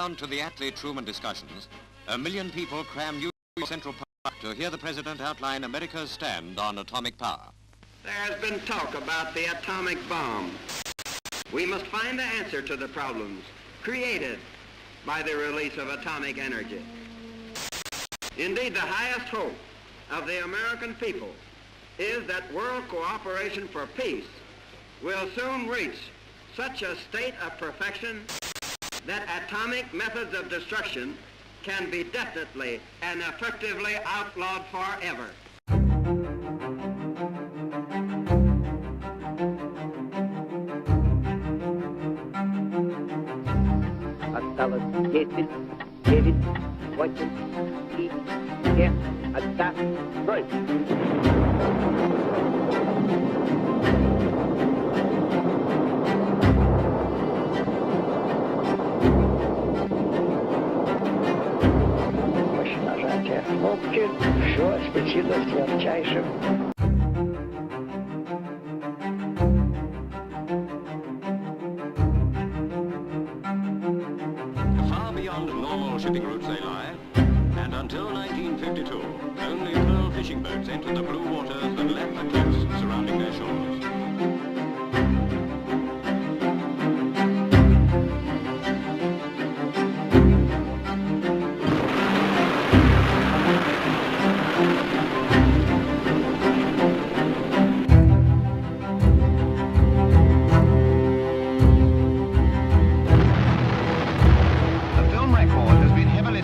Underground to the Attlee-Truman discussions, 1 million people cram New York Central Park to hear the President outline America's stand on atomic power. There has been talk about the atomic bomb. We must find the answer to the problems created by the release of atomic energy. Indeed, the highest hope of the American people is that world cooperation for peace will soon reach such a state of perfection that atomic methods of destruction can be definitely and effectively outlawed forever. Осталось 10, 9, 8, 7, 6, 5, 4, 3. Нажатие кнопки, все осветилось ярчайшим. Far beyond normal shipping routes they lie, and until 1952, only pearl fishing boats entered the blue waters that left the cliffs surrounding their shores.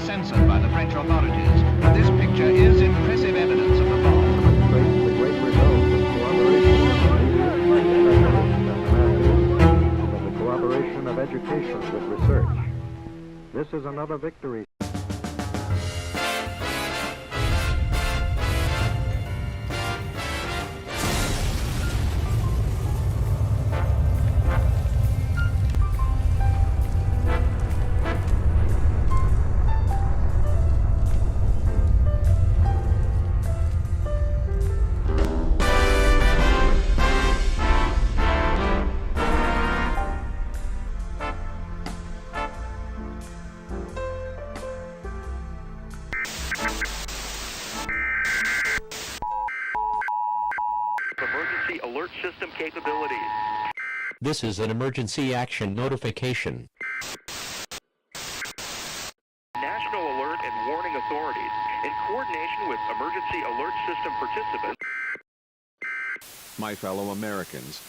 Censored by the French authorities, but this picture is impressive evidence of the bomb. The great result of the cooperation of education with research. This is another victory. Emergency alert system capabilities. This is an emergency action notification. National Alert and Warning Authorities, in coordination with emergency alert system participants. My fellow Americans,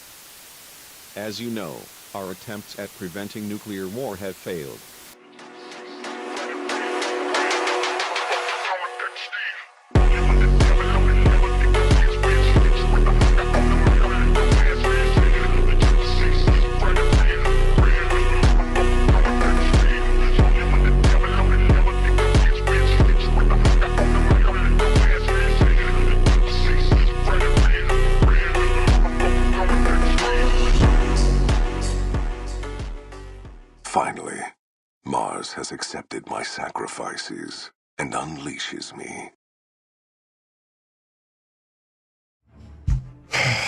as you know, our attempts at preventing nuclear war have failed. Finally, Mars has accepted my sacrifices and unleashes me.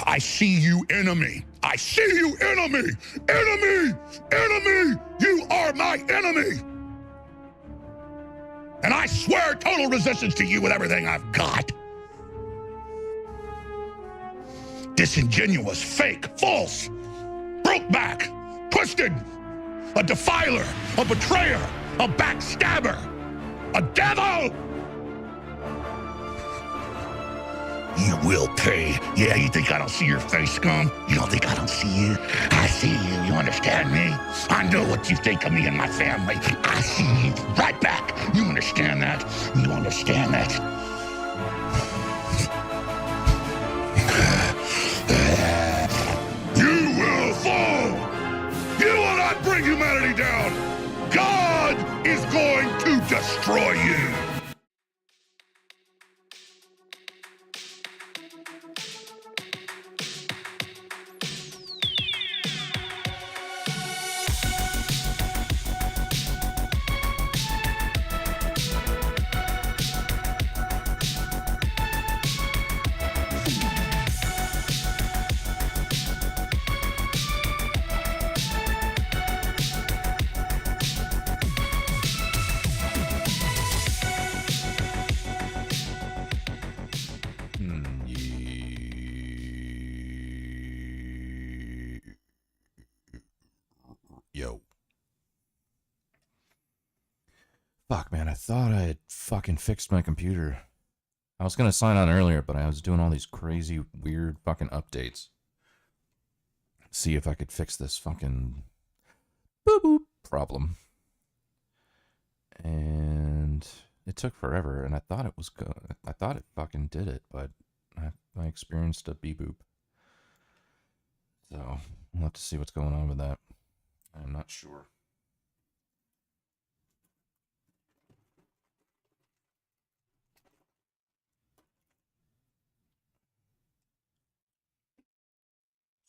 I see you, enemy. I see you, enemy. Enemy! Enemy! You are my enemy! And I swear total resistance to you with everything I've got. Disingenuous, fake, false, broke back, twisted, a defiler, a betrayer, a backstabber, a devil! You will pay. Yeah, you think I don't see your face, scum? You don't think I don't see you? I see you, you understand me? I know what you think of me and my family. I see you right back. You understand that? You understand that? You will fall! You will not bring humanity down! God is going to destroy you! Fuck, man, I thought I had fucking fixed my computer. I was gonna sign on earlier, but I was doing all these crazy, weird fucking updates. See if I could fix this fucking boop boop problem. And it took forever, and I thought it was good. I thought it fucking did it, but I experienced a beep boop. So we'll have to see what's going on with that. I'm not sure.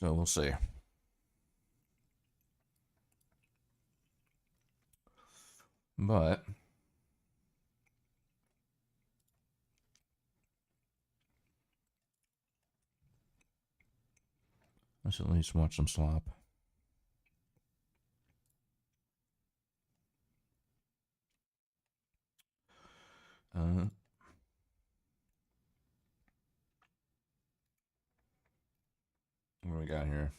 So we'll see. But let's at least watch some slop. What do we got here?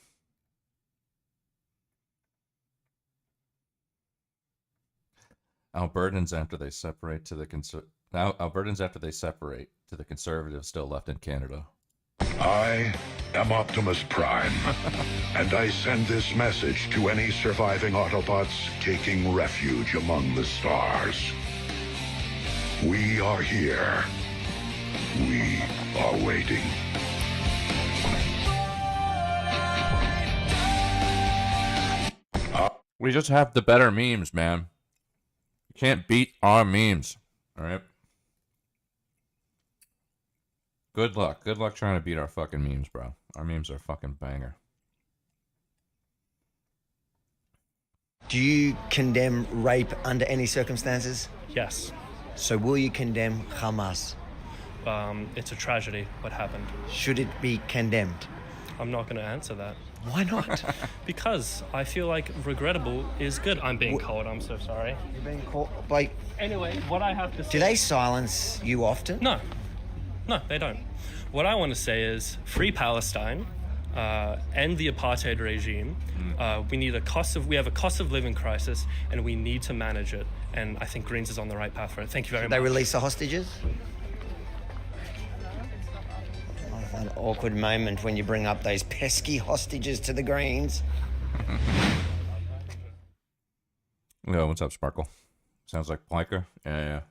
Albertans after they separate to the Albertans after they separate to the conservatives still left in Canada. I am Optimus Prime, and I send this message to any surviving Autobots taking refuge among the stars. We are here. We are waiting. We just have the better memes, man. You can't beat our memes, all right? Good luck. Good luck trying to beat our fucking memes, bro. Our memes are fucking banger. Do you condemn rape under any circumstances? Yes. So will you condemn Hamas? It's a tragedy what happened. Should it be condemned? I'm not going to answer that. Why not? Because I feel like regrettable is good. I'm being called. I'm so sorry. You're being called. Like. Anyway, what I have to say. Do they silence you often? No. No, they don't. What I want to say is free Palestine, end the apartheid regime. We have a cost of living crisis, and we need to manage it. And I think Greens is on the right path for it. Thank you very much. They release the hostages? An awkward moment when you bring up those pesky hostages to the Greens. Yo, what's up, Sparkle? Sounds like Pliker. Yeah.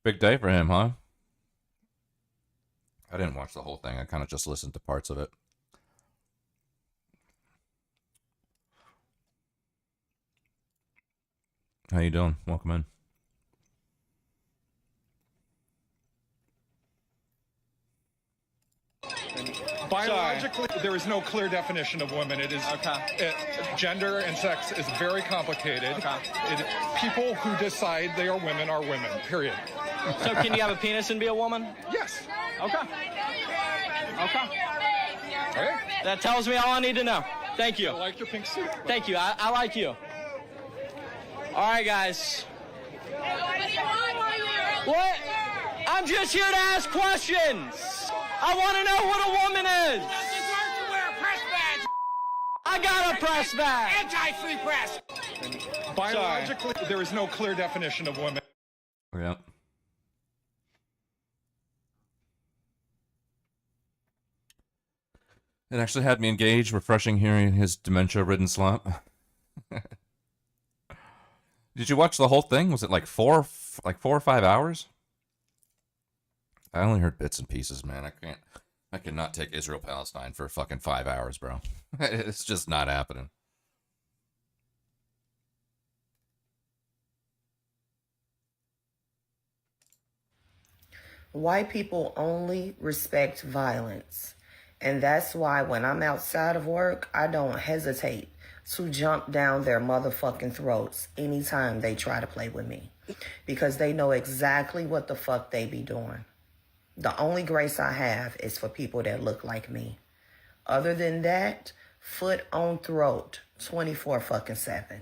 Big day for him, huh? I didn't watch the whole thing. I kind of just listened to parts of it. How you doing? Welcome in. Biologically, there is no clear definition of women. It is gender and sex is very complicated. People who decide they are women, period. So can you have a penis and be a woman? Yes. Okay. Okay. That tells me all I need to know. Thank you. I like your pink suit. Thank you. I like you. All right, guys. What? I'm just here to ask questions. I want to know what a woman is. I got a press badge. Anti-free press. Biologically, there is no clear definition of women. Yeah. It actually had me engaged, refreshing hearing his dementia-ridden slop. Did you watch the whole thing? Was it like 4 or 5 hours? I only heard bits and pieces, man. I cannot take Israel-Palestine for fucking 5 hours, bro. It's just not happening. White people only respect violence. And that's why when I'm outside of work, I don't hesitate to jump down their motherfucking throats anytime they try to play with me. Because they know exactly what the fuck they be doing. The only grace I have is for people that look like me. Other than that, foot on throat, 24/7.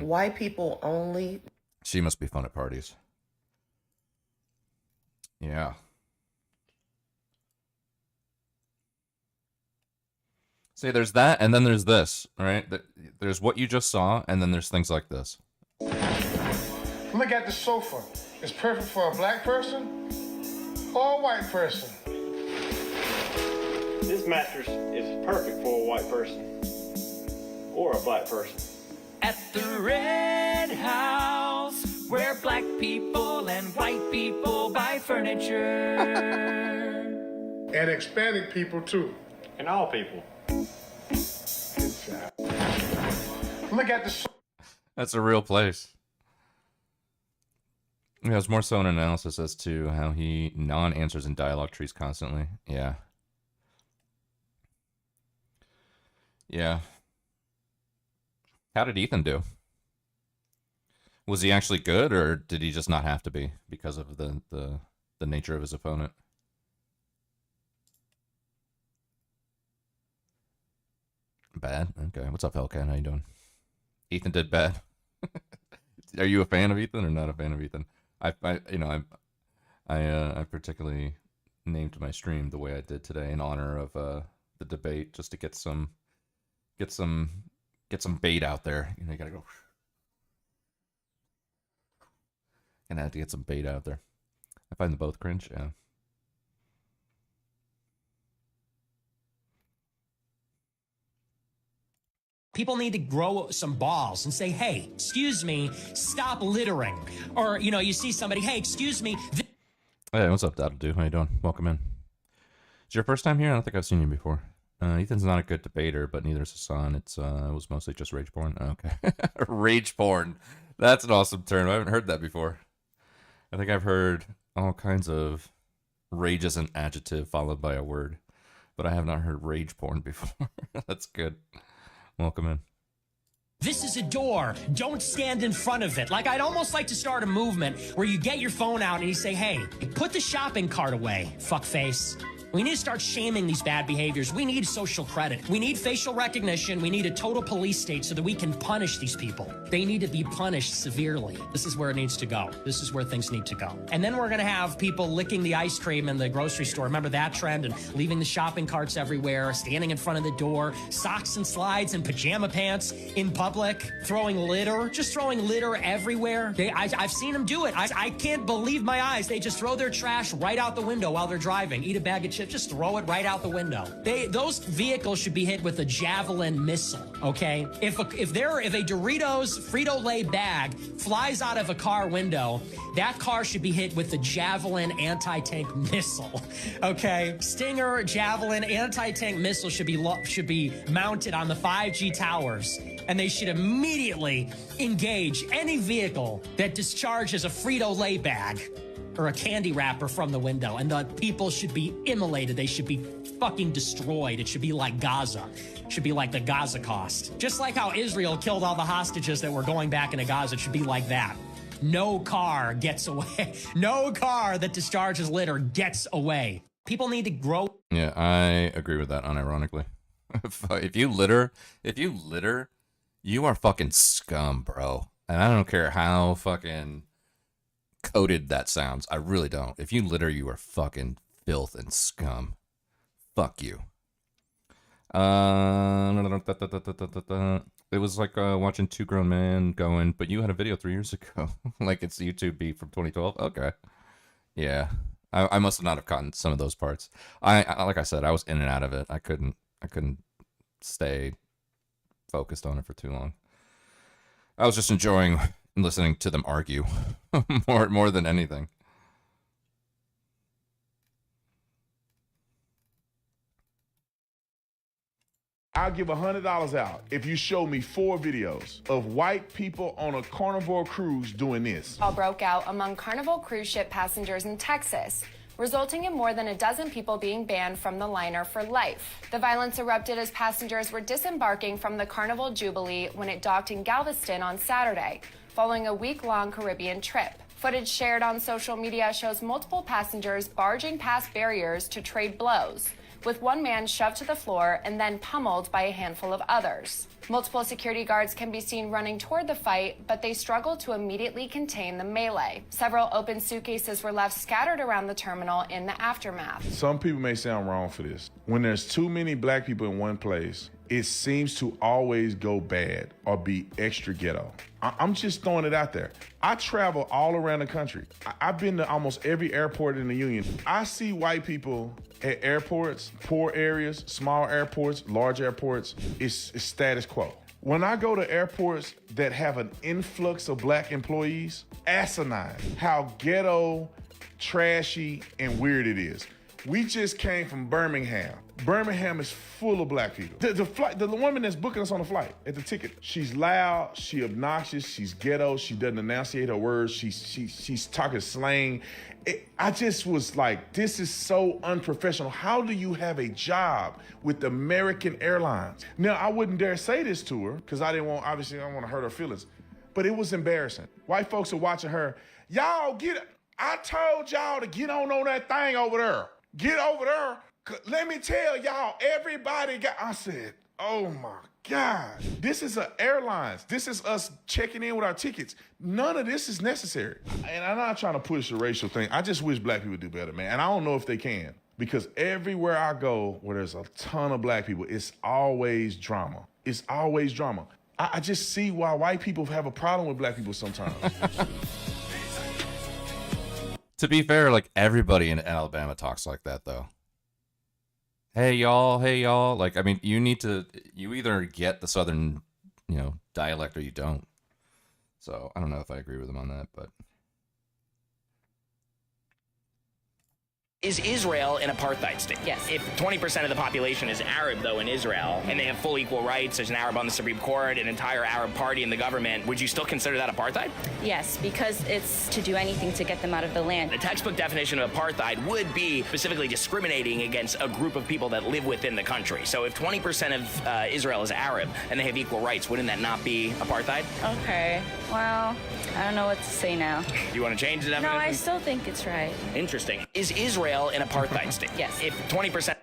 White people only... She must be fun at parties. Yeah. See, there's that, and then there's this, all right? There's what you just saw, and then there's things like this. Look at the sofa. It's perfect for a black person or a white person. This mattress is perfect for a white person or a black person. At the Red House, where black people and white people buy furniture. And Hispanic people too. And all people. Good job. Look at the... That's a real place. Yeah, it's more so an analysis as to how he non-answers in dialogue trees constantly. Yeah. Yeah. How did Ethan do? Was he actually good, or did he just not have to be because of the nature of his opponent? Bad? Okay. What's up, Hellcat? How you doing? Ethan did bad. Are you a fan of Ethan or not a fan of Ethan? I particularly named my stream the way I did today in honor of the debate, just to get some bait out there. You know, you gotta go. Gonna have to get some bait out there. I find them both cringe. Yeah. People need to grow some balls and say, hey, excuse me, stop littering. Or, you know, you see somebody, hey, excuse me. Hey, what's up, That'll Do? How you doing? Welcome in. Is your first time here? I don't think I've seen you before. Ethan's not a good debater, but neither is Hassan. It was mostly just rage porn. Oh, okay. Rage porn. That's an awesome term. I haven't heard that before. I think I've heard all kinds of rage as an adjective followed by a word, but I have not heard rage porn before. That's good. Welcome in. This is a door. Don't stand in front of it. Like, I'd almost like to start a movement where you get your phone out and you say, hey, put the shopping cart away, fuckface. We need to start shaming these bad behaviors. We need social credit. We need facial recognition. We need a total police state so that we can punish these people. They need to be punished severely. This is where it needs to go. This is where things need to go. And then we're going to have people licking the ice cream in the grocery store. Remember that trend? And leaving the shopping carts everywhere, standing in front of the door, socks and slides and pajama pants in public, throwing litter, just throwing litter everywhere. I've seen them do it. I can't believe my eyes. They just throw their trash right out the window while they're driving. Eat a bag of chips. Just throw it right out the window. Those vehicles should be hit with a javelin missile, okay? If a Doritos Frito-Lay bag flies out of a car window, that car should be hit with the javelin anti-tank missile, okay? Stinger, javelin, anti-tank missile should be mounted on the 5G towers, and they should immediately engage any vehicle that discharges a Frito-Lay bag or a candy wrapper from the window, and the people should be immolated. They should be fucking destroyed. It should be like Gaza. It should be like the Gaza cost. Just like how Israel killed all the hostages that were going back into Gaza, it should be like that. No car gets away. No car that discharges litter gets away. People need to grow. Yeah, I agree with that unironically. If you litter, you are fucking scum, bro. And I don't care how fucking coded that sounds. I really don't. If you litter, you are fucking filth and scum. Fuck you. It was like watching two grown men going, but you had a video 3 years ago. Like it's YouTube beat from 2012. Okay. Yeah. I must not have caught some of those parts. I like I said, I was in and out of it. I couldn't stay focused on it for too long. I was just enjoying listening to them argue more than anything. I'll give $100 out if you show me 4 videos of white people on a Carnival cruise doing this. All broke out among Carnival cruise ship passengers in Texas, resulting in more than a dozen people being banned from the liner for life. The violence erupted as passengers were disembarking from the Carnival Jubilee when it docked in Galveston on Saturday, following a week-long Caribbean trip. Footage shared on social media shows multiple passengers barging past barriers to trade blows, with one man shoved to the floor and then pummeled by a handful of others. Multiple security guards can be seen running toward the fight, but they struggle to immediately contain the melee. Several open suitcases were left scattered around the terminal in the aftermath. Some people may sound wrong for this. When there's too many black people in one place, it seems to always go bad or be extra ghetto. I'm just throwing it out there. I travel all around the country. I've been to almost every airport in the Union. I see white people at airports, poor areas, small airports, large airports. It's status quo. When I go to airports that have an influx of black employees, asinine how ghetto, trashy, and weird it is. We just came from Birmingham. Birmingham is full of black people. The woman that's booking us on the flight at the ticket, she's loud, she obnoxious, she's ghetto, she doesn't enunciate her words, she's talking slang. I just was like, this is so unprofessional. How do you have a job with American Airlines? Now, I wouldn't dare say this to her because obviously I don't want to hurt her feelings, but it was embarrassing. White folks are watching her. Y'all I told y'all to get on that thing over there. Get over there. Let me tell y'all, everybody I said, oh my God. This is an airlines. This is us checking in with our tickets. None of this is necessary. And I'm not trying to push the racial thing. I just wish black people do better, man. And I don't know if they can. Because everywhere I go where there's a ton of black people, it's always drama. It's always drama. I just see why white people have a problem with black people sometimes. To be fair, like, everybody in Alabama talks like that, though. Hey, y'all. Like, I mean, you either get the Southern, dialect or you don't. So, I don't know if I agree with him on that, but... Is Israel an apartheid state? Yes. If 20% of the population is Arab, though, in Israel, and they have full equal rights, there's an Arab on the Supreme Court, an entire Arab party in the government, would you still consider that apartheid? Yes, because it's to do anything to get them out of the land. The textbook definition of apartheid would be specifically discriminating against a group of people that live within the country. So if 20% of Israel is Arab and they have equal rights, wouldn't that not be apartheid? Okay, well, I don't know what to say now. You want to change the definition? No, I still think it's right. Interesting. Is Israel an apartheid state? Yes. If 20%...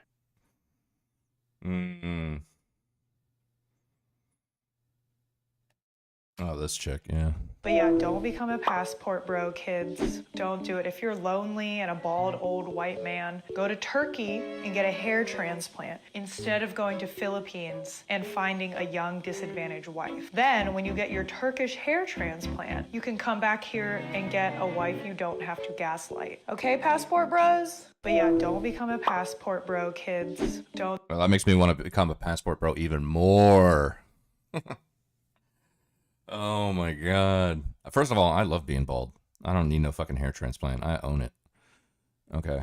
Oh, this chick, yeah. But yeah, don't become a passport bro, kids. Don't do it. If you're lonely and a bald old white man, go to Turkey and get a hair transplant instead of going to Philippines and finding a young disadvantaged wife. Then when you get your Turkish hair transplant, you can come back here and get a wife you don't have to gaslight. Okay, passport bros? But yeah, don't become a passport bro, kids. Don't. Well, that makes me want to become a passport bro even more. Oh my God. First of all, I love being bald. I don't need no fucking hair transplant. I own it. Okay.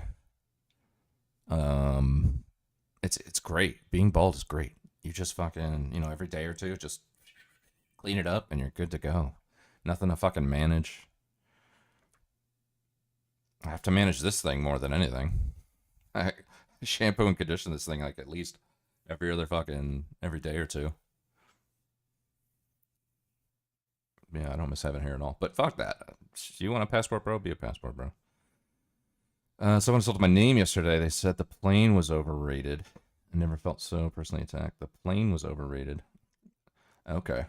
It's great. Being bald is great. You just fucking, every day or two, just clean it up and you're good to go. Nothing to fucking manage. I have to manage this thing more than anything. I shampoo and condition this thing like at least every day or two. Yeah, I don't miss having hair at all. But fuck that. You want a passport bro? Be a passport bro. Someone told my name yesterday. They said the plane was overrated. I never felt so personally attacked. The plane was overrated. Okay.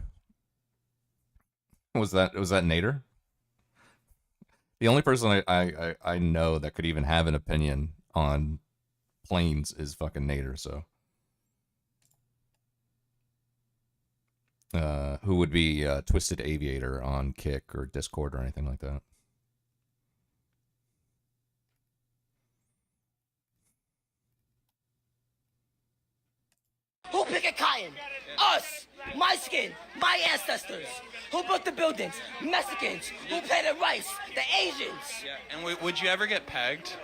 Was that Nader? The only person I know that could even have an opinion on planes is fucking Nader, so. Who would be Twisted Aviator on Kick or Discord or anything like that. Who picked a cotton? Us! My skin! My ancestors! Who built the buildings? Mexicans! Who planted rice? The Asians! Yeah, and would you ever get pegged?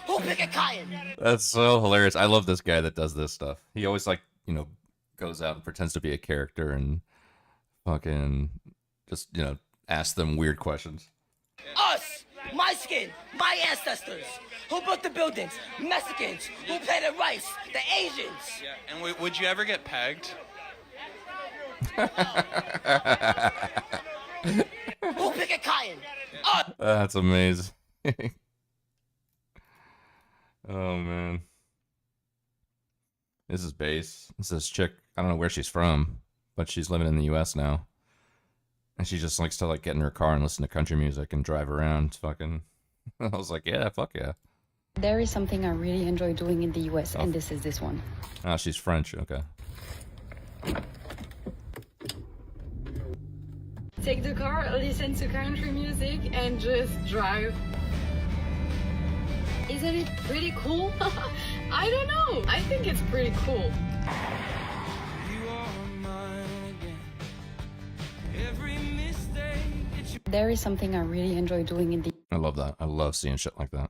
Who picked a cotton? That's so hilarious. I love this guy that does this stuff. He always goes out and pretends to be a character and fucking just, asks them weird questions. Us! My skin! My ancestors! Who built the buildings? Mexicans! Who planted rice? The Asians! Yeah, and would you ever get pegged? Who picked a cotton? That's amazing. Oh man. This is base. This is chick. I don't know where she's from, but she's living in the U.S. now, and she just likes to like get in her car and listen to country music and drive around. It's fucking. I was like, yeah, fuck yeah. There is something I really enjoy doing in the US, and this is this one. Ah, she's French. Okay. Take the car, listen to country music, and just drive. Isn't it pretty cool? I don't know. I think it's pretty cool. There is something I really enjoy doing in the... I love that. I love seeing shit like that.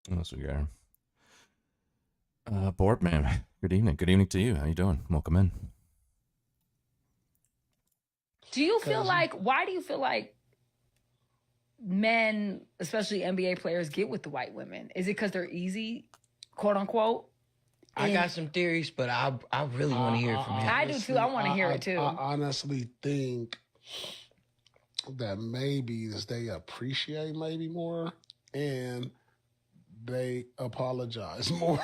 What else we got? Boardman. Good evening. Good evening to you. How you doing? Welcome in. Do you feel like, why do you feel like men, especially NBA players, get with the white women? Is it because they're easy, quote unquote? I got some theories, but I really want to hear it from him. I do too. I want to hear it too. I honestly think that maybe they appreciate maybe more and they apologize more.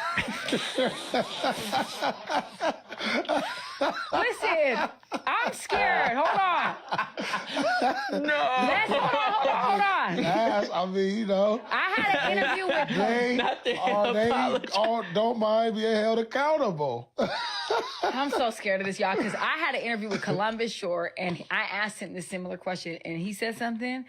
Listen, I'm scared. Hold on. No. Hold on. I mean, you know. I had an interview with don't mind being held accountable. I'm so scared of this, y'all, because I had an interview with Columbus Short, and I asked him this similar question, and he said something,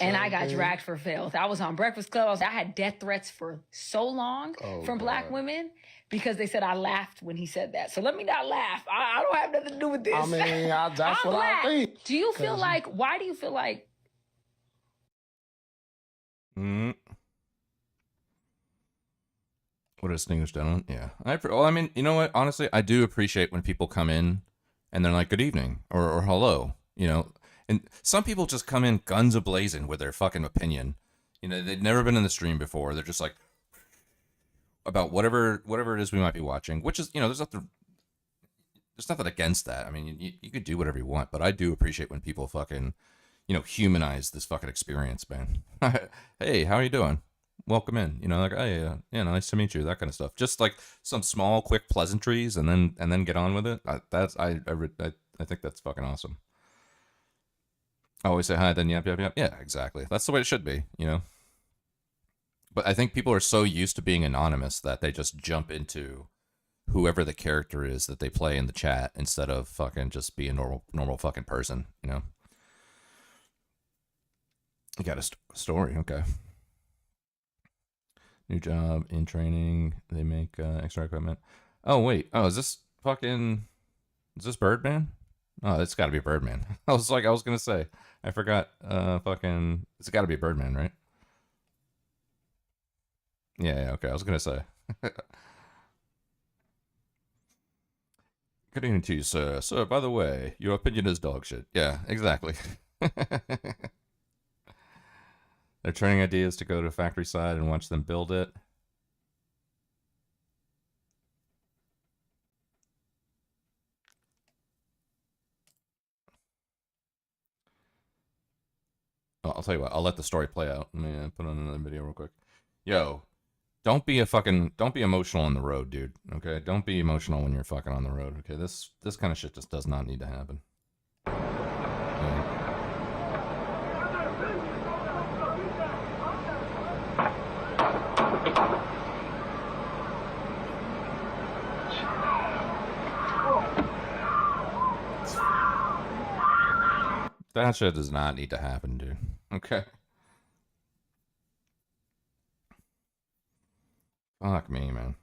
and I got dragged for filth. I was on Breakfast Club. I had death threats for so long from black women because they said I laughed when he said that. So let me not laugh. I don't have nothing to do with this. I mean, that's what black. I think. Do you feel like, why do you feel like... What a distinguished gentleman. Yeah. I mean, you know what? Honestly, I do appreciate when people come in and they're like, good evening or hello, you know. And some people just come in guns a-blazing with their fucking opinion. You know, they've never been in the stream before. They're just like, about whatever it is we might be watching, which is, you know, there's nothing against that. I mean, you could do whatever you want, but I do appreciate when people fucking, you know, humanize this fucking experience, man. Hey, how are you doing? Welcome in. You know, like, hey, yeah, nice to meet you. That kind of stuff. Just like some small, quick pleasantries, and then get on with it. I think that's fucking awesome. I always say hi, then yep. Yeah, exactly. That's the way it should be, you know. But I think people are so used to being anonymous that they just jump into whoever the character is that they play in the chat instead of fucking just be a normal fucking person, you know. You got a story, okay. New job, in training, they make extra equipment. Oh, wait. Oh, is this Birdman? Oh, it's got to be Birdman. I was going to say. I forgot. It's got to be Birdman, right? Yeah, okay. I was going to say. Good evening to you, sir. Sir, by the way, your opinion is dog shit. Yeah, exactly. They're training ideas to go to a factory side and watch them build it. I'll tell you what, I'll let the story play out. Let me put on another video real quick. Yo, don't be emotional on the road, dude. Okay? Don't be emotional when you're fucking on the road. Okay? This kind of shit just does not need to happen. That shit does not need to happen, dude. Okay. Fuck me, man.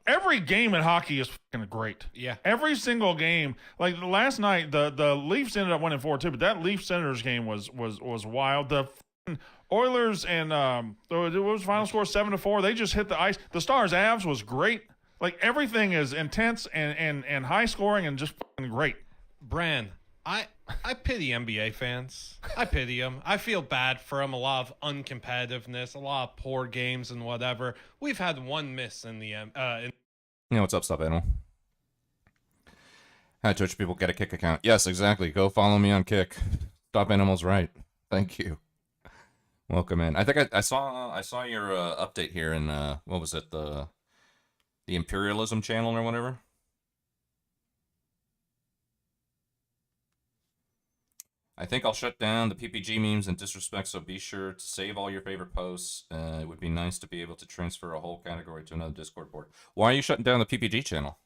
Every game in hockey is fucking great. Yeah. Every single game. Like last night, the Leafs ended up winning 4-2, but that Leafs Senators game was wild. The Oilers and what was the final score? 7-4. They just hit the ice. The Stars Avs was great. Like everything is intense and high scoring and just fucking great. Bran, I pity NBA fans. I pity them. I feel bad for them. A lot of uncompetitiveness, a lot of poor games and whatever. We've had one miss in the Yeah, what's up, Animal? Hi, Twitch people, get a Kick account. Yes, exactly. Go follow me on Kick. Stop Animals right. Thank you. Welcome in. I think I saw your update here in what was it, the Imperialism channel or whatever. I think I'll shut down the PPG memes and disrespect, so be sure to save all your favorite posts. It would be nice to be able to transfer a whole category to another Discord board. Why are you shutting down the PPG channel?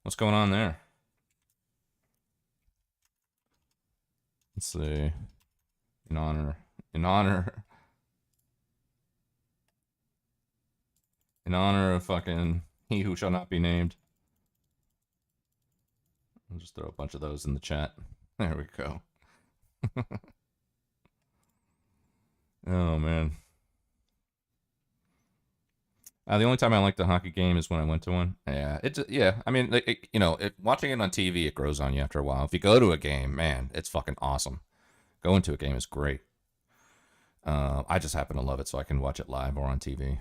What's going on there? Let's see. In honor of fucking he who shall not be named. I'll just throw a bunch of those in the chat. There we go. Oh, man. The only time I liked the hockey game is when I went to one. Yeah, I mean, watching it on TV, it grows on you after a while. If you go to a game, man, it's fucking awesome. Going to a game is great. I just happen to love it, so I can watch it live or on TV.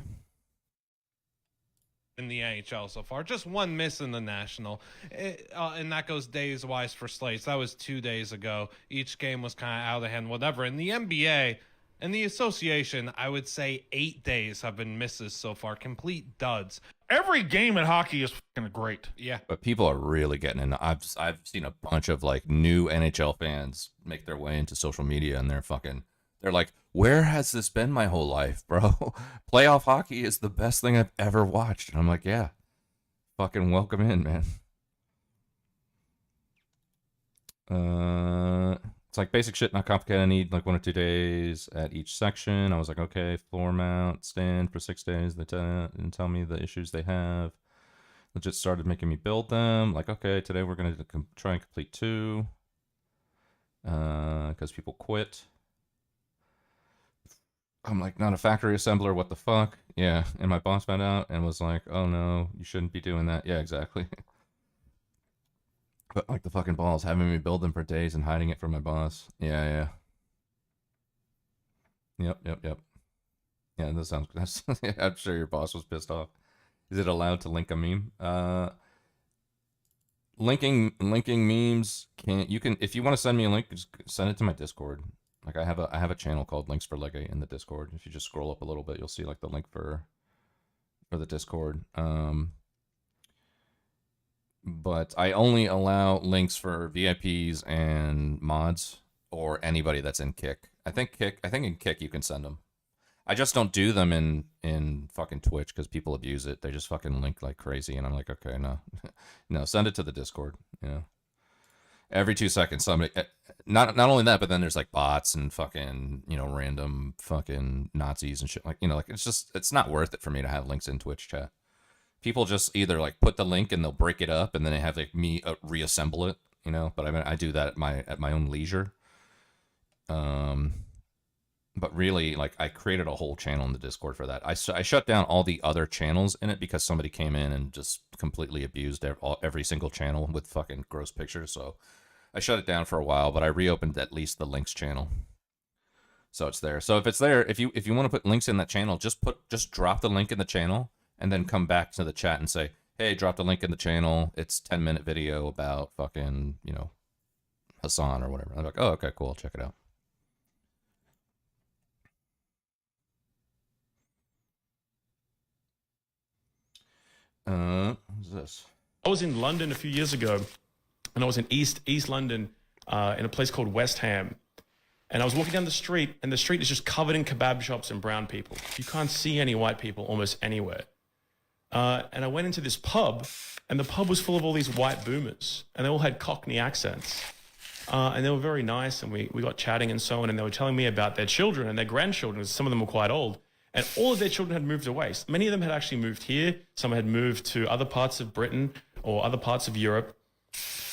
in the NHL so far. Just one miss in the National. And that goes days-wise for slates. That was 2 days ago. Each game was kind of out of hand, whatever. In the NBA and the association, I would say 8 days have been misses so far. Complete duds. Every game in hockey is fucking great. Yeah. But people are really getting in. I've seen a bunch of like new NHL fans make their way into social media, and they're like, where has this been my whole life, bro? Playoff hockey is the best thing I've ever watched. And I'm like, yeah, fucking welcome in, man. It's like basic shit, not complicated. I need like 1 or 2 days at each section. I was like, okay, floor mount, stand for 6 days. They didn't tell me the issues they have. Legit started making me build them. Like, okay, today we're going to try and complete 2. Because people quit. I'm like, not a factory assembler, what the fuck? Yeah, and my boss found out and was like, oh no, you shouldn't be doing that. Yeah, exactly. But like the fucking balls, having me build them for days and hiding it from my boss. Yeah. Yep. Yeah, that sounds good. Yeah, I'm sure your boss was pissed off. Is it allowed to link a meme? Linking memes if you want to send me a link, just send it to my Discord. Like I have a channel called Links for Legate in the Discord. If you just scroll up a little bit, you'll see like the link for the Discord. But I only allow links for VIPs and mods or anybody that's in Kick. I think in Kick you can send them. I just don't do them in fucking Twitch because people abuse it. They just fucking link like crazy, and I'm like, okay, no, no, send it to the Discord. You know, every 2 seconds somebody. Not only that, but then there's like bots and fucking random fucking Nazis and shit. Like like it's not worth it for me to have links in Twitch chat. People just either like put the link and they'll break it up and then they have like me reassemble it, But I mean, I do that at my own leisure. But really, like I created a whole channel in the Discord for that. I shut down all the other channels in it because somebody came in and just completely abused every single channel with fucking gross pictures. So I shut it down for a while, but I reopened at least the links channel. So it's there. So if it's there, if you want to put links in that channel, just drop the link in the channel and then come back to the chat and say, hey, drop the link in the channel. It's 10-minute video about fucking, Hassan or whatever. I'm like, oh, okay, cool. I'll check it out. What's this? I was in London a few years ago, and I was in East London in a place called West Ham. And I was walking down the street, and the street is just covered in kebab shops and brown people. You can't see any white people almost anywhere. And I went into this pub, and the pub was full of all these white boomers, and they all had Cockney accents. And they were very nice, and we got chatting and so on, and they were telling me about their children and their grandchildren, because some of them were quite old. And all of their children had moved away. Many of them had actually moved here. Some had moved to other parts of Britain or other parts of Europe.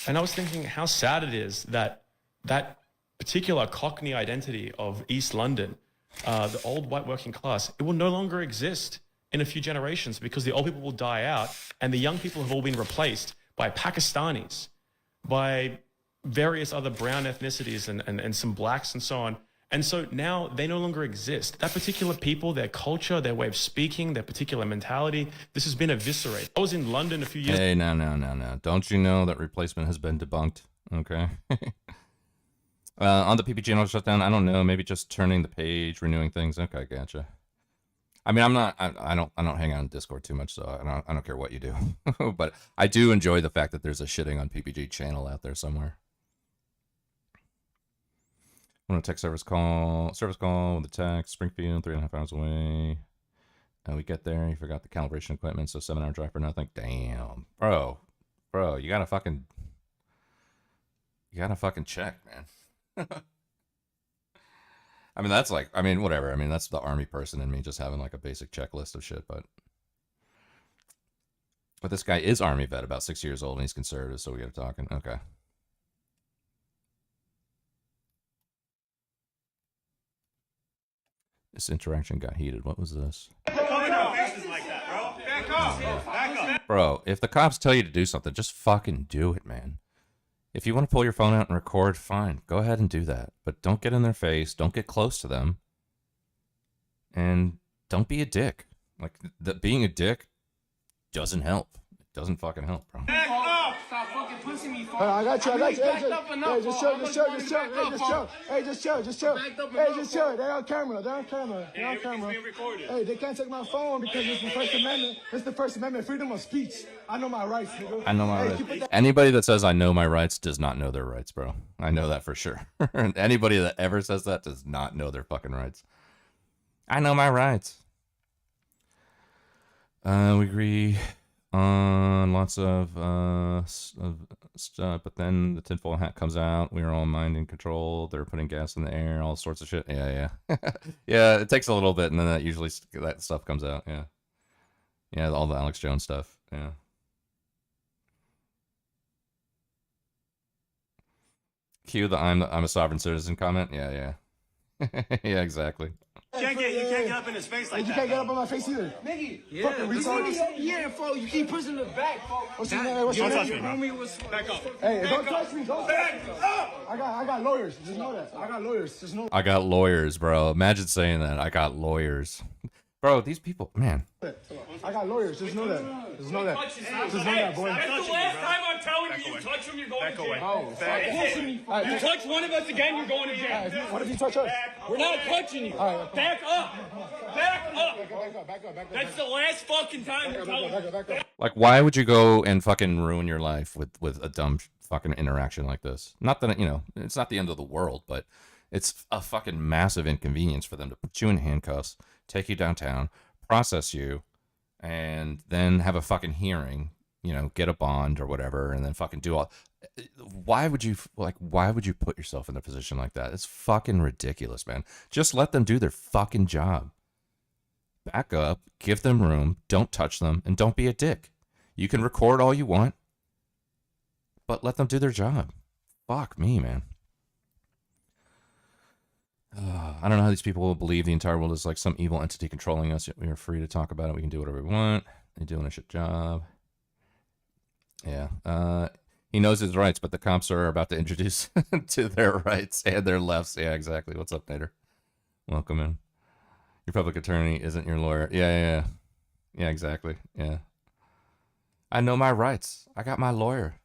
And I was thinking how sad it is that that particular Cockney identity of East London, the old white working class, it will no longer exist in a few generations because the old people will die out and the young people have all been replaced by Pakistanis, by various other brown ethnicities and some blacks and so on. And so now they no longer exist. That particular people, their culture, their way of speaking, their particular mentality, this has been eviscerated. I was in London a few years. Hey, no. Don't you know that replacement has been debunked? Okay. On the PP channel shutdown, I don't know. Maybe just turning the page, renewing things. Okay, gotcha. I mean, I don't hang out on Discord too much, so I don't care what you do. But I do enjoy the fact that there's a shitting on PPG channel out there somewhere. I'm gonna text service call with a text. Springfield, 3.5 hours away. And we get there. You forgot the calibration equipment, so 7-hour drive for nothing. Damn, bro, you gotta fucking check, man. I mean, that's like, I mean, whatever. I mean, that's the army person in me just having like a basic checklist of shit, but this guy is army vet, about 6 years old, and he's conservative, so we got to talking. Okay. This interaction got heated. What was this? Bro, if the cops tell you to do something, just fucking do it, man. If you want to pull your phone out and record, fine. Go ahead and do that. But don't get in their face. Don't get close to them. And don't be a dick. Like, being a dick doesn't help. It doesn't fucking help, bro. Back up! Stop fucking pushing me, folks. I got you. Hey, just chill. Hey, just chill. Hey, just chill. They're on camera. Hey, they can't take my phone because it's the First Amendment. It's the First Amendment, freedom of speech. I know my rights, nigga. I know my rights. Anybody that says I know my rights does not know their rights, bro. I know that for sure. Anybody that ever says that does not know their fucking rights. I know my rights. We agree on lots of stuff, but then the tinfoil hat comes out. We are all mind in control. They're putting gas in the air, all sorts of shit. Yeah. Yeah, it takes a little bit, and then that stuff comes out. Yeah, all the Alex Jones stuff. Yeah. Cue the I'm a sovereign citizen comment. Yeah. Yeah, exactly. You can't get up in his face like that. You can't get up on my face either. Nigga, fucking retarded. Yeah, folks, you keep pushing the back, folks. Don't touch me, bro. Back up. Hey, don't touch me. Back up. I got lawyers. Just know that. I got lawyers, bro. Imagine saying that. I got lawyers. Bro, these people, man. I got lawyers. Just know that. Just know that, boy. That's the last time I'm telling you touch him, you're going to jail. You touch one of us again, you're going to jail. What if you touch us? We're not touching you. Back up. Back up. That's the last fucking time I'm telling you. Like, why would you go and fucking ruin your life with a dumb fucking interaction like this? Not that, it's not the end of the world, but it's a fucking massive inconvenience for them to put you in handcuffs, take you downtown, process you, and then have a fucking hearing, get a bond or whatever, and then fucking do all. Why would you put yourself in a position like that? It's fucking ridiculous, man. Just let them do their fucking job. Back up, give them room, don't touch them, and don't be a dick. You can record all you want, but let them do their job. Fuck me, man. I don't know how these people will believe the entire world is like some evil entity controlling us. We are free to talk about it. We can do whatever we want. They're doing a shit job. Yeah. He knows his rights, but the cops are about to introduce to their rights and their lefts. Yeah, exactly. What's up, Nader? Welcome in. Your public attorney isn't your lawyer. Yeah, exactly. Yeah. I know my rights. I got my lawyer.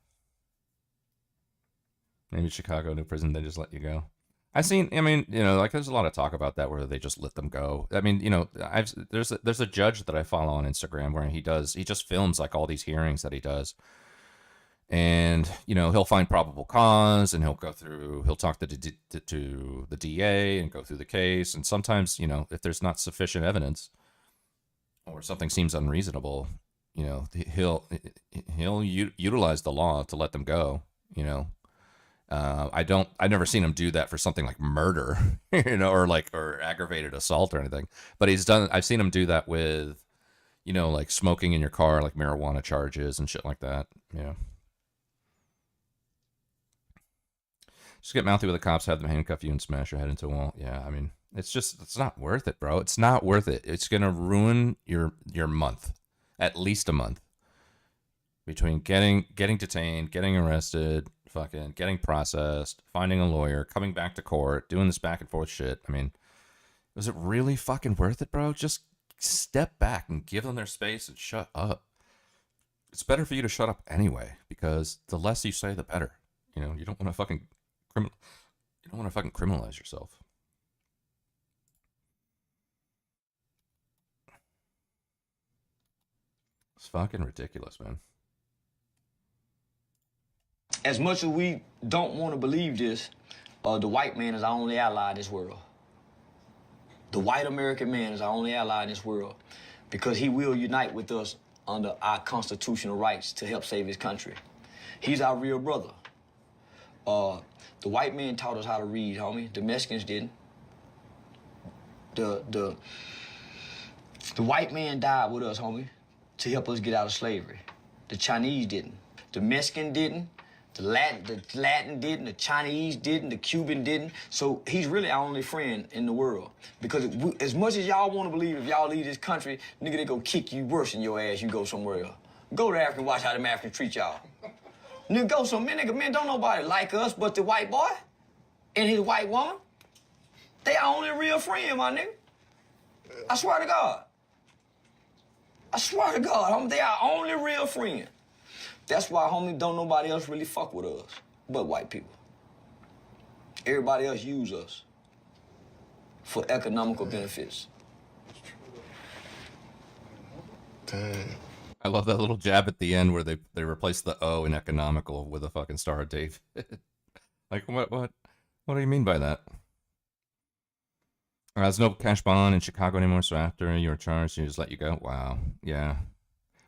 Maybe Chicago, new prison, they just let you go. There's a lot of talk about that where they just let them go. I mean, there's a judge that I follow on Instagram where he just films like all these hearings that he does. And, he'll find probable cause and he'll talk to the DA and go through the case. And sometimes, if there's not sufficient evidence or something seems unreasonable, he'll utilize the law to let them go, I've never seen him do that for something like murder, or aggravated assault or anything. But I've seen him do that with, like smoking in your car, like marijuana charges and shit like that. Yeah. Just get mouthy with the cops, have them handcuff you and smash your head into a wall. Yeah, I mean, It's not worth it, bro. It's not worth it. It's gonna ruin your month, at least a month. Between getting detained, getting arrested, fucking getting processed, finding a lawyer, coming back to court, doing this back and forth shit. I mean, was it really fucking worth it, bro? Just step back and give them their space and shut up. It's better for you to shut up anyway, because the less you say, the better. You know, you don't want to fucking criminalize yourself. It's fucking ridiculous, man. As much as we don't want to believe this, the white man is our only ally in this world. The white American man is our only ally in this world because he will unite with us under our constitutional rights to help save his country. He's our real brother. The white man taught us how to read, homie. The Mexicans didn't. The white man died with us, homie, to help us get out of slavery. The Chinese didn't. The Mexican didn't. The Latin didn't, the Chinese didn't, the Cuban didn't. So he's really our only friend in the world. Because as much as y'all want to believe if y'all leave this country, nigga, they go kick you worse than your ass, you go somewhere else. Go to Africa and watch how them Africans treat y'all. Nigga, go somewhere, man, don't nobody like us but the white boy and his white woman. They our only real friend, my nigga. I swear to God. I swear to God, homie, they our only real friend. That's why, homie, don't nobody else really fuck with us but white people. Everybody else use us for economical benefits. Dang. I love that little jab at the end where they replace the O in economical with a fucking Star of David. Like, what do you mean by that? There's no cash bond in Chicago anymore, so after you were charged, you just let you go? Wow. Yeah.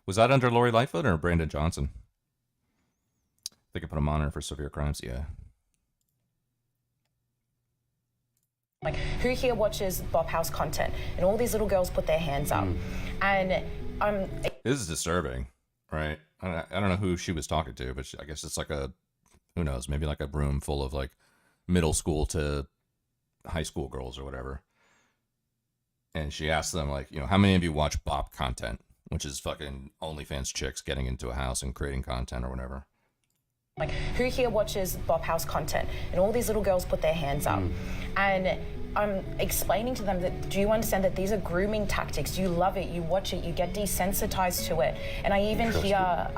Was that under Lori Lightfoot or Brandon Johnson? They could put him on her for severe crimes, yeah. Like, who here watches Bop House content? And all these little girls put their hands up. And This is disturbing, right? I don't know who she was talking to, but I guess it's like who knows, maybe like a room full of like middle school to high school girls or whatever. And she asked them, like, how many of you watch Bop content, which is fucking OnlyFans chicks getting into a house and creating content or whatever. like, who here watches Bop House content? And all these little girls put their hands up. And I'm explaining to them that, do you understand that these are grooming tactics? You love it, you watch it, you get desensitized to it. And I even hear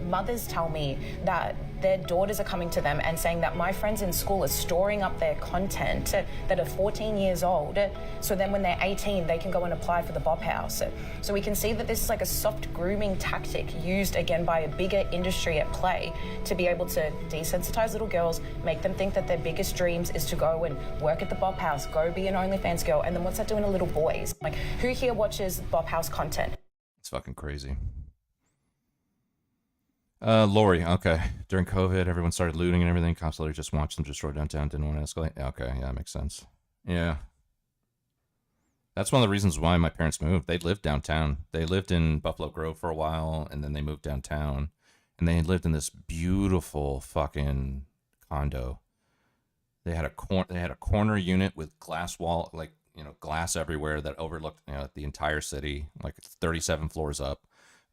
mothers tell me that their daughters are coming to them and saying that my friends in school are storing up their content that are 14 years old. So then when they're 18, they can go and apply for the Bop House. So we can see that this is like a soft grooming tactic used again by a bigger industry at play to be able to desensitize little girls, make them think that their biggest dreams is to go and work at the Bop House, go be an OnlyFans girl, and then what's that doing to little boys? Like, who here watches Bop House content? It's fucking crazy. Lori, okay. During COVID, everyone started looting and everything. Cops literally just watched them destroy downtown, didn't want to escalate. Okay, yeah, that makes sense. Yeah. That's one of the reasons why my parents moved. They lived downtown. They lived in Buffalo Grove for a while, and then they moved downtown. And they lived in this beautiful fucking condo. They had a corner unit with glass wall, like, glass everywhere that overlooked, the entire city, like 37 floors up.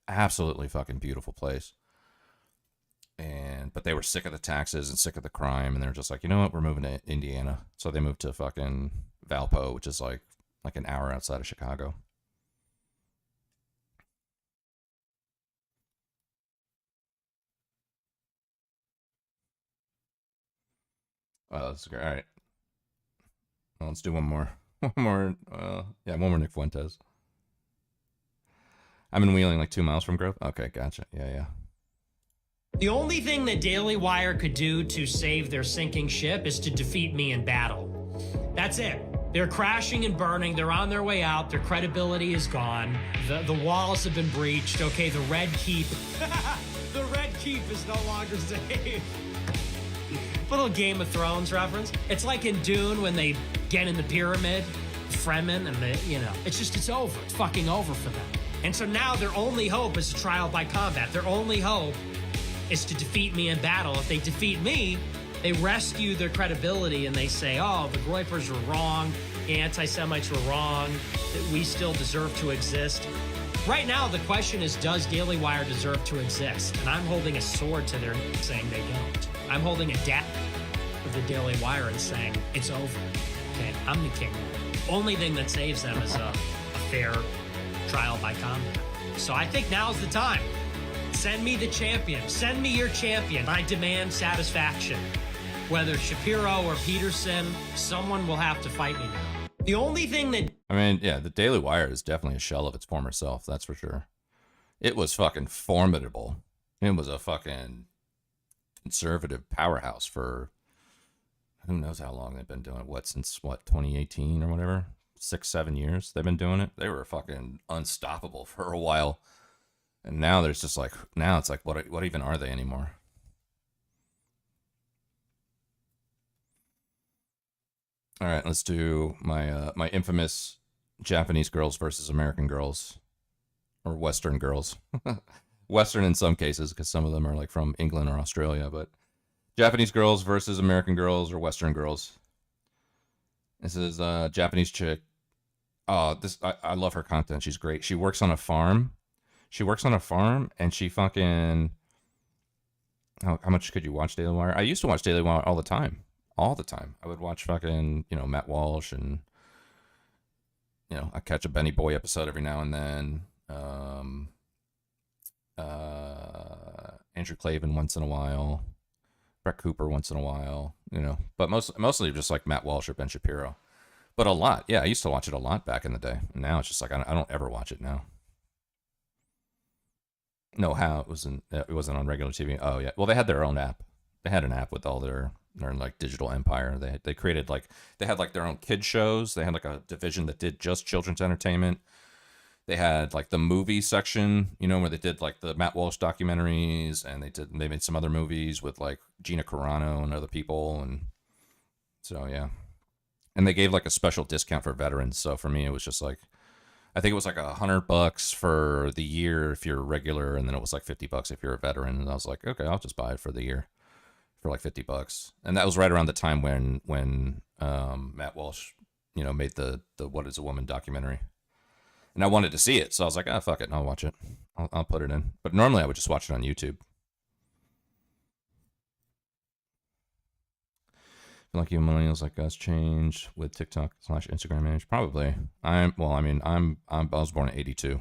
Absolutely fucking beautiful place. But they were sick of the taxes and sick of the crime, and they're just like, you know what, we're moving to Indiana. So they moved to fucking Valpo, which is like an hour outside of Chicago. Oh, that's great. All right. Well, let's do one more. One more Nick Fuentes. I'm in Wheeling, like 2 miles from Grove. Okay, gotcha. Yeah. The only thing the Daily Wire could do to save their sinking ship is to defeat me in battle. That's it. They're crashing and burning. They're on their way out. Their credibility is gone. The walls have been breached. Okay, the Red Keep. The Red Keep is no longer safe. Little Game of Thrones reference. It's like in Dune when they get in the pyramid, Fremen, and it's over. It's fucking over for them. And so now their only hope is a trial by combat. Their only hope is to defeat me in battle. If they defeat me, they rescue their credibility and they say, oh, the Groypers were wrong. the anti-Semites were wrong, that we still deserve to exist. Right now, the question is, does Daily Wire deserve to exist? And I'm holding a sword to their neck saying they don't. I'm holding a dagger of the Daily Wire and saying, it's over. Okay, I'm the king. Only thing that saves them is a fair trial by combat. So I think now's the time. Send me the champion. Send me your champion. I demand satisfaction. Whether Shapiro or Peterson, someone will have to fight me now. The only thing that... I mean, yeah, the Daily Wire is definitely a shell of its former self, that's for sure. It was fucking formidable. It was a fucking conservative powerhouse for who knows how long they've been doing it. Since 2018 or whatever? 6-7 years they've been doing it. They were fucking unstoppable for a while. And now there's just like, now it's like, what even are they anymore? All right, let's do my my infamous Japanese girls versus American girls, or Western girls. Western in some cases, because some of them are like from England or Australia, but Japanese girls versus American girls or Western girls. This is a Japanese chick. Oh, I love her content. She's great. She works on a farm. And she fucking... How much could you watch Daily Wire? I used to watch Daily Wire all the time. I would watch fucking, Matt Walsh, and, I catch a Benny Boy episode every now and then. Andrew Klavan once in a while. Brett Cooper once in a while, But mostly just like Matt Walsh or Ben Shapiro. But a lot. Yeah, I used to watch it a lot back in the day. And now it's just like, I don't ever watch it now. No, how? It wasn't on regular TV. Oh, yeah. Well, they had their own app. They had an app with all their like digital empire. They created they had like their own kid shows. They had like a division that did just children's entertainment. They had like the movie section, where they did like the Matt Walsh documentaries, and they made some other movies with like Gina Carano and other people, and so yeah. And they gave like a special discount for veterans. So for me, it was just like, I think it was like $100 for the year if you're a regular, and then it was like $50 if you're a veteran. And I was like, okay, I'll just buy it for the year for like $50. And that was right around the time when Matt Walsh, made the What Is a Woman documentary. And I wanted to see it, so I was like, fuck it, I'll watch it. I'll put it in. But normally I would just watch it on YouTube. I feel like you millennials like us change with TikTok / Instagram age. Probably. I was born in 82.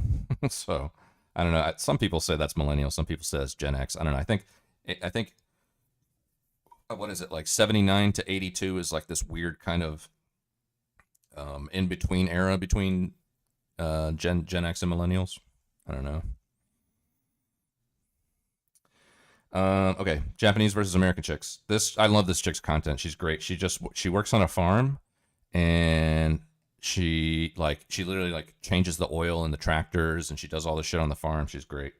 So I don't know. Some people say that's millennial. Some people say that's Gen X. I don't know. I think what is it, like 79 to 82 is like this weird kind of in between era between Gen X and millennials. I don't know. Okay, Japanese versus American chicks. I love this chick's content. She's great. She works on a farm, and she literally like changes the oil in the tractors, and she does all the shit on the farm. She's great.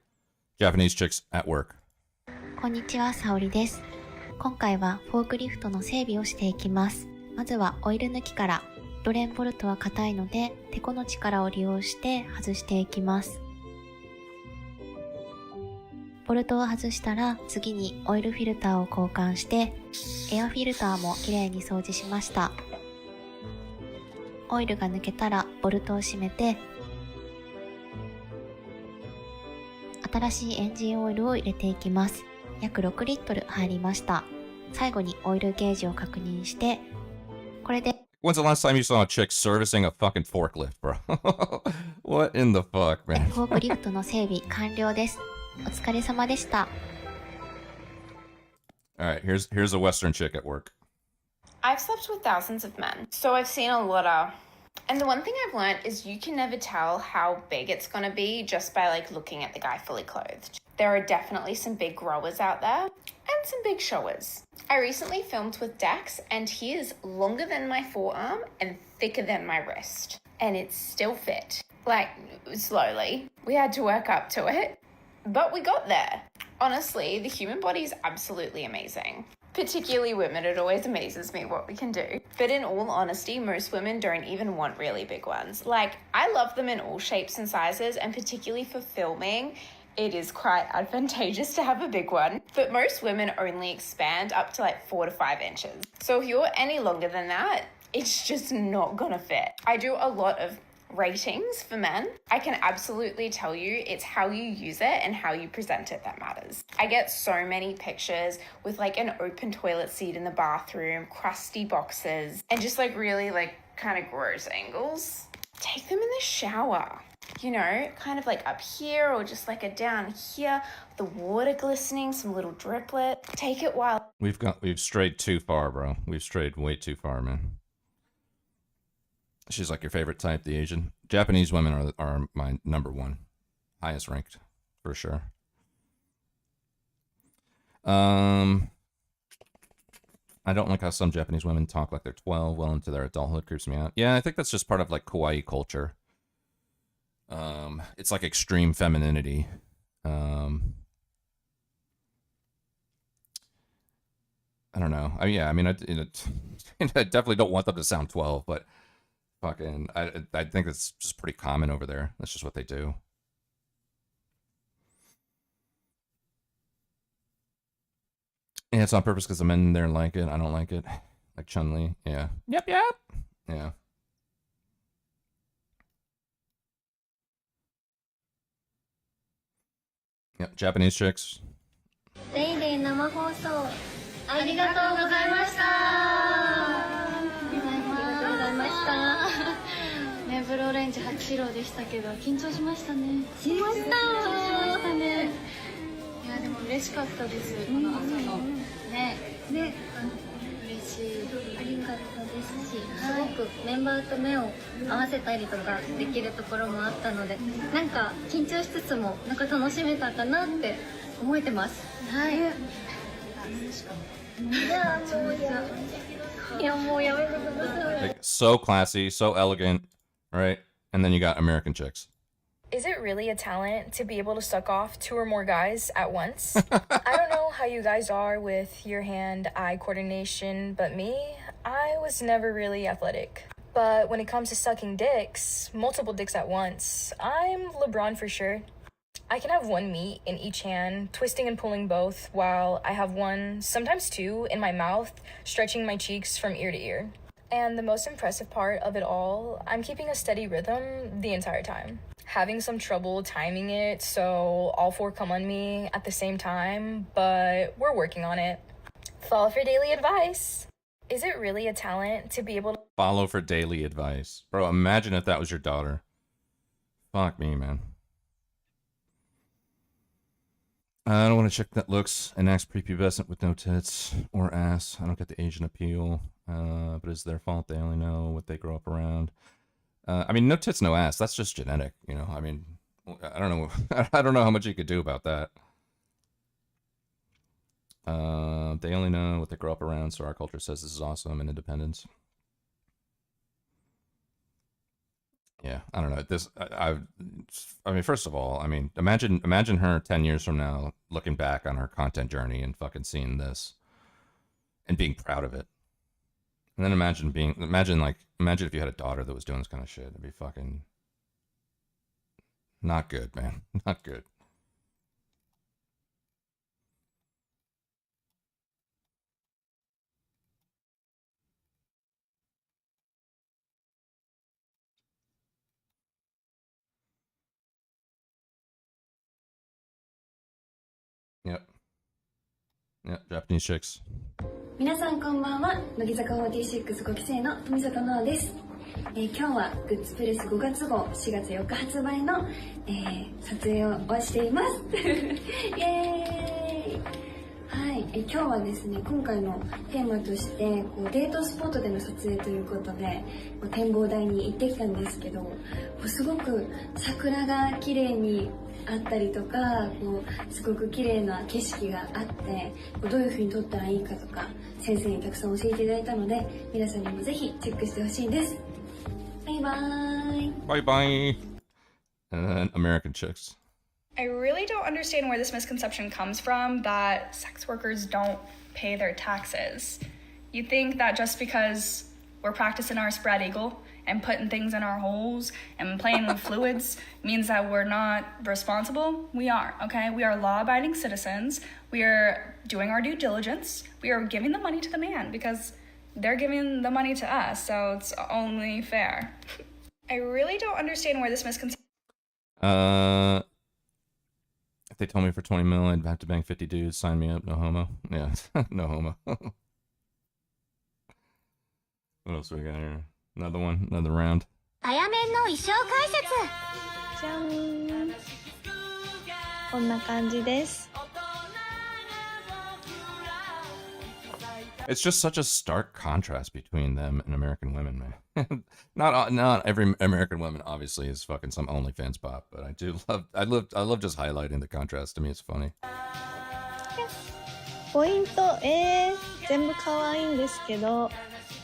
Japanese chicks at work. こんにちは、沙織です。今回はフォークリフトの整備をしていきます。まずはオイル抜きから。ドレンボルトは硬いので、テコの力を利用して外していきます。ボルトを外したら、次にオイルフィルターを交換して、エアフィルターもきれいに掃除しました。オイルが抜けたら、ボルトを閉めて、新しいエンジンオイルを入れていきます。約6リットル入りました。最後にオイルゲージを確認して、これで When's the last time you saw a chick servicing a fucking forklift, bro? What in the fuck, man? フォークリフトの整備完了です。お疲れ様でした。Alright, here's a Western chick at work. I've slept with thousands of men, so I've seen a lot of... And the one thing I've learned is you can never tell how big it's going to be just by like looking at the guy fully clothed. There are definitely some big growers out there and some big showers. I recently filmed with Dax and he is longer than my forearm and thicker than my wrist. And it's still fit. Like, slowly. We had to work up to it, but we got there. Honestly, the human body is absolutely amazing. Particularly women, it always amazes me what we can do. But in all honesty, most women don't even want really big ones. Like, I love them in all shapes and sizes, and particularly for filming, it is quite advantageous to have a big one. But most women only expand up to like 4 to 5 inches. So if you're any longer than that, it's just not gonna fit. I do a lot of ratings for men. I can absolutely tell you it's how you use it and how you present it that matters. I get so many pictures with like an open toilet seat in the bathroom, crusty boxes, and just like really like kind of gross angles. Take them in the shower. You know, kind of like up here or just like a down here, the water glistening, some little driplet. Take it while We've strayed too far, bro. We've strayed way too far, man. She's like your favorite type, the Asian. Japanese women are my number one, highest ranked for sure. I don't like how some Japanese women talk like they're 12 well into their adulthood. Creeps me out. Yeah, I think that's just part of like kawaii culture. It's like extreme femininity. I don't know. I definitely don't want them to sound 12, but fucking, I think it's just pretty common over there. That's just what they do. Yeah, it's on purpose because the men there like it. I don't like it. Like Chun-Li. Yeah. Yep. Yeah. Yep, Japanese chicks. デイデイ生放送ありがとうございました。ありがとうございました。ね、ブローレンジ初披露でしたけど緊張しましたね。しました。緊張しましたね。いやでも嬉しかったです。この朝のね。ね、嬉しい。ありがとうですし、すごくメンバーと目を合わせたりとかできるところもあったので、なんか緊張しつつもなんか楽しめたかなって思えてます。はい。Like, so classy, so elegant, right? And then you got American chicks. Is it really a talent to be able to suck off 2 or more guys at once? I don't know how you guys are with your hand-eye coordination, but me, I was never really athletic. But when it comes to sucking dicks, multiple dicks at once, I'm LeBron for sure. I can have one meat in each hand, twisting and pulling both, while I have one, sometimes 2, in my mouth, stretching my cheeks from ear to ear. And the most impressive part of it all, I'm keeping a steady rhythm the entire time. Having some trouble timing it, so all 4 come on me at the same time, but we're working on it. Follow for daily advice. Is it really a talent to be able to Follow for daily advice. Bro, imagine if that was your daughter. Fuck me, man. I don't want to check that looks and acts prepubescent with no tits or ass. I don't get the Asian appeal, but it's their fault. They only know what they grow up around. I mean, no tits, no ass. That's just genetic, you know. I mean, I don't know. I don't know how much you could do about that. They only know what they grow up around, so our culture says this is awesome and independence. Yeah, I don't know. I mean, first of all, I mean, imagine her 10 years from now looking back on her content journey and fucking seeing this and being proud of it. And then imagine if you had a daughter that was doing this kind of shit. It'd be fucking not good, man. Not good. Yep, Japanese chicks. 皆さんこんばんは。乃木坂46 5期生の富里奈緒です。今日はグッズプレス5月号4月4日発売の、撮影をしています。イエーイ。はい、今日はですね、今回のテーマとしてこうデートスポットでの撮影ということで展望台に行ってきたんですけど、すごく桜が綺麗にあったりとか、こうすごく綺麗な景色があって、どういう風に撮ったらいいかとか先生にたくさん教えていただいたので、皆さんにもぜひチェックしてほしいです。バイバイ。Bye bye. And then American chicks. I really don't understand where this misconception comes from that sex workers don't pay their taxes. You think that just because we're practicing our spread eagle and putting things in our holes and playing with fluids means that we're not responsible? We are, okay? We are law-abiding citizens. We are doing our due diligence. We are giving the money to the man because they're giving the money to us, so it's only fair. I really don't understand where this misconception. If they told me for 20 mil, I'd have to bang 50 dudes. Sign me up. No homo. Yeah, no homo. What else do we got here? Another one. Another round. あやめんの衣装解説じゃんこんな感じです It's just such a stark contrast between them and American women, man. not every American woman obviously is fucking some OnlyFans bot, but I love just highlighting the contrast. To me, it's funny. ポイント全部可愛いんですけど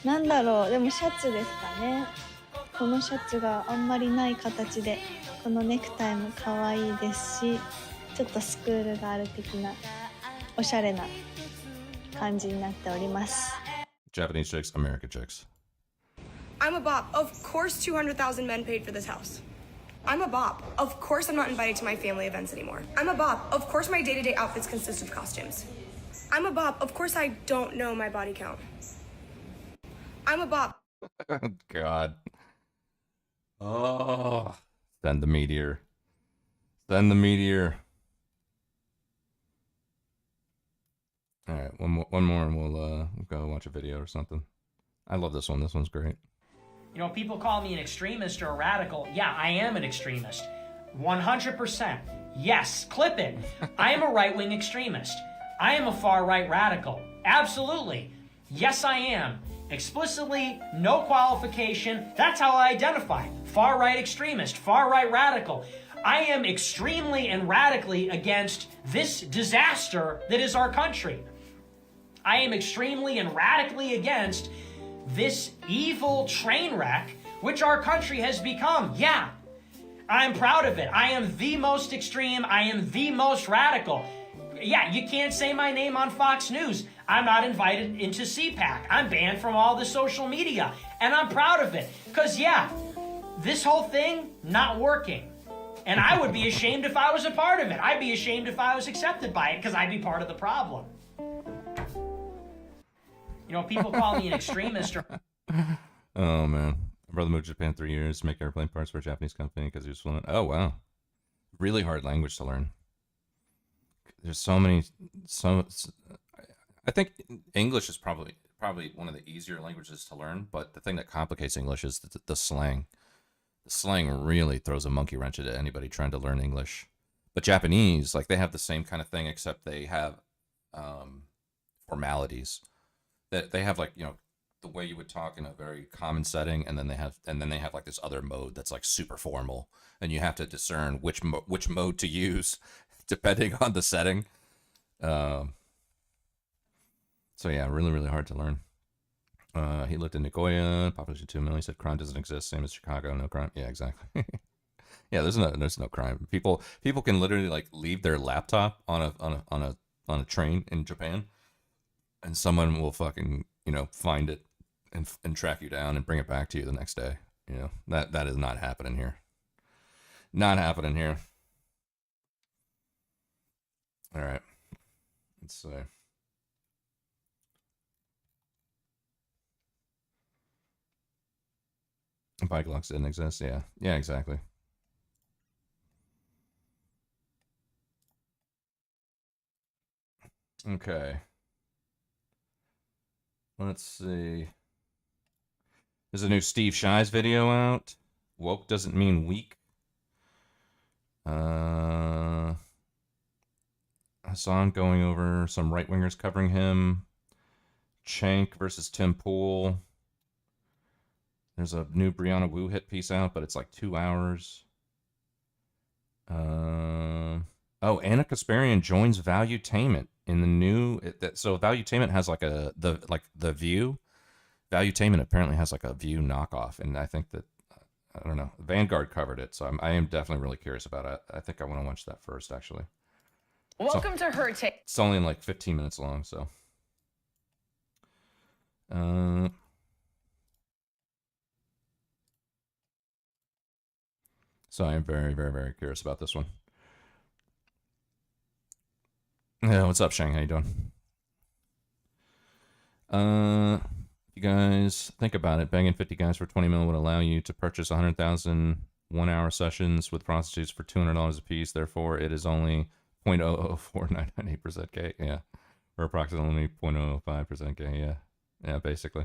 なんだろうでもシャツですかねこのシャツがあんまりない形でこのネクタイも可愛いですしちょっとスクールがある的なおしゃれな感じになっております Japanese chicks, American chicks. I'm a bop. Of course 200,000 men paid for this house. I'm a bop. Of course I'm not invited to my family events anymore. I'm a bop. Of course my day-to-day outfits consist of costumes. I'm a bop. Of course I don't know my body count. I'm a bop. God. Oh. Send the meteor. Send the meteor. All right, one more, and we'll go watch a video or something. I love this one. This one's great. You know, people call me an extremist or a radical. Yeah, I am an extremist. 100%. Yes, clip it. I am a right-wing extremist. I am a far-right radical. Absolutely. Yes, I am. Explicitly, no qualification. That's how I identify. Far-right extremist, far-right radical. I am extremely and radically against this disaster that is our country. I am extremely and radically against this evil train wreck which our country has become. Yeah, I'm proud of it. I am the most extreme. I am the most radical. Yeah, you can't say my name on Fox News. I'm not invited into CPAC. I'm banned from all the social media. And I'm proud of it. Because, yeah, this whole thing, not working. And I would be ashamed if I was a part of it. I'd be ashamed if I was accepted by it because I'd be part of the problem. You know, people call me an extremist or... Oh, man. My brother moved to Japan 3 years to make airplane parts for a Japanese company because he was fluent. Oh, wow. Really hard language to learn. There's so many... I think English is probably one of the easier languages to learn, but the thing that complicates English is the slang. The slang really throws a monkey wrench at anybody trying to learn English. But Japanese, like, they have the same kind of thing, except they have formalities. That they have, like, you know, the way you would talk in a very common setting, and then they have like this other mode that's like super formal, and you have to discern which mode to use depending on the setting. So yeah, really, really hard to learn. He lived in Nagoya, population 2 million. He said crime doesn't exist, same as Chicago, no crime. Yeah, exactly. Yeah, there's no crime. People can literally like leave their laptop on a train in Japan, and someone will fucking, you know, find it and track you down and bring it back to you the next day. You know, that is not happening here. Not happening here. All right, let's see. Bike locks didn't exist. Yeah, exactly. Okay. Let's see. There's a new Steve Shives video out. Woke doesn't mean weak. Hassan going over some right-wingers covering him. Chank versus Tim Pool. There's a new Brianna Wu hit piece out, but it's like 2 hours. Oh, Anna Kasparian joins Valuetainment in the new. So Valuetainment has like the View. Valuetainment apparently has like a View knockoff, and I think that I don't know. Vanguard covered it, so I am definitely really curious about it. I think I want to watch that first, actually. Welcome to Her Take. It's only like 15 minutes long, so. So I am very, very, very curious about this one. Yeah, what's up, Shang? How you doing? 50 guys. Think about it. Banging 50 guys for 20 mil would allow you to purchase 100,000 1-hour sessions with prostitutes for $200 a piece. Therefore, it is only 0.004998% gay. Yeah. Or approximately 0.005% gay. Yeah. Yeah, basically.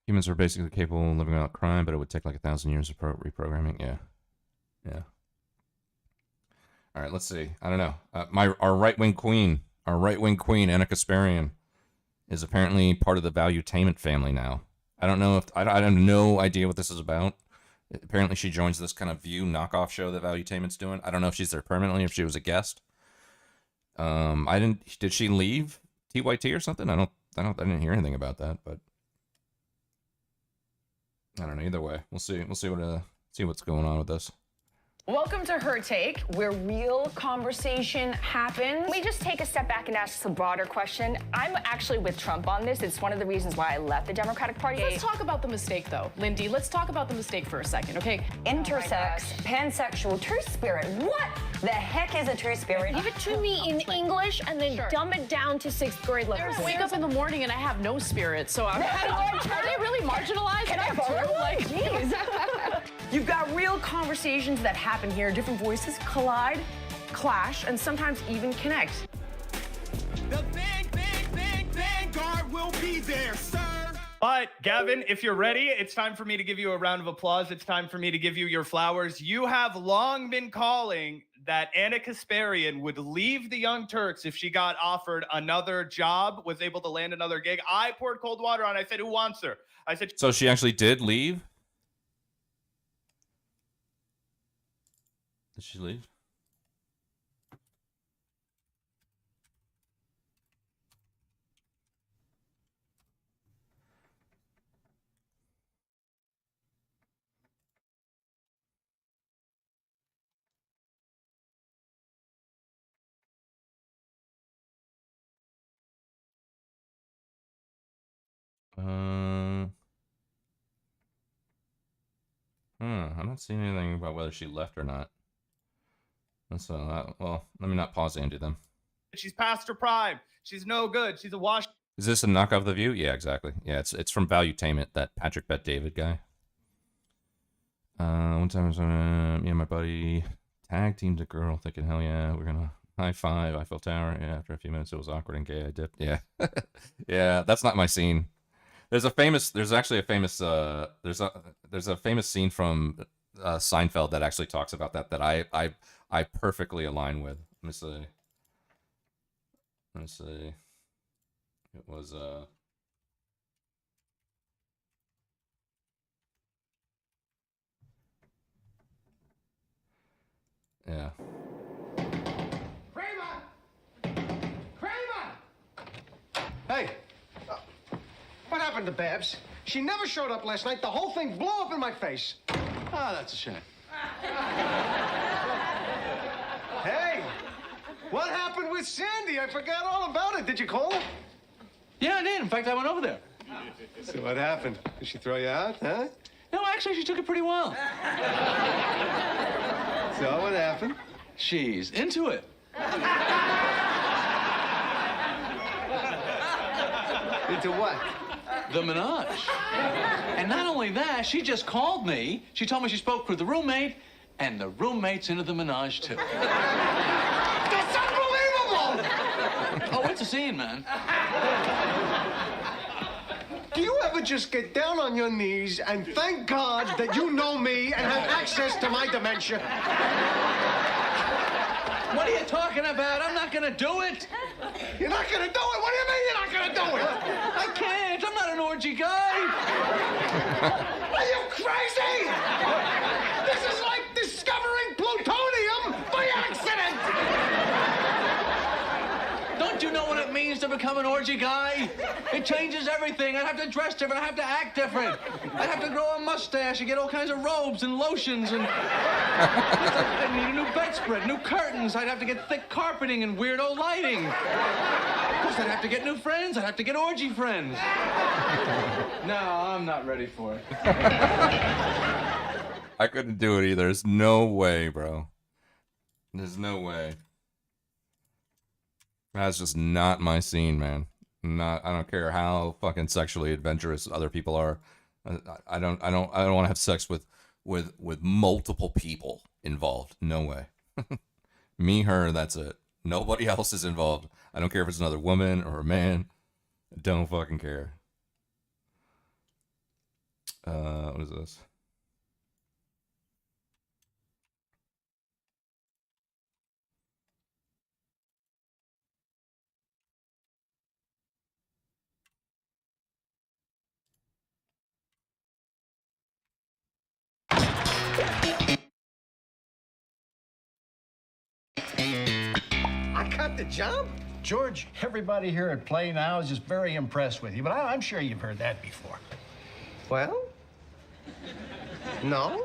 Humans are basically capable of living without crime, but it would take like 1,000 years of reprogramming. Yeah. Yeah. All right, let's see. I don't know. Our right-wing queen, Anna Kasparian, is apparently part of the Valuetainment family now. I don't know if I have no idea what this is about. Apparently, she joins this kind of View knockoff show that Valuetainment's doing. I don't know if she's there permanently, if she was a guest. Did she leave TYT or something? I didn't hear anything about that, but I don't know. Either way, we'll see. We'll see what's going on with this. Welcome to Her Take, where real conversation happens. Let me just take a step back and ask a broader question. I'm actually with Trump on this. It's one of the reasons why I left the Democratic Party. Let's talk about the mistake, though. Lindy, let's talk about the mistake for a second, okay? Intersex, pansexual, true spirit. What the heck is a true spirit? Give it to me in English and then dumb it down to 6th grade levels. I wake up in the morning and I have no spirit, so I'm are they really marginalized? Can I borrow? Like, jeez. You've got real conversations that happen here. Different voices collide, clash, and sometimes even connect. The big vanguard will be there, sir. But, Gavin, if you're ready, it's time for me to give you a round of applause. It's time for me to give you your flowers. You have long been calling that Anna Kasparian would leave the Young Turks if she got offered another job, was able to land another gig. I poured cold water on. I said, who wants her? I said, So she actually did leave? Did she leave? I'm not seeing anything about whether she left or not. So, well, let me not pause Andy then. she's past her prime. She's no good. She's a wash. Is this a knockoff of The View? Yeah, exactly. Yeah, it's from Valuetainment, that Patrick Bet David guy. One time I was me and my buddy tag teamed a girl, thinking, hell yeah, we're gonna high five, Eiffel Tower. Yeah, after a few minutes it was awkward and gay. I dipped. Yeah. Yeah, that's not my scene. There's a famous scene from Seinfeld that actually talks about that I perfectly align with. Let me see. It was yeah. Hey, what happened to Babs? She never showed up last night. The whole thing blew up in my face. Ah, that's a shame. Hey, what happened with Sandy? I forgot all about it. Did you call her? Yeah, I did. In fact, I went over there. So what happened? Did she throw you out, huh? No, actually, she took it pretty well. So what happened? She's into it. Into what? The menage. And not only that, she just called me. She told me she spoke with the roommate, and the roommate's into the menage, too. That's unbelievable! Oh, it's a scene, man. Do you ever just get down on your knees and thank God that you know me and have access to my dementia? What are you talking about? I'm not gonna do it. You're not gonna do it? What do you mean you're not gonna do it? I can't. I'm not an orgy guy. Are you crazy? This is like discovering plutonium by accident. Don't you know what it means to become an orgy guy? It changes everything. I have to dress different. I have to act different. I have to grow a mustache and get all kinds of robes and lotions and... I need a new bedspread, new curtains. I'd have to get thick carpeting and weirdo lighting. Plus, I'd have to get new friends. I'd have to get orgy friends. No, I'm not ready for it. I couldn't do it either. There's no way, bro. There's no way. That's just not my scene, man. I don't care how fucking sexually adventurous other people are. I don't want to have sex with multiple people involved. No way. Me, her, that's it. Nobody else is involved. I don't care if it's another woman or a man. I don't fucking care. What is this? I got the jump? George, everybody here at Play Now is just very impressed with you, but I'm sure you've heard that before. Well? No?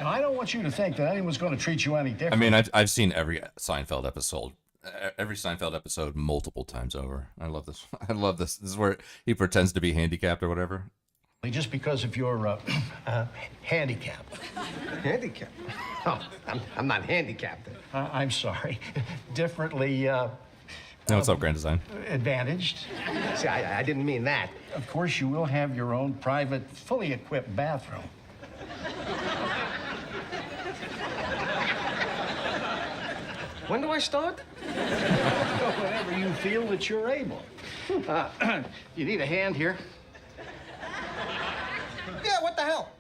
Now, I don't want you to think that anyone's going to treat you any different. I mean, I've seen every Seinfeld episode multiple times over. I love this. I love this. This is where he pretends to be handicapped or whatever. Just because of your handicap. Handicap? Oh, I'm not handicapped. I'm sorry. Differently. No, what's up, Grand Design? Advantaged. See, I didn't mean that. Of course, you will have your own private, fully equipped bathroom. When do I start? Whenever you feel that you're able. You need a hand here? Yeah, what the hell?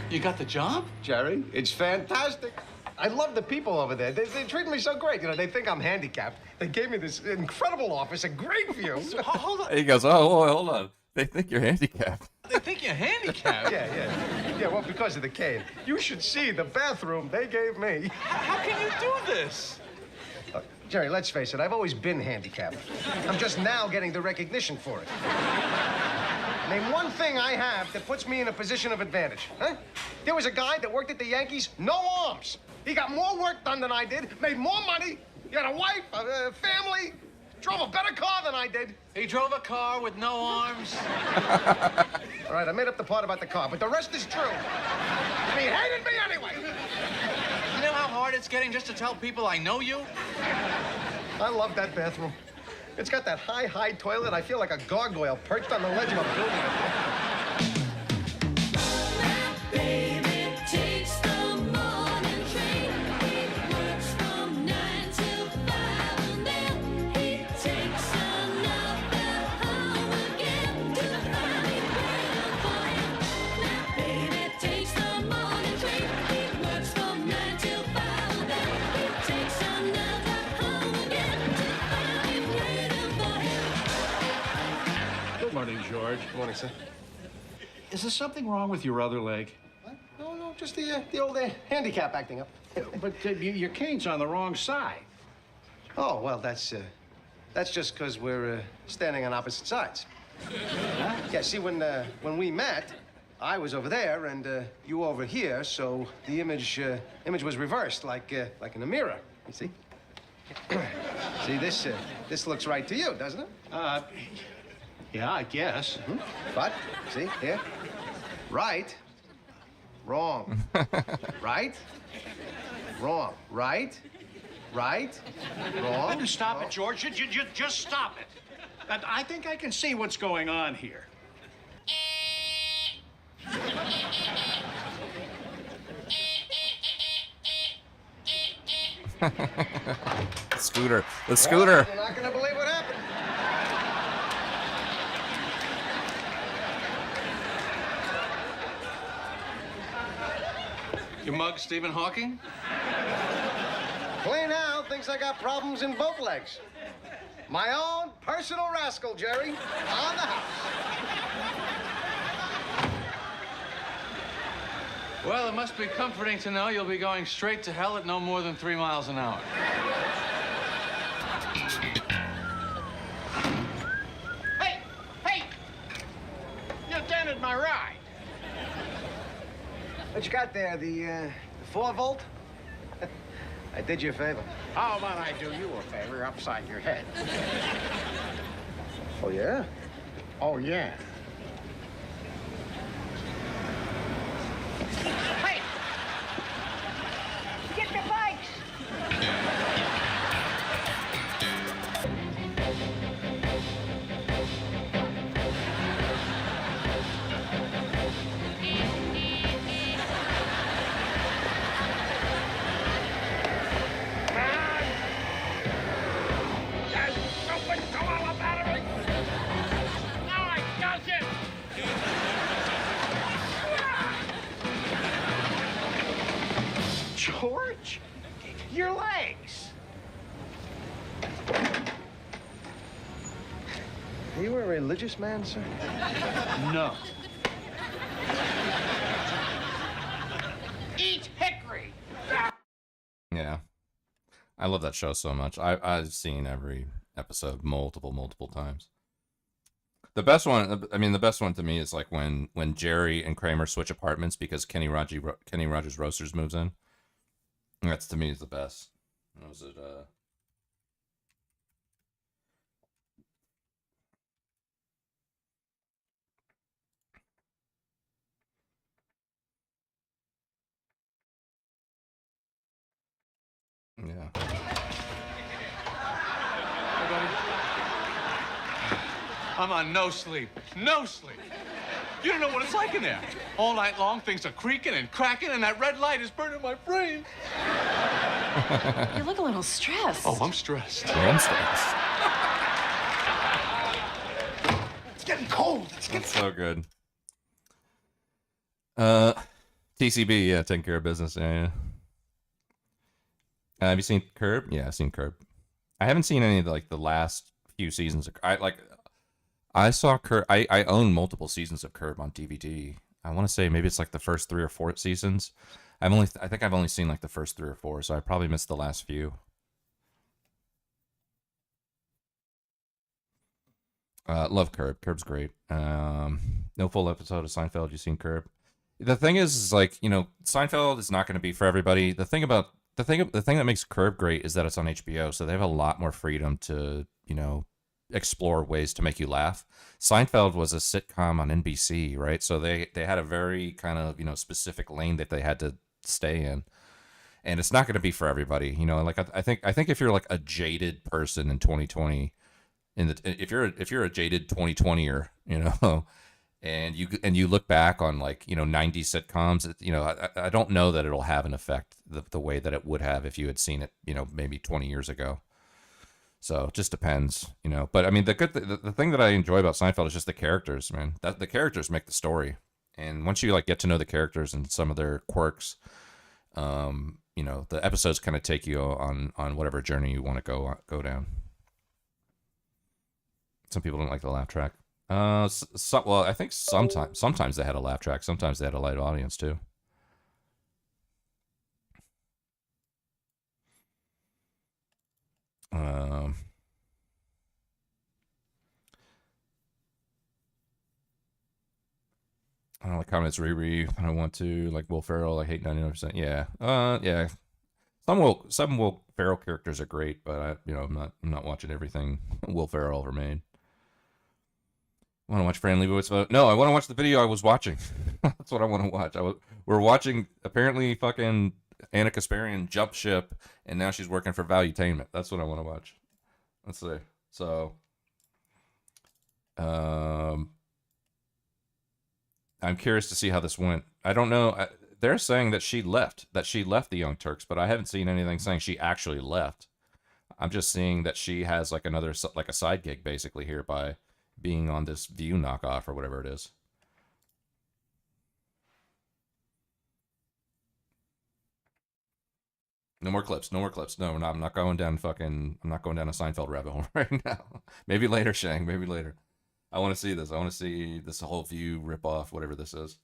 You got the job? Jerry, it's fantastic. I love the people over there. They treat me so great. You know, they think I'm handicapped. They gave me this incredible office, a great view. Hold on. He goes, oh, hold on. They think you're handicapped. They think you're handicapped. Yeah, well, because of the cane. You should see the bathroom they gave me. How can you do this? Jerry, let's face it, I've always been handicapped. I'm just now getting the recognition for it. Name one thing I have that puts me in a position of advantage, huh? There was a guy that worked at the Yankees, no arms. He got more work done than I did, made more money. He had a wife, a family, drove a better car than I did. He drove a car with no arms. All right, I made up the part about the car, but the rest is true. And he hated me anyway. You know how hard it's getting just to tell people I know you? I love that bathroom. It's got that high toilet. I feel like a gargoyle perched on the ledge of a building. Good morning, George. Good morning, sir. Is there something wrong with your other leg? What? No, just the old handicap acting up. But your cane's on the wrong side. Oh, well, that's just because we're standing on opposite sides. Huh? Yeah, see, when we met, I was over there and you over here, so the image was reversed, like in a mirror. You see? See, this looks right to you, doesn't it? Yeah, I guess. Mm-hmm. But see here, right, wrong, right, wrong, right, wrong. Stop it, George. Just stop it. I think I can see what's going on here. The scooter. Well, you're not gonna believe what happened. You mug Stephen Hawking? Klein now thinks I got problems in both legs. My own personal rascal, Jerry, on the house. Well, it must be comforting to know you'll be going straight to hell at no more than 3 miles an hour. Hey! You dented my ride. What you got there, the 4-volt? I did you a favor. How about I do you a favor upside your head? Oh, yeah? Oh, yeah. Hey! Get the bikes! Are you a religious man, sir? No. Eat hickory! Yeah. I love that show so much. I've seen every episode multiple times. The best one to me is like when Jerry and Kramer switch apartments because Kenny Rogers Roasters moves in. That's, to me, is the best. What was it? Yeah. I'm on no sleep. No sleep. You don't know what it's like in there. All night long, things are creaking and cracking, and that red light is burning my brain. You look a little stressed. Oh, I'm stressed. I'm stressed. It's getting cold. That's so good. TCB, yeah, taking care of business. Yeah. Have you seen Curb? Yeah, I've seen Curb. I haven't seen any of the last few seasons of. I saw Curb. I own multiple seasons of Curb on DVD. I want to say maybe it's like the first 3 or 4 seasons. I think I've only seen like the first 3 or 4, so I probably missed the last few. Love Curb. Curb's great. No full episode of Seinfeld. You seen Curb? The thing is like, Seinfeld is not going to be for everybody. The thing that makes Curb great is that it's on HBO, so they have a lot more freedom to, explore ways to make you laugh. Seinfeld was a sitcom on NBC, right? So they had a very kind of, specific lane that they had to stay in. And it's not going to be for everybody. I think if you're like a jaded person in 2020, if you're a jaded 2020er, and you look back on 90s sitcoms, I don't know that it'll have an effect the way that it would have if you had seen it, maybe 20 years ago. So it just depends, But I mean, the thing that I enjoy about Seinfeld is just the characters, man. That the characters make the story, and once you get to know the characters and some of their quirks, the episodes kind of take you on whatever journey you want to go down. Some people don't like the laugh track. Well, I think sometimes they had a laugh track. Sometimes they had a light audience too. I don't like comments. Riri. I don't want to like Will Ferrell. I hate 99%. Yeah. Yeah. Some Will Ferrell characters are great, but I'm not watching everything Will Ferrell ever made. Want to watch Fran Lebowitz vote? No, I want to watch the video I was watching. That's what I want to watch. We're watching apparently fucking Anna Kasparian jump ship, and now she's working for Valuetainment. That's what I want to watch. Let's see. So, I'm curious to see how this went. I don't know. They're saying that she left the Young Turks, but I haven't seen anything saying she actually left. I'm just seeing that she has like another a side gig basically here by being on this View knockoff or whatever it is. No more clips. No, I'm not going down a Seinfeld rabbit hole right now. Maybe later, Shang. Maybe later. I want to see this. I want to see this whole View ripoff, whatever this is.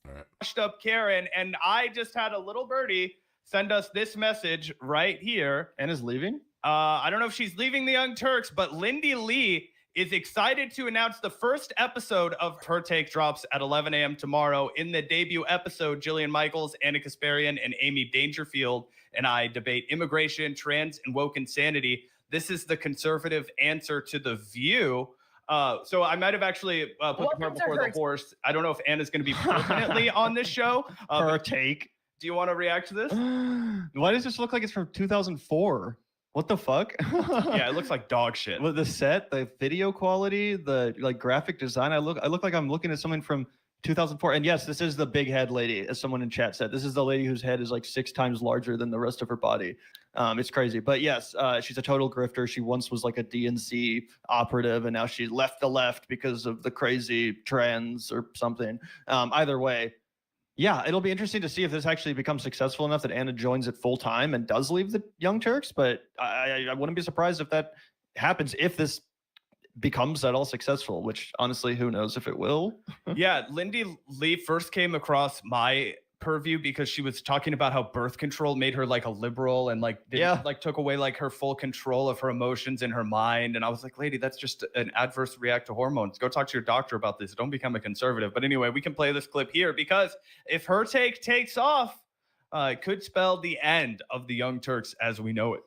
All right. Washed up Karen, and I just had a little birdie send us this message right here. Anna's leaving? I don't know if she's leaving the Young Turks, but Lindy Lee is excited to announce the first episode of Her Take drops at 11 a.m. tomorrow. In the debut episode, Jillian Michaels, Anna Kasparian, and Amy Dangerfield and I debate immigration, trans, and woke insanity. This is the conservative answer to The View. So I might have actually put the cart before the horse. I don't know if Anna's going to be permanently on this show. Her Take. Do you want to react to this? Why does this look like it's from 2004? What the fuck? Yeah, it looks like dog shit. With the set, the video quality, the graphic design, I look like I'm looking at something from 2004. And yes, this is the big head lady, as someone in chat said. This is the lady whose head is like 6 times larger than the rest of her body. It's crazy. But yes, she's a total grifter. She once was like a DNC operative, and now she left the left because of the crazy trends or something. Either way, yeah, it'll be interesting to see if this actually becomes successful enough that Anna joins it full time and does leave the Young Turks. But I wouldn't be surprised if that happens, if this becomes at all successful, which honestly, who knows if it will. Yeah, Lindy Lee first came across my purview because she was talking about how birth control made her like a liberal and like like took away like her full control of her emotions and her mind. And I was like, lady, that's just an adverse react to hormones. Go talk to your doctor about this. Don't become a conservative. But anyway, we can play this clip here because if her take takes off, it could spell the end of the Young Turks as we know it.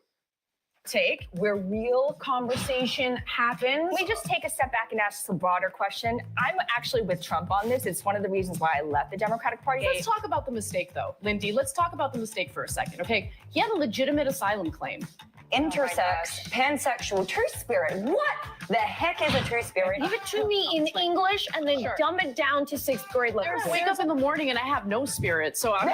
Take where real conversation happens. Let me just take a step back and ask a broader question. I'm actually with Trump on this. It's one of the reasons why I left the Democratic Party. Let's talk about the mistake, though, Lindy. Let's talk about the mistake for a second, okay? He had a legitimate asylum claim. Intersex, pansexual, two-spirit. What the heck is a two-spirit? Give it to me in English and then dumb it down to 6th grade level. I wake up in the morning and I have no spirit, so I'm...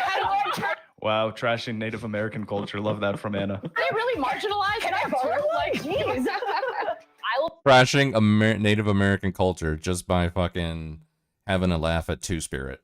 Wow, trashing Native American culture. Love that from Anna. Are they really marginalized? Can I borrow one? Like, Jeez. I will... Trashing Native American culture just by fucking having a laugh at Two-Spirit.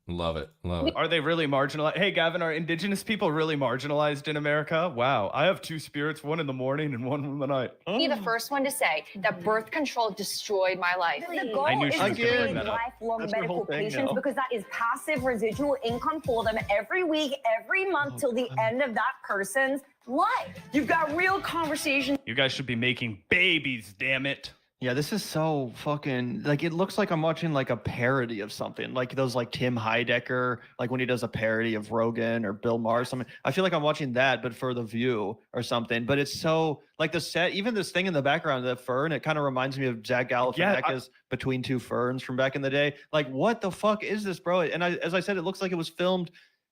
Love it. Love it. Are they really marginalized? Hey, Gavin, are indigenous people really marginalized in America? Wow. I have two spirits, one in the morning and one in the night. Be the first one to say that birth control destroyed my life. The goal I knew is she to was gonna bring create that up. lifelong That's her medical whole thing patients now. because that is passive residual income for them every week, every month till the end of that person's life. You've got real conversations. You guys should be making babies, damn it. Yeah, this is so fucking like it looks like I'm watching like a parody of something, like those like Tim Heidecker, like when he does a parody of Rogan or Bill Maher or something. I feel like I'm watching that, but for The View or something. But it's so like the set, even this thing in the background, the fern, it kind of reminds me of Zach Galifianakis Between Two Ferns from back in the day. Like, what the fuck is this, bro? And as I said, it looks like it was filmed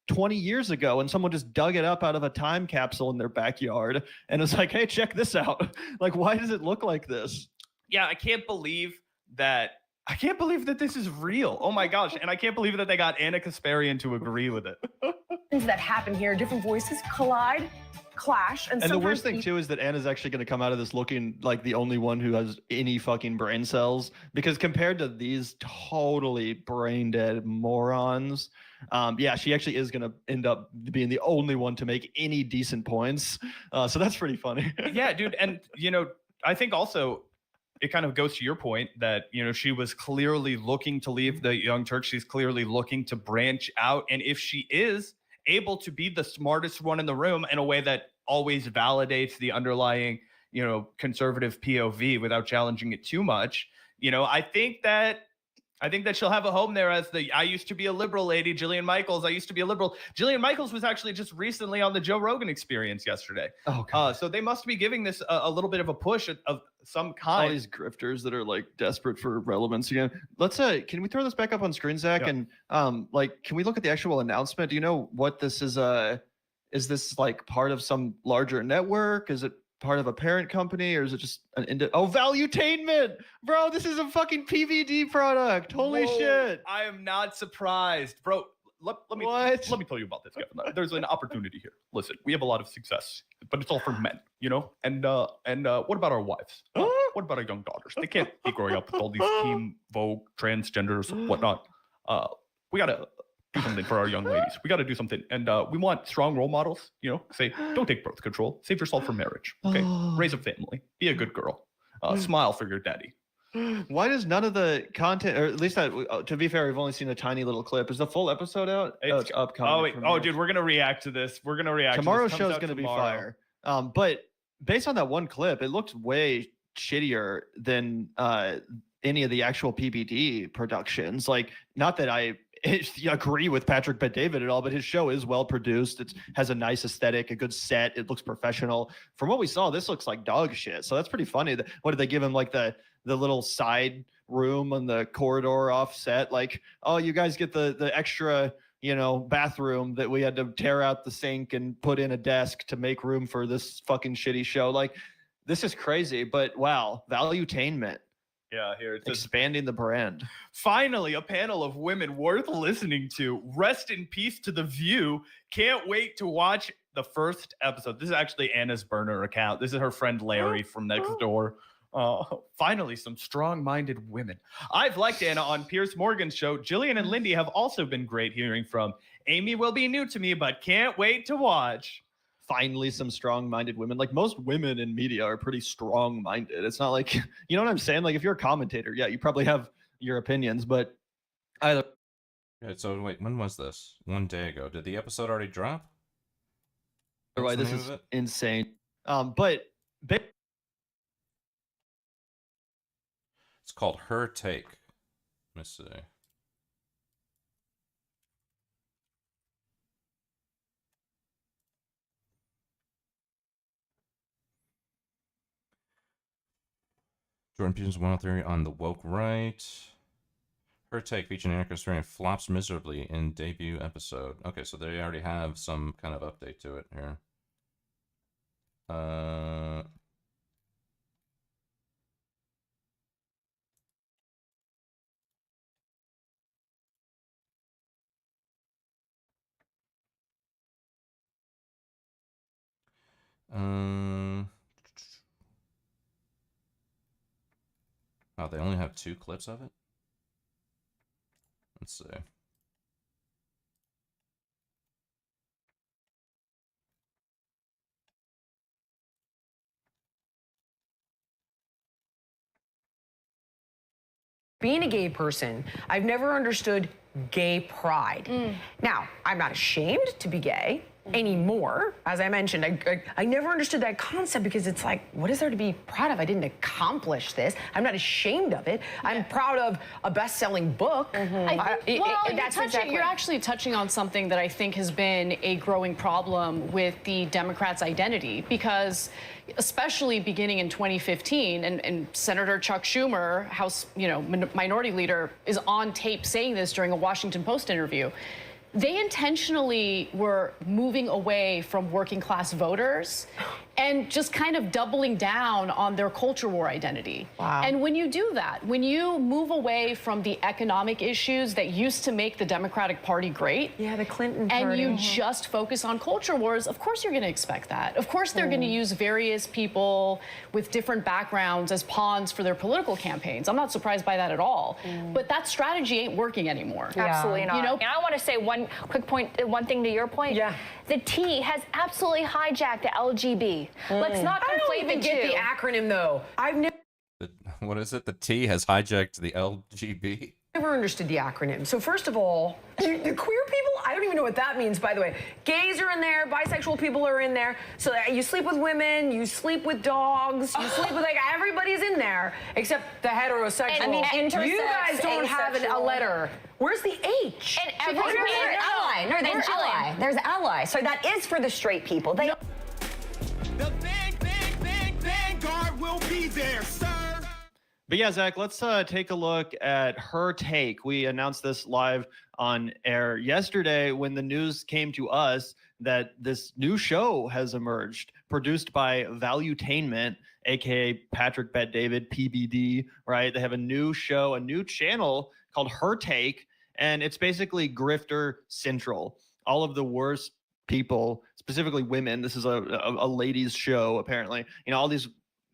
20 years ago and someone just dug it up out of a time capsule in their backyard and it's like, hey, check this out. Like, why does it look like this? Yeah, I can't believe that this is real. Oh my gosh. And I can't believe that they got Anna Kasparian to agree with it. that happen here. Different voices collide, clash, and the worst thing too is that Anna's actually going to come out of this looking like the only one who has any fucking brain cells, because compared to these totally brain dead morons, yeah, she actually is going to end up being the only one to make any decent points. So that's pretty funny. Yeah, dude. And, you know, I think also it kind of goes to your point that, you know, she was clearly looking to leave the Young Turks. She's clearly looking to branch out. And if she is able to be the smartest one in the room in a way that always validates the underlying, you know, conservative POV without challenging it too much, you know, I think that she'll have a home there as the I used to be a liberal lady, Jillian Michaels. I used to be a liberal. Jillian Michaels was actually just recently on the Joe Rogan Experience yesterday. Oh, God. So they must be giving this a little bit of a push of some kind. All these grifters that are like desperate for relevance again. Let's can we throw this back up on screen, Zach? Yeah. And like, can we look at the actual announcement? Do you know what this is? Is this like part of some larger network? Is it part of a parent company, or is it just an Valuetainment, bro? This is a fucking PVD product. Holy shit! I am not surprised, bro. Let me tell you about this, Kevin. There's an opportunity here. Listen, we have a lot of success, but it's all for men, you know. And what about our wives? What about our young daughters? They can't be growing up with all these Teen Vogue transgenders, whatnot. We gotta do something for our young ladies. We got to do something. And we want strong role models, you know, say, don't take birth control. Save yourself for marriage. Okay. Raise a family. Be a good girl. Smile for your daddy. Why does none of the content, or at least to be fair, we've only seen a tiny little clip. Is the full episode out? It's upcoming. Oh, wait. Oh, dude, we're going to react to this. We're going to react Tomorrow's to this. Show is going to be fire. But based on that one clip, it looks way shittier than any of the actual PBD productions. Like, not that I agree with Patrick Bet-David at all, but his show is well produced. It has a nice aesthetic, a good set. It looks professional. From what we saw, this looks like dog shit. So that's pretty funny. What did they give him? Like the little side room on the corridor offset? Like, oh, you guys get the extra, you know, bathroom that we had to tear out the sink and put in a desk to make room for this fucking shitty show. Like, this is crazy, but wow, Valuetainment. Yeah, here it's expanding the brand. Finally, a panel of women worth listening to. Rest in peace to The View. Can't wait to watch the first episode. This is actually Anna's burner account. This is her friend Larry from next door. Finally, some strong-minded women. I've liked Anna on Piers Morgan's show. Jillian and Lindy have also been great hearing from. Amy will be new to me, but can't wait to watch. finally some strong-minded women. Like most women in media are pretty strong-minded. It's not like, you know what I'm saying? Like if you're a commentator, yeah, you probably have your opinions, but either. Okay, so wait, when was this? 1 day ago. Did the episode already drop? Right, this is insane. But it's called Her Take. Let me see. Jordan Peterson's one theory on the woke right. Her Take featuring Anna Kasparian flops miserably in debut episode. Okay, so they already have some kind of update to it here. Oh, they only have 2 clips of it? Let's see. Being a gay person, I've never understood gay pride. Now, I'm not ashamed to be gay anymore. As I mentioned, I never understood that concept because it's like, what is there to be proud of? I didn't accomplish this. I'm not ashamed of it. I'm proud of a best-selling book. You're actually touching on something that I think has been a growing problem with the Democrats' identity, because especially beginning in 2015, and Senator Chuck Schumer, House, minority leader, is on tape saying this during a Washington Post interview. They intentionally were moving away from working class voters and just kind of doubling down on their culture war identity. Wow. And when you do that, when you move away from the economic issues that used to make the Democratic Party great, the Clinton and party. you just focus on culture wars, of course you're going to expect that. Of course they're going to use various people with different backgrounds as pawns for their political campaigns. I'm not surprised by that at all. But that strategy ain't working anymore. Absolutely not. You know? And I want to say one quick point, one thing to your point. Yeah. The T has absolutely hijacked the LGB. Let's not I don't conflate even the get two. the acronym though. I've never What is it? The T has hijacked the LGB? understood the acronym. So first of all, the queer people, I don't even know what that means, by the way. Gays are in there, bisexual people are in there. So you sleep with women, you sleep with dogs, you sleep with, everybody's in there, except the heterosexual. Intersex, you guys don't have a asexual. letter. Where's the H? And everyone's ally. No, there's ally. There's ally. So that is for the straight people. They. The big vanguard will be there, sir. But yeah, Zach, let's take a look at Her Take. We announced this live on air yesterday when the news came to us that this new show has emerged, produced by Valuetainment, aka Patrick Bet David, PBD, right? They have a new show, a new channel called Her Take, and it's basically Grifter Central. All of the worst people, specifically women. This is a ladies' show, apparently. All these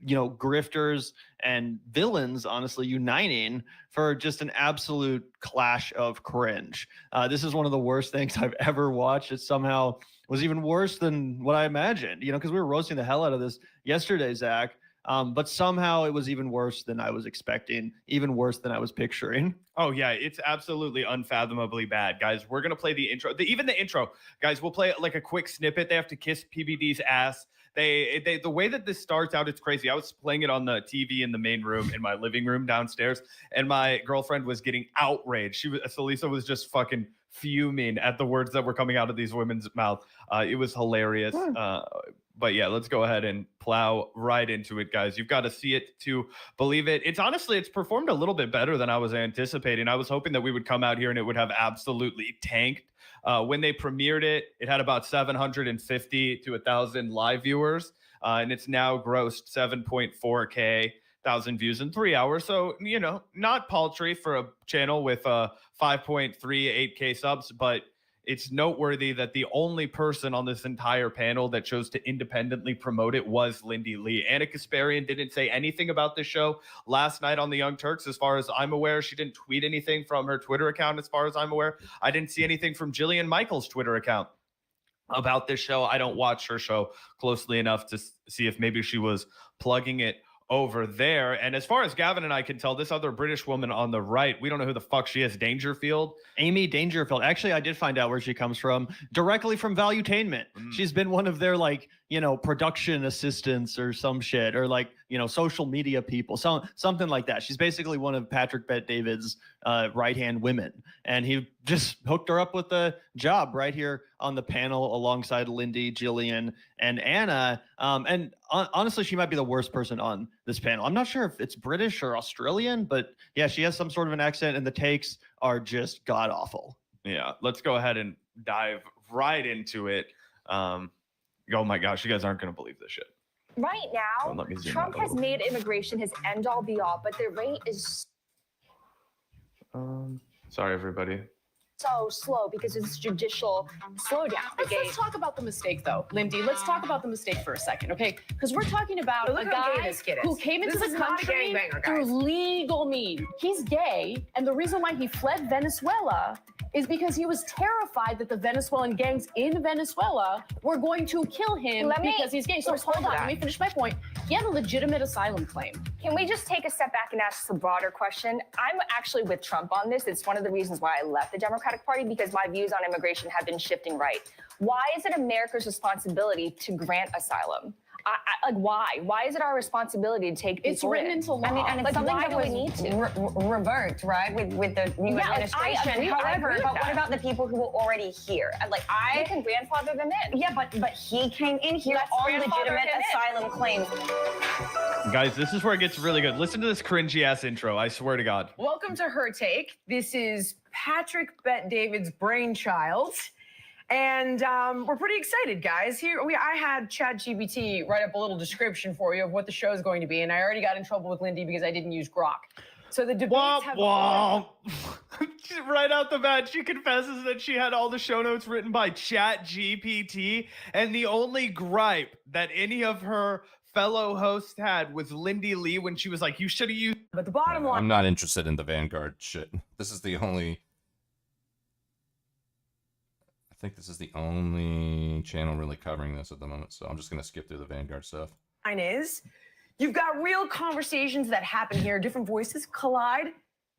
grifters and villains, honestly, uniting for just an absolute clash of cringe. This is one of the worst things I've ever watched. It somehow was even worse than what I imagined, because we were roasting the hell out of this yesterday, Zach. But somehow it was even worse than I was expecting, even worse than I was picturing. Oh, yeah, it's absolutely unfathomably bad, guys. We're going to play the intro. Even the intro, guys, we'll play like a quick snippet. They have to kiss PBD's ass. The way that this starts out, it's crazy. I was playing it on the TV in the main room in my living room downstairs, and my girlfriend was getting outraged. Lisa was just fucking fuming at the words that were coming out of these women's mouth. It was hilarious. But yeah, let's go ahead and plow right into it, guys. You've got to see it to believe it. It's performed a little bit better than I was anticipating. I was hoping that we would come out here and it would have absolutely tanked. When they premiered it, it had about 750 to 1,000 live viewers, and it's now grossed 7.4K thousand views in 3 hours. So, not paltry for a channel with 5.38K subs, but it's noteworthy that the only person on this entire panel that chose to independently promote it was Lindy Lee. Anna Kasparian didn't say anything about this show last night on the Young Turks, as far as I'm aware. She didn't tweet anything from her Twitter account, as far as I'm aware. I didn't see anything from Jillian Michaels' Twitter account. about this show. I don't watch her show closely enough to see if maybe she was plugging it over there. And as far as Gavin and I can tell, this other British woman on the right, we don't know who the fuck she is. Dangerfield? Amy Dangerfield. Actually, I did find out where she comes from, directly from Valuetainment. She's been one of their, like, you know, production assistants or some shit, or like, you know, social media people, something like that. She's basically one of Patrick Bet-David's right-hand women. And he just hooked her up with a job right here on the panel alongside Lindy, Jillian, and Anna. And honestly, she might be the worst person on this panel. I'm not sure if it's British or Australian, but yeah, she has some sort of an accent, and the takes are just god awful. Yeah, let's go ahead and dive right into it. Oh my gosh, you guys aren't going to believe this shit. Right now, Let me zoom Trump out a has little made immigration his end-all be-all, but the rate is Sorry, everybody. so slow because of this judicial slowdown. Let's talk about the mistake, though, Lindy. Let's talk about the mistake for a second, okay? Because we're talking about Look a how gay guy this kid is. who came into This the is not a country gangbanger, through guys. legal means. He's gay, and the reason why he fled Venezuela is because he was terrified that the Venezuelan gangs in Venezuela were going to kill him because he's gay. So respond hold to on, that. let me finish my point. He had a legitimate asylum claim. Can we just take a step back and ask a broader question? I'm actually with Trump on this. It's one of the reasons why I left the Democratic Party, because my views on immigration have been shifting right. Why is it America's responsibility to grant asylum? Like, why? Why is it our responsibility to take people It's written into law. I mean, and it's Like, something why that do was we need to? revert, right, with the new Yeah, like, I administration. agree- I However, agree with but what that. about the people who were already here? They can grandfather them in. Yeah, but he came in here Let's on grandfather legitimate him in. asylum claims. Guys, this is where it gets really good. Listen to this cringy ass intro. I swear to God. Welcome to Her Take. This is Patrick Bet-David's brainchild. And we're pretty excited, guys. I had ChatGPT write up a little description for you of what the show is going to be, and I already got in trouble with Lindy because I didn't use Grok. So the debates have... Right out the bat, she confesses that she had all the show notes written by ChatGPT, and the only gripe that any of her fellow hosts had was Lindy Lee when she was like, you should have used... But the bottom line... I'm not interested in the Vanguard shit. This is the only... I think this is the only channel really covering this at the moment, so I'm just going to skip through the Vanguard stuff. Is you've got real conversations that happen here. Different voices collide,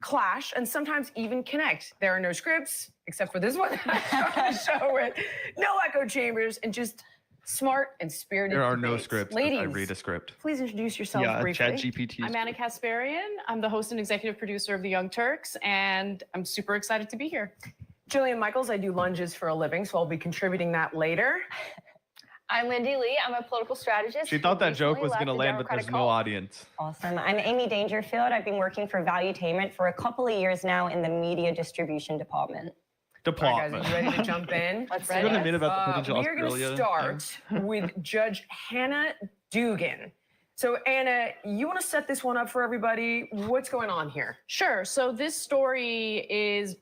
clash, and sometimes even connect. There are no scripts, except for this one that I started the show with. No echo chambers, and just smart and spirited There are no debates. scripts. Ladies, I read a script. please introduce yourselves Yeah, briefly. ChatGPT. I'm Anna Kasparian. I'm the host and executive producer of The Young Turks, and I'm super excited to be here. Jillian Michaels, I do lunges for a living, so I'll be contributing that later. I'm Lindy Lee. I'm a political strategist. She thought that joke recently was left going to the land, but Democratic there's no cult. audience. Awesome. I'm Amy Dangerfield. I've been working for Valuetainment for a couple of years now in the media distribution department. All right, guys, are you ready to jump in? Let's do it. Admit about the footage We are going to Australia. start with Judge Hannah Dugan. So, Anna, you want to set this one up for everybody? What's going on here? Sure. So this story is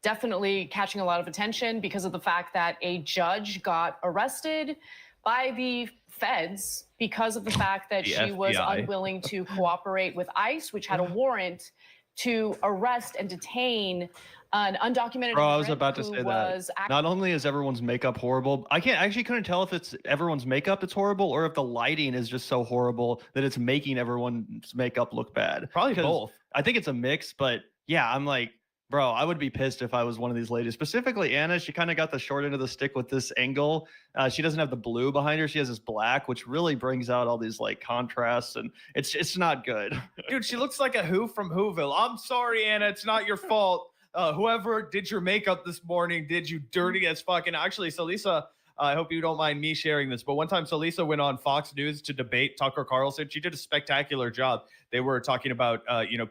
definitely catching a lot of attention because of the fact that a judge got arrested by the feds because of the fact that The she was FBI. unwilling to cooperate with ICE, which had a warrant to arrest and detain an undocumented Bro, I was immigrant about to who say that. was Not only is everyone's makeup horrible, I couldn't tell if it's everyone's makeup that's horrible or if the lighting is just so horrible that it's making everyone's makeup look bad. Probably 'Cause both. I think it's a mix, but yeah, I'm like, bro, I would be pissed if I was one of these ladies. Specifically, Anna, she kind of got the short end of the stick with this angle. She doesn't have the blue behind her. She has this black, which really brings out all these like contrasts, and it's not good. Dude, she looks like a Who from Whoville. I'm sorry, Anna. It's not your fault. Whoever did your makeup this morning did you dirty as fuck. And actually, Salisa, I hope you don't mind me sharing this, but one time Salisa went on Fox News to debate Tucker Carlson. She did a spectacular job. They were talking about,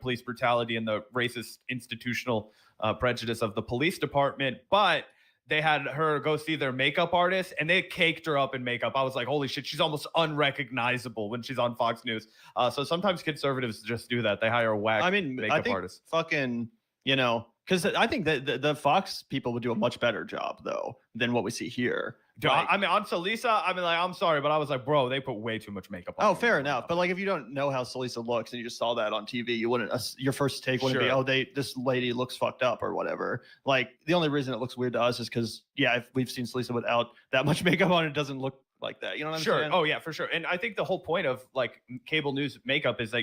police brutality and the racist institutional prejudice of the police department, but they had her go see their makeup artist and they caked her up in makeup. I was like, holy shit, she's almost unrecognizable when she's on Fox News. So sometimes conservatives just do that. They hire a whack makeup artist. Fucking, because I think that the Fox people would do a much better job though than what we see here. I mean, on Salisa, I mean, like, I'm sorry, but I was like, bro, they put way too much makeup on. Oh, fair enough. But like, if you don't know how Salisa looks and you just saw that on TV, you wouldn't. Your first take wouldn't be, oh, this lady looks fucked up or whatever. Like, the only reason it looks weird to us is because, yeah, if we've seen Salisa without that much makeup on, it doesn't look like that. You know what I'm saying? Oh yeah, for sure. And I think the whole point of like cable news makeup is that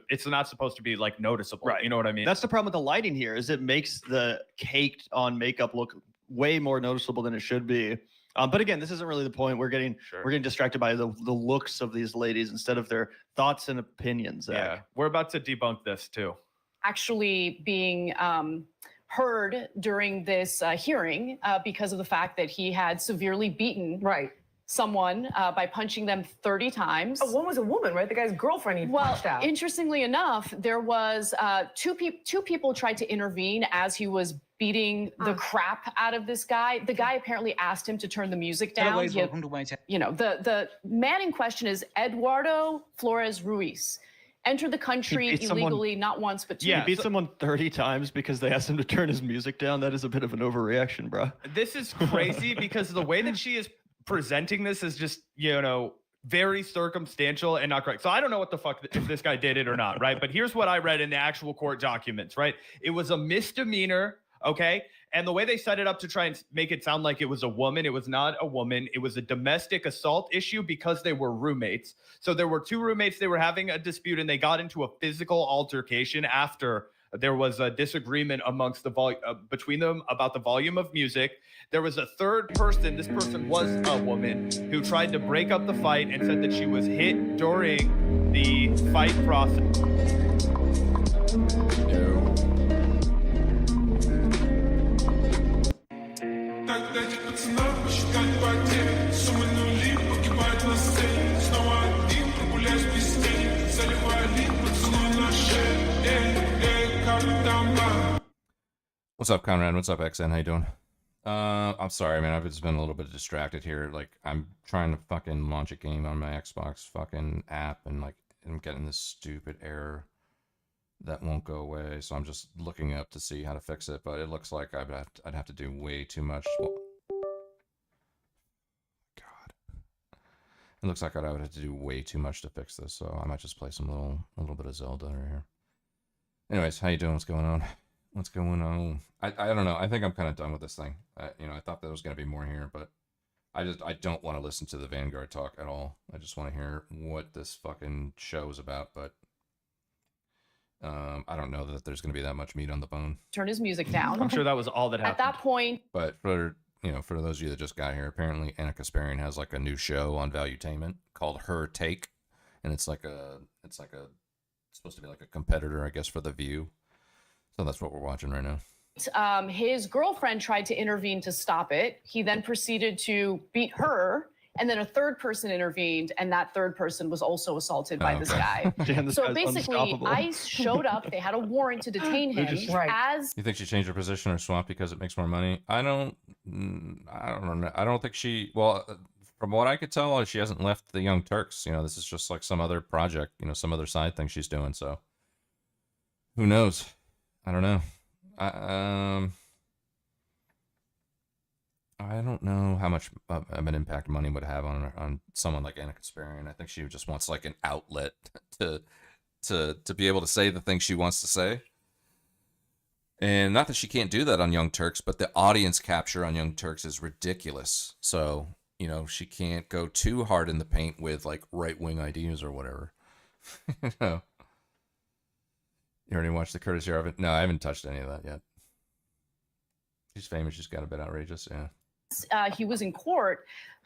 it's not supposed to be like noticeable. Right. You know what I mean? That's the problem with the lighting here, is it makes the caked on makeup look way more noticeable than it should be. But again, this isn't really the point. We're getting distracted by the looks of these ladies instead of their thoughts and opinions. Zach. Yeah, we're about to debunk this too. Actually being heard during this hearing because of the fact that he had severely beaten someone by punching them 30 times. Oh, one was a woman, right? The guy's girlfriend he punched out. Interestingly enough, there was two people tried to intervene as he was beating the crap out of this guy. The guy apparently asked him to turn the music down. Hello guys, welcome to my channel. You know, the man in question is Eduardo Flores Ruiz. Entered the country illegally not once but twice. Yeah, he beat someone 30 times because they asked him to turn his music down. That is a bit of an overreaction, bro. This is crazy because the way that she is presenting this is just, you know, very circumstantial and not correct. So I don't know what the fuck if this guy did it or not, right? But here's what I read in the actual court documents, right? It was a misdemeanor, okay? And the way they set it up to try and make it sound like it was a woman, it was not a woman. It was a domestic assault issue because they were roommates. So there were two roommates, they were having a dispute and they got into a physical altercation after there was a disagreement amongst between them about the volume of music. There was a third person. This person was a woman who tried to break up the fight and said that she was hit during the fight process. What's up, Conrad? What's up, XN? How you doing? I'm sorry, man. I've just been a little bit distracted here. Like, I'm trying to fucking launch a game on my Xbox fucking app, and like, I'm getting this stupid error that won't go away. So I'm just looking up to see how to fix it. But it looks like I'd have to do way too much. Well, God, it looks like I would have to do way too much to fix this. So I might just play a little bit of Zelda right here. Anyways, how you doing? What's going on? What's going on? I don't know. I think I'm kind of done with this thing. You know, I thought there was going to be more here, but I don't want to listen to the Vanguard talk at all. I just want to hear what this fucking show is about, but I don't know that there's going to be that much meat on the bone. Turn his music down. I'm sure that was all that happened. At that point. But for those of you that just got here, apparently Anna Kasparian has like a new show on Valuetainment called Her Take, and it's supposed to be like a competitor, I guess, for The View. So that's what we're watching right now. His girlfriend tried to intervene to stop it. He then proceeded to beat her, and then a third person intervened, and that third person was also assaulted by this guy. Damn, so basically, ICE showed up. They had a warrant to detain him. You think she changed her position or swapped because it makes more money? I don't know. I don't think she. Well, from what I could tell, she hasn't left the Young Turks. You know, this is just like some other project. You know, some other side thing she's doing. So who knows? I don't know. I don't know how much of an impact money would have on someone like Anna Kasparian. I think she just wants like an outlet to be able to say the things she wants to say. And not that she can't do that on Young Turks, but the audience capture on Young Turks is ridiculous. So, you know, she can't go too hard in the paint with like right-wing ideas or whatever. You know. You already watched the Curtis Yarvin? No, I haven't touched any of that yet. She's famous. She's got a bit outrageous, yeah. He was in court,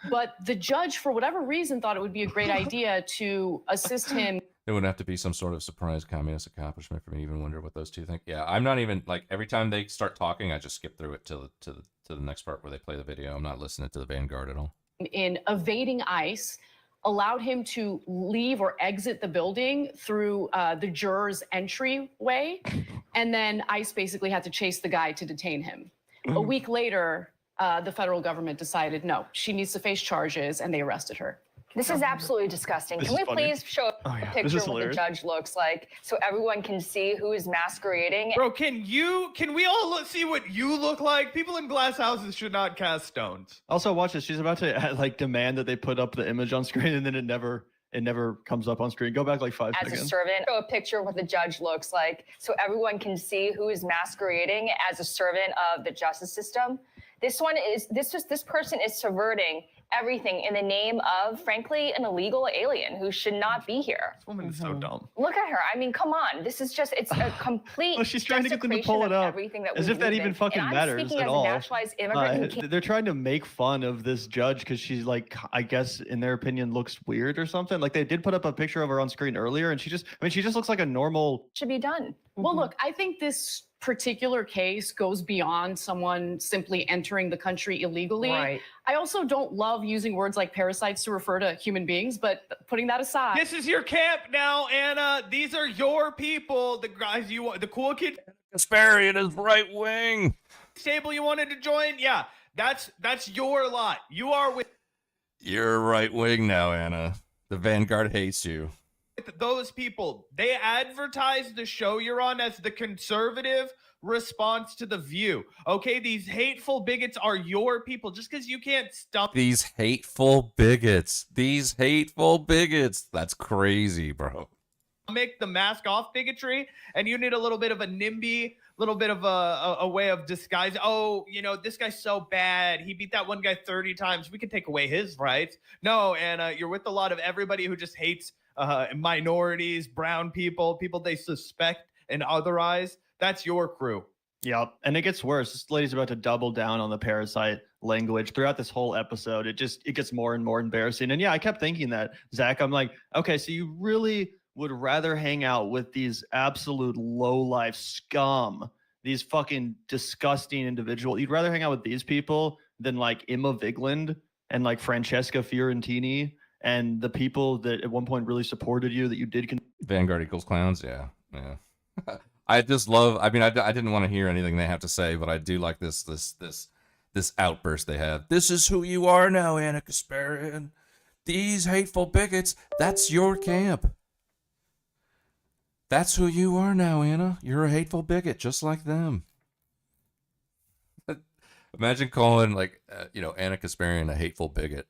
but the judge, for whatever reason, thought it would be a great idea to assist him. It would have to be some sort of surprise communist accomplishment for me to even wonder what those two think. Yeah, I'm not even, like, every time they start talking, I just skip through it to the next part where they play the video. I'm not listening to the Vanguard at all. In evading ICE, allowed him to leave or exit the building through the juror's entryway, and then ICE basically had to chase the guy to detain him. A week later, the federal government decided, no, she needs to face charges, and they arrested her. This is absolutely disgusting. This Can we is funny. please show Oh, a yeah. This picture is of what the hilarious. judge looks like so everyone can see who is masquerading? Bro, can we all see what you look like? People in glass houses should not cast stones. Also, watch this. She's about to like demand that they put up the image on screen, and then it never comes up on screen. Go back like 5 As a seconds. servant, show a picture of what the judge looks like so everyone can see who is masquerading as a servant of the justice system. This person is subverting everything in the name of, frankly, an illegal alien who should not be here. This woman is so dumb. Look at her. I mean, come on. This is just, it's a complete Oh, she's trying to get them to desecration pull it of up, everything that as we if that believe even in. fucking And I'm matters speaking at as all. a naturalized immigrant who can't They're trying to make fun of this judge because she's like, I guess in their opinion, looks weird or something. Like they did put up a picture of her on screen earlier, and she just looks like a normal. should be done. Well, look, I think this particular case goes beyond someone simply entering the country illegally. Right. I also don't love using words like parasites to refer to human beings, but putting that aside. This is your camp now, Anna. These are your people. The guys the cool kid. Kasparian is right wing. Table you wanted to join? Yeah, that's your lot. You are with You're right wing now, Anna. The Vanguard hates you. those people. They advertise the show you're on as the conservative response to The View. Okay, these hateful bigots are your people. Just because you can't stop These hateful bigots. These hateful bigots. That's crazy, bro. make the mask off bigotry, and you need a little bit of a NIMBY, little bit of a way of disguise. Oh, you know, this guy's so bad. He beat that one guy 30 times. We can take away his rights. No, and you're with a lot of everybody who just hates minorities, brown people, people they suspect and otherize. That's your crew. Yeah, and it gets worse. This lady's about to double down on the parasite language throughout this whole episode. It gets more and more embarrassing. And yeah, I kept thinking that, Zach. I'm like, okay, so you really would rather hang out with these absolute low-life scum, these fucking disgusting individuals. You'd rather hang out with these people than like Emma Vigland and like Francesca Fiorentini and the people that at one point really supported you that you did. Vanguard equals clowns. Yeah. I just love. I mean, I didn't want to hear anything they have to say, but I do like this outburst they have. This is who you are now, Anna Kasparian. These hateful bigots. That's your camp. That's who you are now, Anna. You're a hateful bigot, just like them. Imagine calling Anna Kasparian a hateful bigot.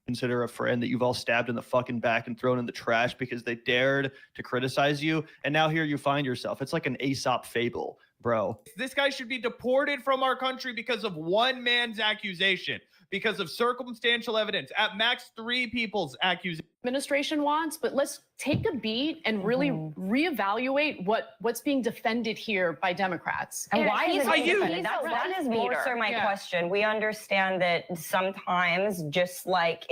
Consider a friend that you've all stabbed in the fucking back and thrown in the trash because they dared to criticize you, and now here you find yourself. It's like an Aesop fable, bro. This guy should be deported from our country because of one man's accusation, because of circumstantial evidence. At max 3 people's accusation. Administration wants, but let's take a beat and really reevaluate what's being defended here by Democrats. And why is it you? defended? That is more so my question. We understand that sometimes, just like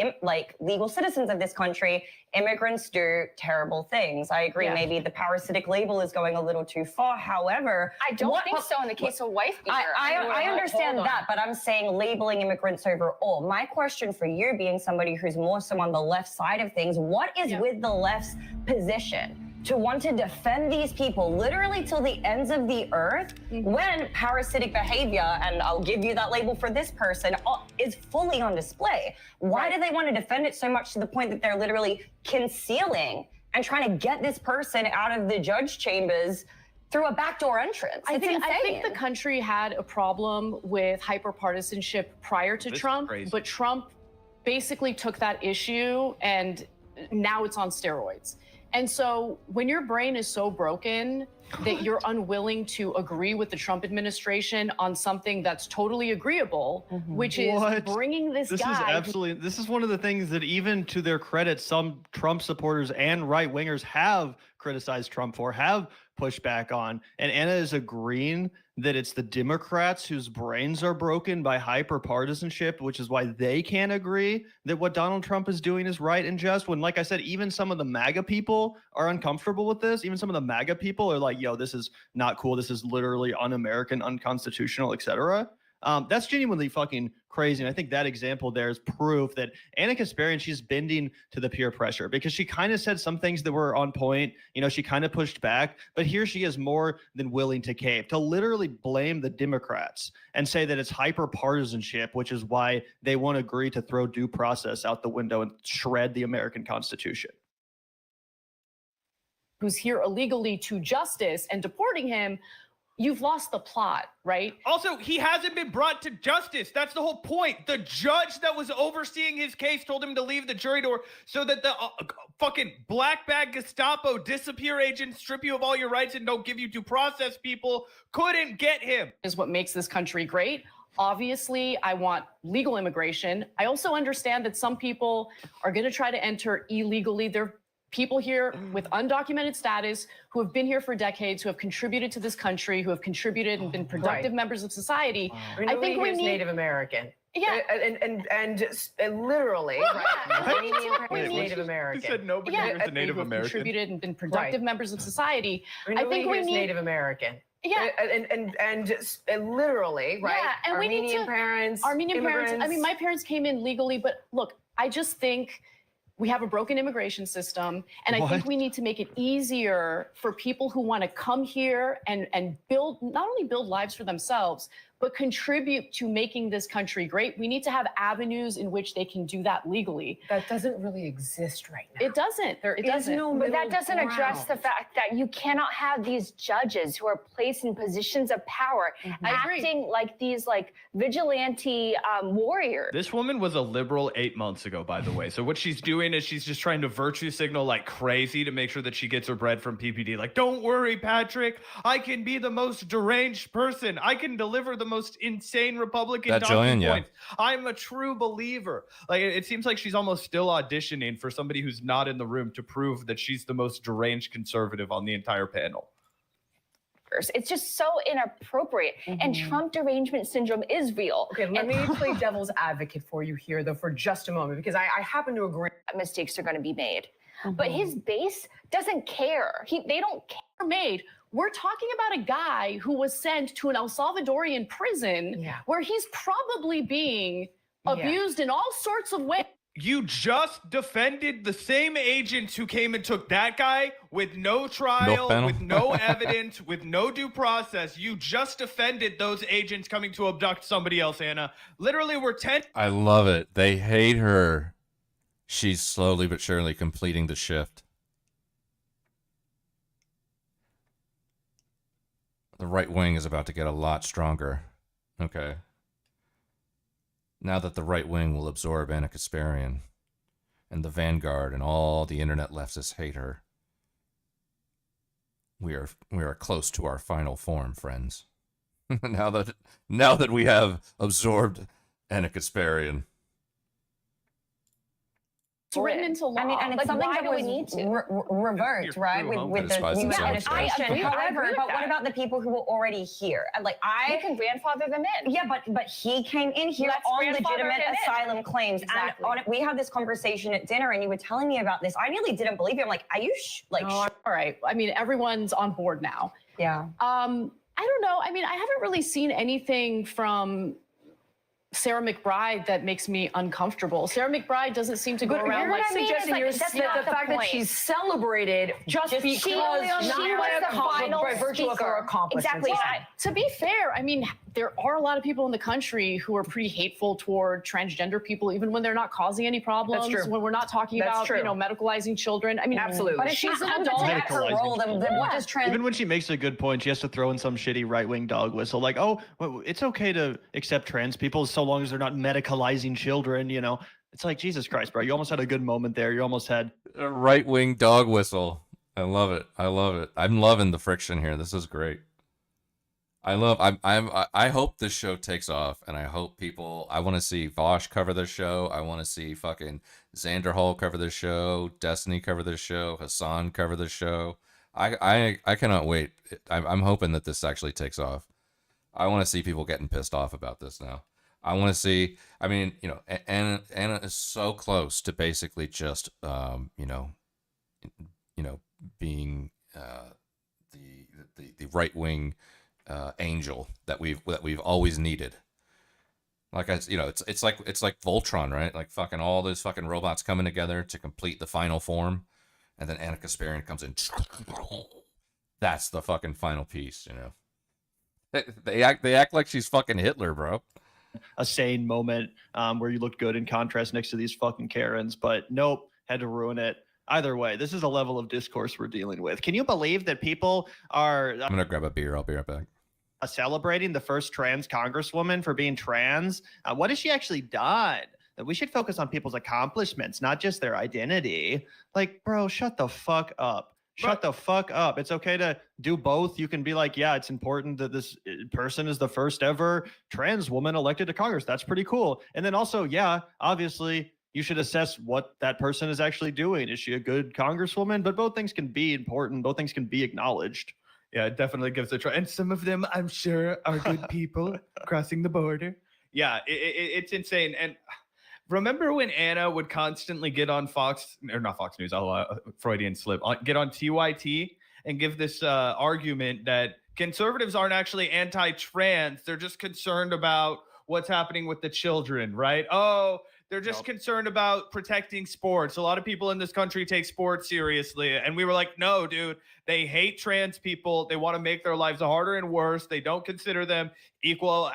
legal citizens of this country, immigrants do terrible things. I agree. Yeah. Maybe the parasitic label is going a little too far. However, I don't think so in the case of wife beater. I understand Hold on. that, but I'm saying labeling immigrants overall. My question for you, being somebody who's more so on the left side of things, what is with the left's position to want to defend these people literally till the ends of the earth when parasitic behavior, and I'll give you that label for this person, is fully on display? Why do they want to defend it so much to the point that they're literally concealing and trying to get this person out of the judge chambers through a backdoor entrance? I think the country had a problem with hyperpartisanship prior to This is Trump, crazy. but Trump basically took that issue and now it's on steroids. And so when your brain is so broken that you're unwilling to agree with the Trump administration on something that's totally agreeable, which is bringing this guy. This is one of the things that, even to their credit, some Trump supporters and right wingers have criticized Trump for, have pushed back on. And Anna is agreeing that it's the Democrats whose brains are broken by hyper-partisanship, which is why they can't agree that what Donald Trump is doing is right and just. When, like I said, even some of the MAGA people are uncomfortable with this. Even some of the MAGA people are like, yo, this is not cool. This is literally un-American, unconstitutional, etc. That's genuinely fucking crazy. And I think that example there is proof that Anna Kasparian, she's bending to the peer pressure because she kind of said some things that were on point. You know, she kind of pushed back, but here she is more than willing to cave, to literally blame the Democrats and say that it's hyper partisanship, which is why they won't agree to throw due process out the window and shred the American Constitution. Who's here illegally to justice and deporting him, you've lost the plot, right? Also, he hasn't been brought to justice. That's the whole point. The judge that was overseeing his case told him to leave the jury door so that the fucking black bag Gestapo disappear agents strip you of all your rights and don't give you due process people couldn't get him. Is what makes this country great. Obviously, I want legal immigration. I also understand that some people are going to try to enter illegally. They're people here with undocumented status who have been here for decades, who have contributed to this country, who have contributed and been productive members of society. I think we need Native American. Yeah, and literally, right? Wait, Native American. You said nobody here is a Native who have American. contributed and been productive members of society. I think we need Native American. Yeah, and literally, right? Yeah, and Armenian we need to, parents, Armenian parents. I immigrants. mean, my parents came in legally, but look, I just think we have a broken immigration system, and I think we need to make it easier for people who want to come here and build, not only build lives for themselves, but contribute to making this country great. We need to have avenues in which they can do that legally. That doesn't really exist right now. It doesn't. It doesn't. No But that doesn't middle address the ground. fact that you cannot have these judges who are placed in positions of power acting like these vigilante warriors. This woman was a liberal 8 months ago, by the way. So what she's doing is she's just trying to virtue signal like crazy to make sure that she gets her bread from PPD. Like, don't worry, Patrick. I can be the most deranged person. I can deliver the most insane Republican That talking Jillian, yeah. points. I'm a true believer. Like, it seems like she's almost still auditioning for somebody who's not in the room to prove that she's the most deranged conservative on the entire panel. It's just so inappropriate. And Trump derangement syndrome is real. Okay, let me play devil's advocate for you here, though, for just a moment, because I happen to agree. Mistakes are going to be made. But his base doesn't care. They don't care. Made. We're talking about a guy who was sent to an El Salvadorian prison where he's probably being abused in all sorts of ways. You just defended the same agents who came and took that guy with no trial, with no evidence, with no due process. You just defended those agents coming to abduct somebody else, Anna. Literally, we're 10. I love it. They hate her. She's slowly but surely completing the shift. The right wing is about to get a lot stronger. Okay. Now that the right wing will absorb Anna Kasparian and the Vanguard and all the internet leftists hate her, we are close to our final form, friends. now that we have absorbed Anna Kasparian. It's written into law. I mean, and it's something why that do we was need to? reversed, right? With the Despise new themselves, administration. yes. I agree However, with but that. what about the people who were already here? And We can grandfather them in. Yeah, but he came in here Let's on grandfather legitimate him in. asylum claims. Exactly. And we had this conversation at dinner, and you were telling me about this. I nearly didn't believe you. I'm like, are you all right. I mean, everyone's on board now. Yeah. I don't know. I mean, I haven't really seen anything from Sarah McBride that makes me uncomfortable. Sarah McBride doesn't seem to go But around you're like not suggesting suggesting that the fact that she's celebrated just because she not was by virtue of her accomplishments. Exactly. To be fair, I mean, there are a lot of people in the country who are pretty hateful toward transgender people, even when they're not causing any problems. That's true. When we're not talking That's about, true. medicalizing children. I mean, Absolutely. But if she's an adult, Even when she makes a good point, she has to throw in some shitty right-wing dog whistle, like, "Oh, well, it's okay to accept trans people so long as they're not medicalizing children." You know, it's like, Jesus Christ, bro. You almost had a good moment there. You almost had A right-wing dog whistle. I love it. I love it. I'm loving the friction here. This is great. I hope this show takes off, and I hope people. I want to see Vosh cover this show. I want to see fucking Xander Hall cover this show. Destiny cover this show. Hassan cover this show. I cannot wait. I'm hoping that this actually takes off. I want to see people getting pissed off about this now. I want to see. I mean, Anna is so close to basically just being the right wing angel that we've always needed. Like it's like Voltron, right? Like fucking all those fucking robots coming together to complete the final form, and then Anna Kasparian comes in. That's the fucking final piece, you know. They act like she's fucking Hitler, bro. A sane moment where you looked good in contrast next to these fucking Karens, but nope, had to ruin it. Either way, this is a level of discourse we're dealing with. Can you believe that people are... I'm gonna grab a beer. I'll be right back. Celebrating the first trans congresswoman for being trans? What has she actually done? We should focus on people's accomplishments, not just their identity. Like, bro, shut the fuck up. Shut the fuck up. It's okay to do both. You can be like, yeah, it's important that this person is the first ever trans woman elected to Congress. That's pretty cool. And then also, yeah, obviously, you should assess what that person is actually doing. Is she a good congresswoman? But both things can be important. Both things can be acknowledged. Yeah, it definitely gives a try. And some of them, I'm sure, are good people crossing the border. Yeah, it's insane. And remember when Anna would constantly get on Fox, or not Fox News, Freudian slip, get on TYT and give this argument that conservatives aren't actually anti-trans. They're just concerned about what's happening with the children, right? Oh, they're just concerned about protecting sports. A lot of people in this country take sports seriously. And we were like, no, dude, they hate trans people. They want to make their lives harder and worse. They don't consider them equal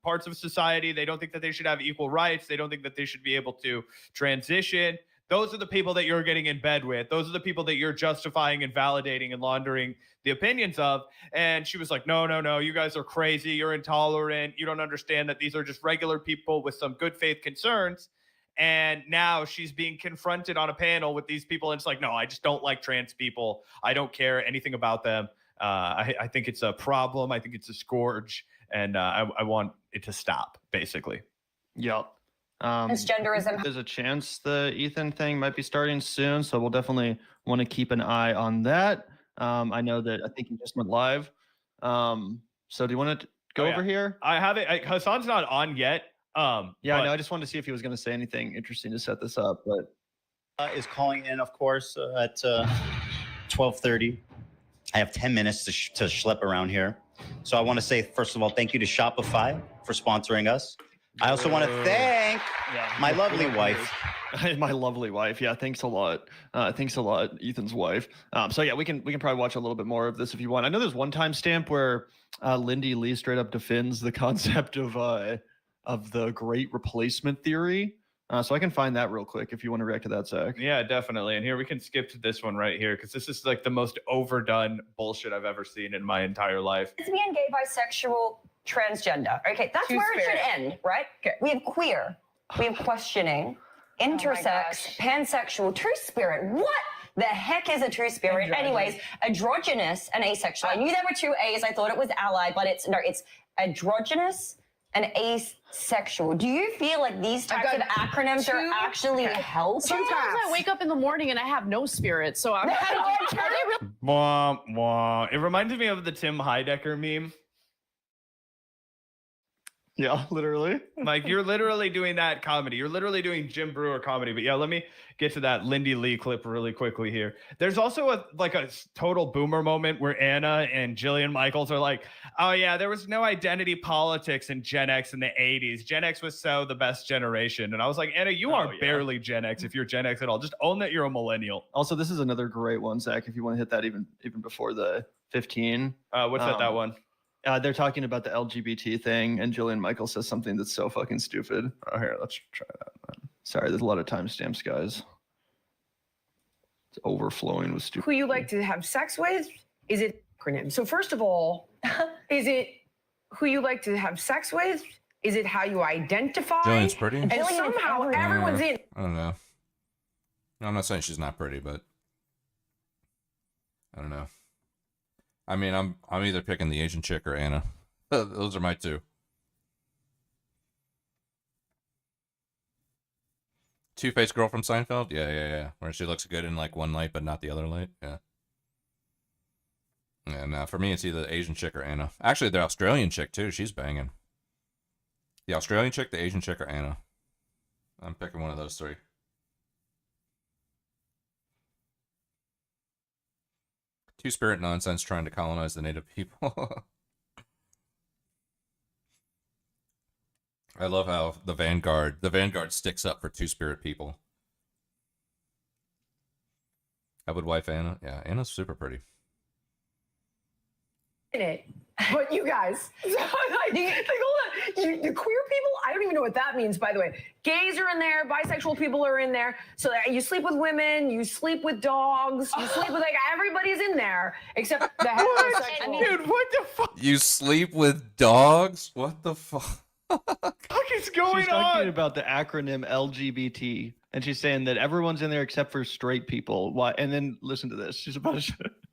parts of society. They don't think that they should have equal rights. They don't think that they should be able to transition. Those are the people that you're getting in bed with. Those are the people that you're justifying and validating and laundering the opinions of. And she was like, no, you guys are crazy. You're intolerant. You don't understand that these are just regular people with some good faith concerns. And now she's being confronted on a panel with these people. And it's like, no, I just don't like trans people. I don't care anything about them. I think it's a problem. I think it's a scourge. And I want it to stop, basically. Yep. Transgenderism. There's a chance the Ethan thing might be starting soon. So we'll definitely want to keep an eye on that. I know that I think he just went live. So do you want to go over here? I have it. Hassan's not on yet. I know. I just wanted to see if he was going to say anything interesting to set this up, but is calling in, of course, at 12:30. I have 10 minutes to schlep around here. So I want to say, first of all, thank you to Shopify for sponsoring us. I also want to thank my lovely wife. My lovely wife. Yeah, thanks a lot. Thanks a lot, Ethan's wife. So yeah, we can probably watch a little bit more of this if you want. I know there's one timestamp where Lindy Lee straight up defends the concept of the great replacement theory. So I can find that real quick if you want to react to that, Zach. Yeah, definitely. And here we can skip to this one right here because this is like the most overdone bullshit I've ever seen in my entire life. Lesbian, gay, bisexual, transgender. Okay, that's where it should end, right? Okay. We have queer, we have questioning, intersex, pansexual, true spirit. What the heck is a true spirit? Anyways, androgynous and asexual. I knew there were two A's. I thought it was ally, but it's androgynous and asexual. Do you feel like these types of acronyms are actually helpful? Sometimes I wake up in the morning and I have no spirit, so I'm Wah, wah. It reminded me of the Tim Heidecker meme. Yeah, literally. Like, you're literally doing that comedy. You're literally doing Jim Brewer comedy. But yeah, let me get to that Lindy Lee clip really quickly here. There's also a total boomer moment where Anna and Jillian Michaels are like, oh yeah, there was no identity politics in Gen X in the 80s. Gen X was so the best generation. And I was like, Anna, you are barely Gen X if you're Gen X at all. Just own that you're a millennial. Also, this is another great one, Zach, if you want to hit that even before the 15. What's that one? They're talking about the LGBT thing, and Jillian Michaels says something that's so fucking stupid. Oh, here, let's try that. Sorry, there's a lot of timestamps, guys. It's overflowing with stupid. Who you like to have sex with? Is it acronym? So first of all, is it who you like to have sex with? Is it how you identify? Jillian's pretty. And somehow everyone's in. I don't know. No, I'm not saying she's not pretty, but I don't know. I mean, I'm either picking the Asian chick or Anna. Those are my two. Two-faced girl from Seinfeld? Yeah. Where she looks good in like one light, but not the other light. Yeah. And for me, it's either the Asian chick or Anna. Actually, the Australian chick too. She's banging. The Australian chick, the Asian chick, or Anna. I'm picking one of those three. Two-spirit nonsense trying to colonize the native people. I love how the Vanguard sticks up for Two-Spirit people. I would wife Anna. Yeah, Anna's super pretty. In it, but you guys, the queer people, I don't even know what that means, by the way. Gays are in there, bisexual people are in there. So you sleep with women, you sleep with dogs, you sleep with everybody's in there except the heterosexual. Dude, what the fuck? You sleep with dogs? What the fuck? Is going She's talking about the acronym LGBT, and she's saying that everyone's in there except for straight people. Why? And then listen to this. She's about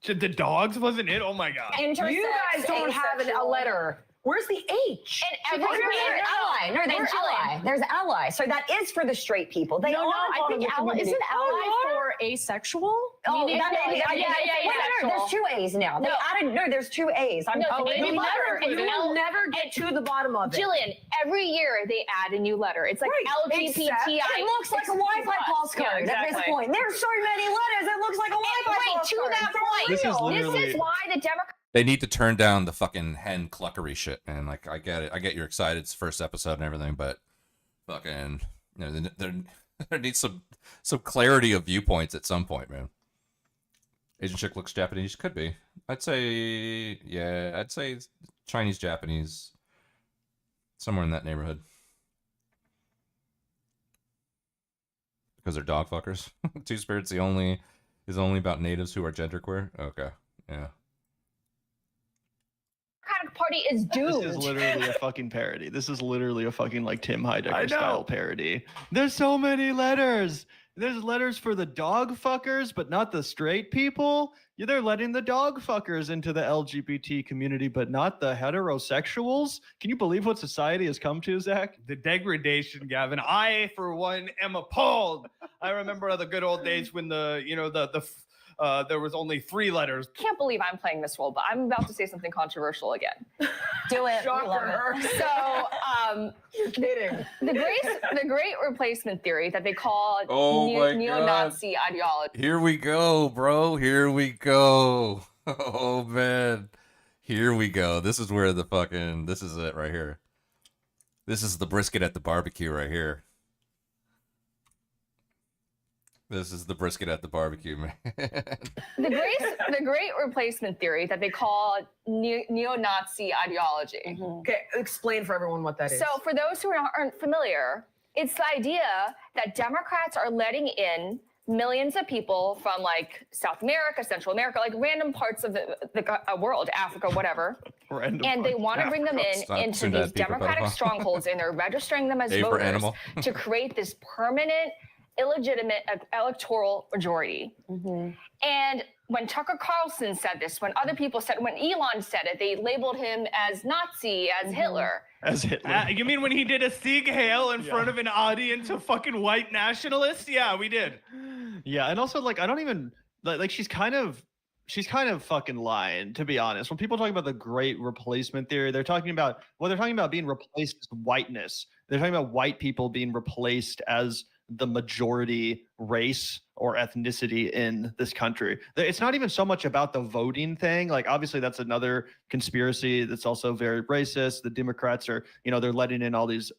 to. The dogs wasn't it? Oh my god. You guys don't have a letter. Where's the H? And ally. No, there's ally. There's ally. So that is for the straight people. They No, are I think ally, isn't ally for asexual? Oh, Meaning- there's two A's now. They added there's two A's. You'll never get to the bottom of it. Jillian, every year they add a new letter. It's like LGBTI. It looks like a Wi-Fi postcard at this point. There's so many letters. It looks like a Wi-Fi postcard. To that point, this is why the Democrats. They need to turn down the fucking hen cluckery shit, man. Like, I get it. I get you're excited. It's the first episode and everything, but fucking, there needs some clarity of viewpoints at some point, man. Asian chick looks Japanese. Could be. I'd say Chinese, Japanese, somewhere in that neighborhood. Because they're dog fuckers. Two-Spirit's is only about natives who are genderqueer. Okay, yeah. Party is doomed. This is literally a fucking parody. This is literally a fucking like Tim Heidecker style parody. There's so many letters. There's letters for the dog fuckers, but not the straight people. Yeah, they're letting the dog fuckers into the LGBT community, but not the heterosexuals. Can you believe what society has come to, Zach? The degradation, Gavin. I, for one, am appalled. I remember the good old days when there was only 3 letters. Can't believe I'm playing this role, but I'm about to say something controversial again. Do it. Shocker. So, you're kidding. The great replacement theory that they call neo-Nazi ideology. Here we go, bro. Here we go. Oh man. Here we go. This is where this is it right here. This is the brisket at the barbecue right here. This is the brisket at the barbecue, man. The great replacement theory that they call neo-Nazi ideology. Okay, explain for everyone what that is. So for those who aren't familiar, it's the idea that Democrats are letting in millions of people from like South America, Central America, like random parts of the world, Africa, whatever. And they want to bring them into these Democratic strongholds, and they're registering them as voters to create this permanent, illegitimate electoral majority. And when Tucker Carlson said this, when other people said, when Elon said it, they labeled him as Nazi, as Hitler. As Hitler. You mean when he did a Sieg Heil in front of an audience of fucking white nationalists? Yeah, we did. Yeah, and also like I don't even like she's kind of fucking lying, to be honest. When people talk about the great replacement theory, they're talking about being replaced as whiteness. They're talking about white people being replaced as the majority race or ethnicity in this country. It's not even so much about the voting thing. Like, obviously that's another conspiracy that's also very racist. The Democrats are, they're letting in all these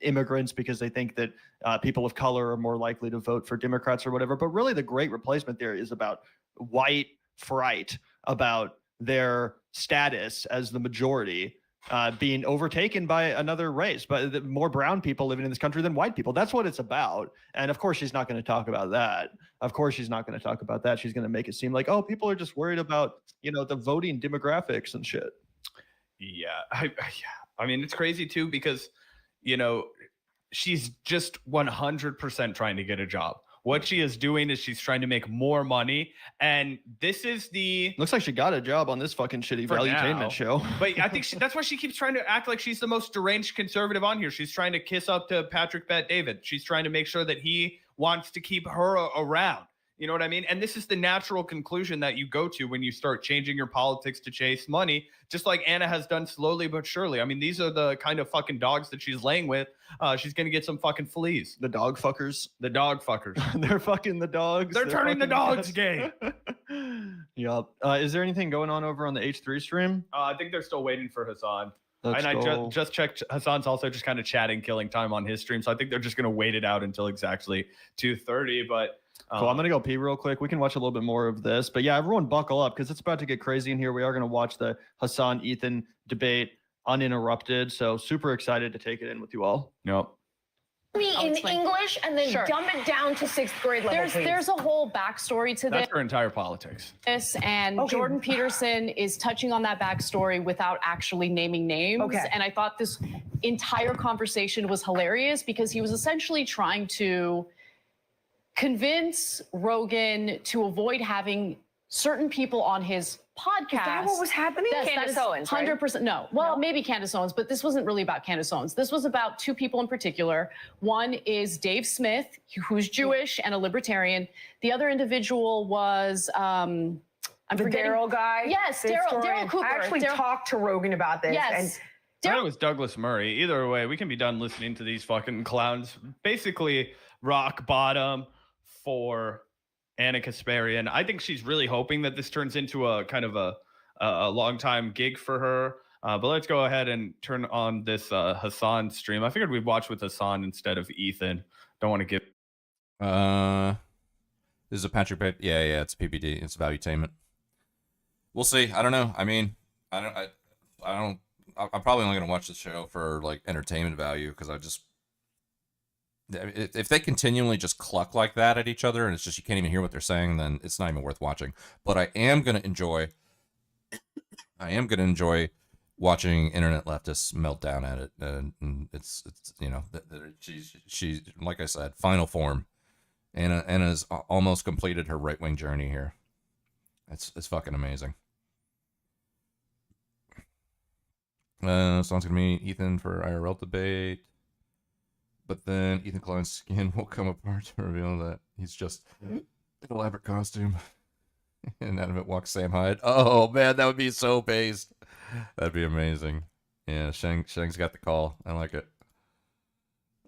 immigrants because they think that people of color are more likely to vote for Democrats or whatever. But really the great replacement theory is about white fright, about their status as the majority being overtaken by another race, but more brown people living in this country than white people. That's what it's about. And of course, she's not going to talk about that. She's going to make it seem like, oh, people are just worried about, the voting demographics and shit. Yeah. I mean, it's crazy too, because, she's just 100% trying to get a job. What she is doing is she's trying to make more money. And this is looks like she got a job on this fucking shitty valuetainment show. But I think that's why she keeps trying to act like she's the most deranged conservative on here. She's trying to kiss up to Patrick Bet-David. She's trying to make sure that he wants to keep her around. You know what I mean? And this is the natural conclusion that you go to when you start changing your politics to chase money, just like Anna has done slowly but surely. I mean, these are the kind of fucking dogs that she's laying with. She's going to get some fucking fleas. The dog fuckers. The dog fuckers. They're fucking the dogs. They're turning the dogs gay. Yup. Is there anything going on over on the H3 stream? I think they're still waiting for Hassan. I just checked. Hassan's also just kind of chatting, killing time on his stream. So I think they're just going to wait it out until exactly 2:30. But cool. I'm going to go pee real quick. We can watch a little bit more of this. But yeah, everyone buckle up because it's about to get crazy in here. We are going to watch the Hassan Ethan debate uninterrupted. So super excited to take it in with you all. Yep. Me in English and then dumb it down to 6th grade level. There's a whole backstory to That's her entire politics. this, and Jordan Peterson is touching on that backstory without actually naming names. And I thought this entire conversation was hilarious because he was essentially trying to convince Rogan to avoid having certain people on his podcast. Is that what was happening? Yes, Candace that is Owens, right? 100%. No. Well, maybe Candace Owens, but this wasn't really about Candace Owens. This was about two people in particular. One is Dave Smith, who's Jewish and a libertarian. The other individual was I'm forgetting. Daryl guy. Yes, Daryl Cooper. I actually talked to Rogan about this. Yes. I thought it was Douglas Murray. Either way, we can be done listening to these fucking clowns. Basically, rock bottom for Anna Kasparian. I think she's really hoping that this turns into a kind of a long time gig for her. But let's go ahead and turn on this Hassan stream. I figured we'd watch with Hassan instead of Ethan. Don't want to give. This is a Patrick Pitt. Yeah, it's PPD. It's valuetainment. We'll see. I don't know. I mean, I'm probably only gonna watch the show for like entertainment value because if they continually just cluck like that at each other and it's just you can't even hear what they're saying, then it's not even worth watching. But I am gonna enjoy watching internet leftists melt down at it, and it's you know she's like I said, final form. Anna's almost completed her right-wing journey here. It's fucking amazing. Someone's gonna meet Ethan for IRL debate. But then Ethan Klein's skin will come apart to reveal that he's just an elaborate costume. And out of it walks Sam Hyde. Oh, man, that would be so based. That'd be amazing. Yeah, Shang's got the call. I like it.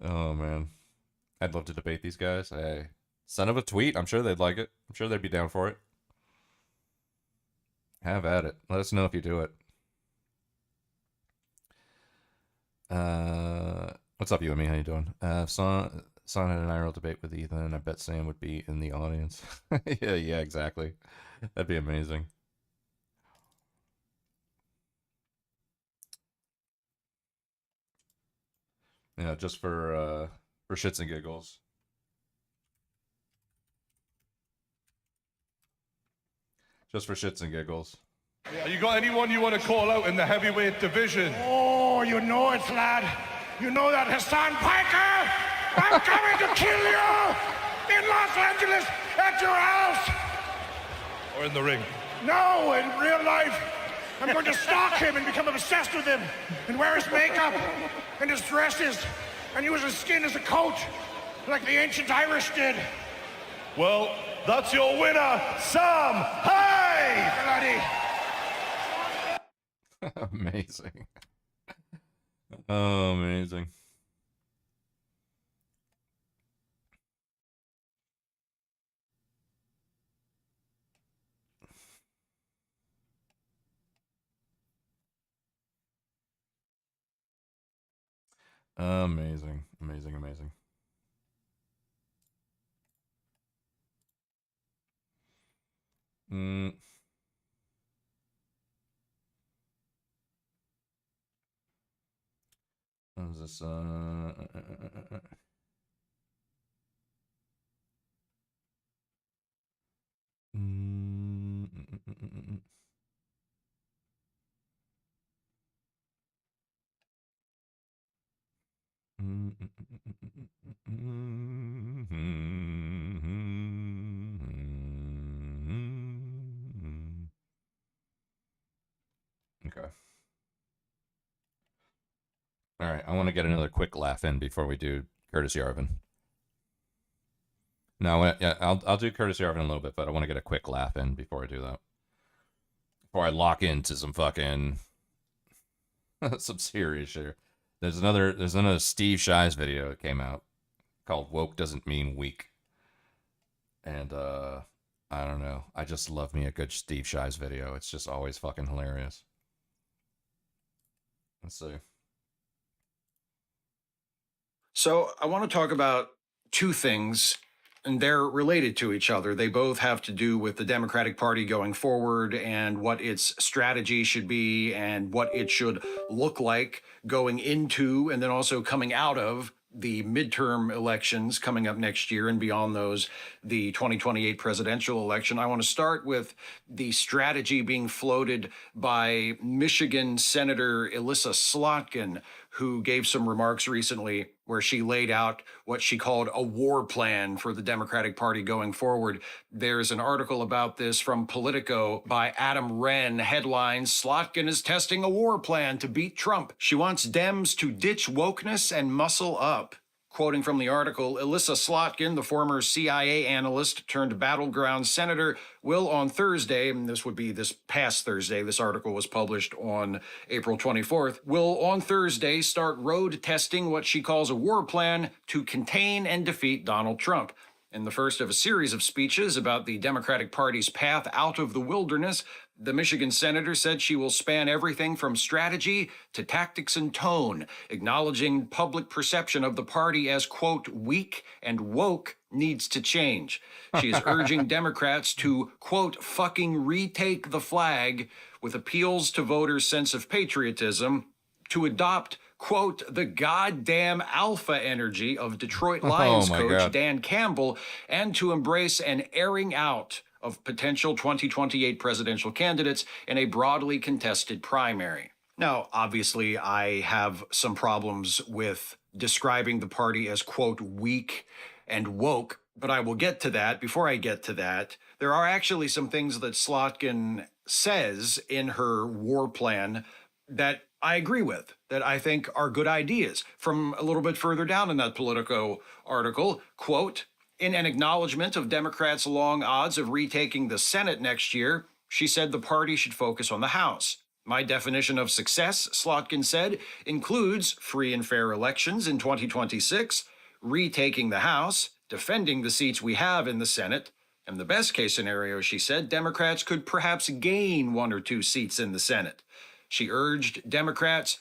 Oh, man. I'd love to debate these guys. Hey, send them a tweet. I'm sure they'd like it. I'm sure they'd be down for it. Have at it. Let us know if you do it. What's up, you and me? How you doing? Son had an IRL debate with Ethan. I bet Sam would be in the audience. yeah, exactly. That'd be amazing. Yeah, just for shits and giggles. Just for shits and giggles. You got anyone you want to call out in the heavyweight division? Oh, you know it, lad. You know that, Hassan Piker? I'm coming to kill you in Los Angeles at your house. Or in the ring? No, in real life. I'm going to stalk him and become obsessed with him and wear his makeup and his dresses and use his skin as a coat like the ancient Irish did. Well, that's your winner, Sam Hyde! Bloody. Amazing. Oh, amazing. Amazing. What is this? Okay. All right, I want to get another quick laugh in before we do Curtis Yarvin. No, yeah, I'll do Curtis Yarvin in a little bit, but I want to get a quick laugh in before I do that. Before I lock into some fucking some serious shit. There's another Steve Shives video that came out called "Woke Doesn't Mean Weak," and I don't know. I just love me a good Steve Shives video. It's just always fucking hilarious. Let's see. So I want to talk about two things, and they're related to each other. They both have to do with the Democratic Party going forward and what its strategy should be and what it should look like going into and then also coming out of the midterm elections coming up next year, and beyond those, the 2028 presidential election. I want to start with the strategy being floated by Michigan Senator Elissa Slotkin, who gave some remarks recently where she laid out what she called a war plan for the Democratic Party going forward. There's an article about this from Politico by Adam Wren. Headlines: Slotkin is testing a war plan to beat Trump. She wants Dems to ditch wokeness and muscle up. Quoting from the article, Elissa Slotkin, the former CIA analyst turned battleground senator, will on Thursday, and this would be this past Thursday, this article was published on April 24th, will on Thursday start road testing what she calls a war plan to contain and defeat Donald Trump. In the first of a series of speeches about the Democratic Party's path out of the wilderness, the Michigan senator said she will span everything from strategy to tactics and tone, acknowledging public perception of the party as, quote, weak and woke needs to change. She is urging Democrats to, quote, fucking retake the flag, with appeals to voters' sense of patriotism, to adopt, quote, the goddamn alpha energy of Detroit Lions coach Dan Campbell, and to embrace an airing out of potential 2028 presidential candidates in a broadly contested primary. Now, obviously, I have some problems with describing the party as, quote, weak and woke, but I will get to that. Before I get to that, there are actually some things that Slotkin says in her war plan that I agree with, that I think are good ideas. From a little bit further down in that Politico article, quote, in an acknowledgement of Democrats' long odds of retaking the Senate next year, she said the party should focus on the House. My definition of success, Slotkin said, includes free and fair elections in 2026, retaking the House, defending the seats we have in the Senate, and the best case scenario, she said, Democrats could perhaps gain 1 or 2 seats in the Senate. She urged Democrats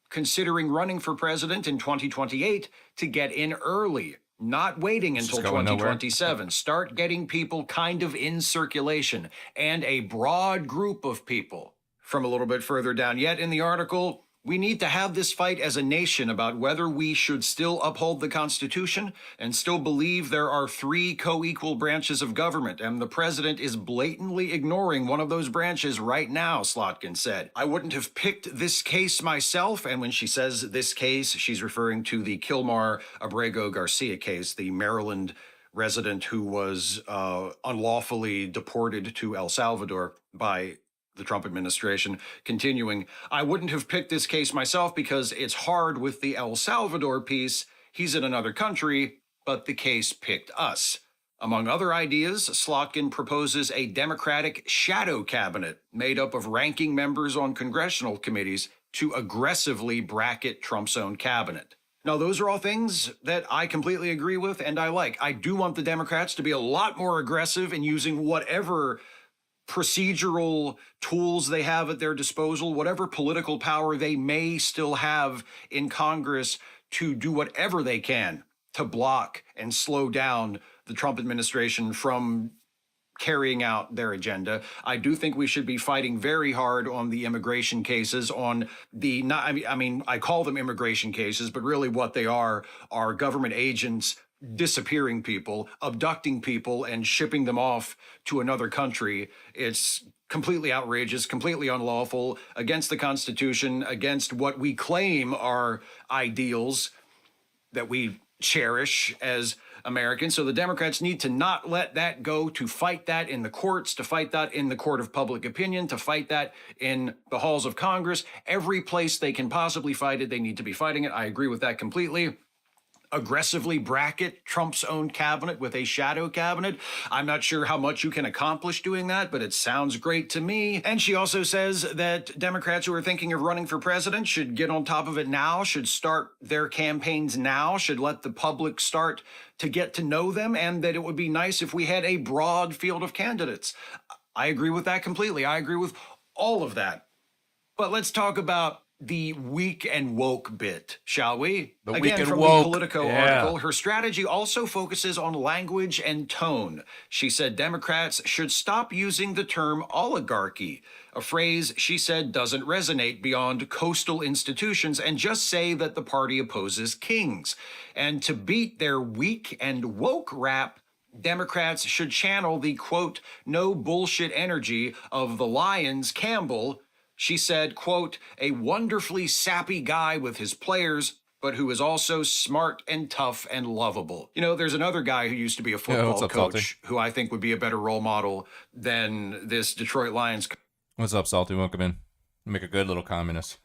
considering running for president in 2028 to get in early, not waiting until 2027. Start getting people kind of in circulation, and a broad group of people. From a little bit further down yet in the article, we need to have this fight as a nation about whether we should still uphold the Constitution and still believe there are 3 co-equal branches of government, and the president is blatantly ignoring one of those branches right now, Slotkin said. I wouldn't have picked this case myself, and when she says this case, she's referring to the Kilmar Abrego Garcia case, the Maryland resident who was unlawfully deported to El Salvador by the Trump administration. Continuing, I wouldn't have picked this case myself because it's hard with the El Salvador piece. He's in another country, but the case picked us. Among other ideas, Slotkin proposes a Democratic shadow cabinet made up of ranking members on congressional committees to aggressively bracket Trump's own cabinet. Now, those are all things that I completely agree with and I like. I do want the Democrats to be a lot more aggressive in using whatever procedural tools they have at their disposal, whatever political power they may still have in Congress, to do whatever they can to block and slow down the Trump administration from carrying out their agenda. I do think we should be fighting very hard on the immigration cases, on the, I call them immigration cases, but really what they are government agents disappearing people, abducting people, and shipping them off to another country. It's completely outrageous, completely unlawful, against the Constitution, against what we claim are ideals that we cherish as Americans. So the Democrats need to not let that go, to fight that in the courts, to fight that in the court of public opinion, to fight that in the halls of Congress. Every place they can possibly fight it, they need to be fighting it. I agree with that completely. Aggressively bracket Trump's own cabinet with a shadow cabinet. I'm not sure how much you can accomplish doing that, but it sounds great to me. And she also says that Democrats who are thinking of running for president should get on top of it now, should start their campaigns now, should let the public start to get to know them, and that it would be nice if we had a broad field of candidates. I agree with that completely. I agree with all of that. But let's talk about the weak and woke bit, shall we? The Again, weak and from woke. the Politico Yeah. article, her strategy also focuses on language and tone. She said Democrats should stop using the term oligarchy, a phrase she said doesn't resonate beyond coastal institutions, and just say that the party opposes kings. And to beat their weak and woke rap, Democrats should channel the, quote, no bullshit energy of the Lions Campbell. She said, quote, a wonderfully sappy guy with his players, but who is also smart and tough and lovable. You know, there's another guy who used to be a football what's up, coach Salty? who I think would be a better role model than this Detroit Lions. What's up, Salty? Welcome in. Make a good little communist.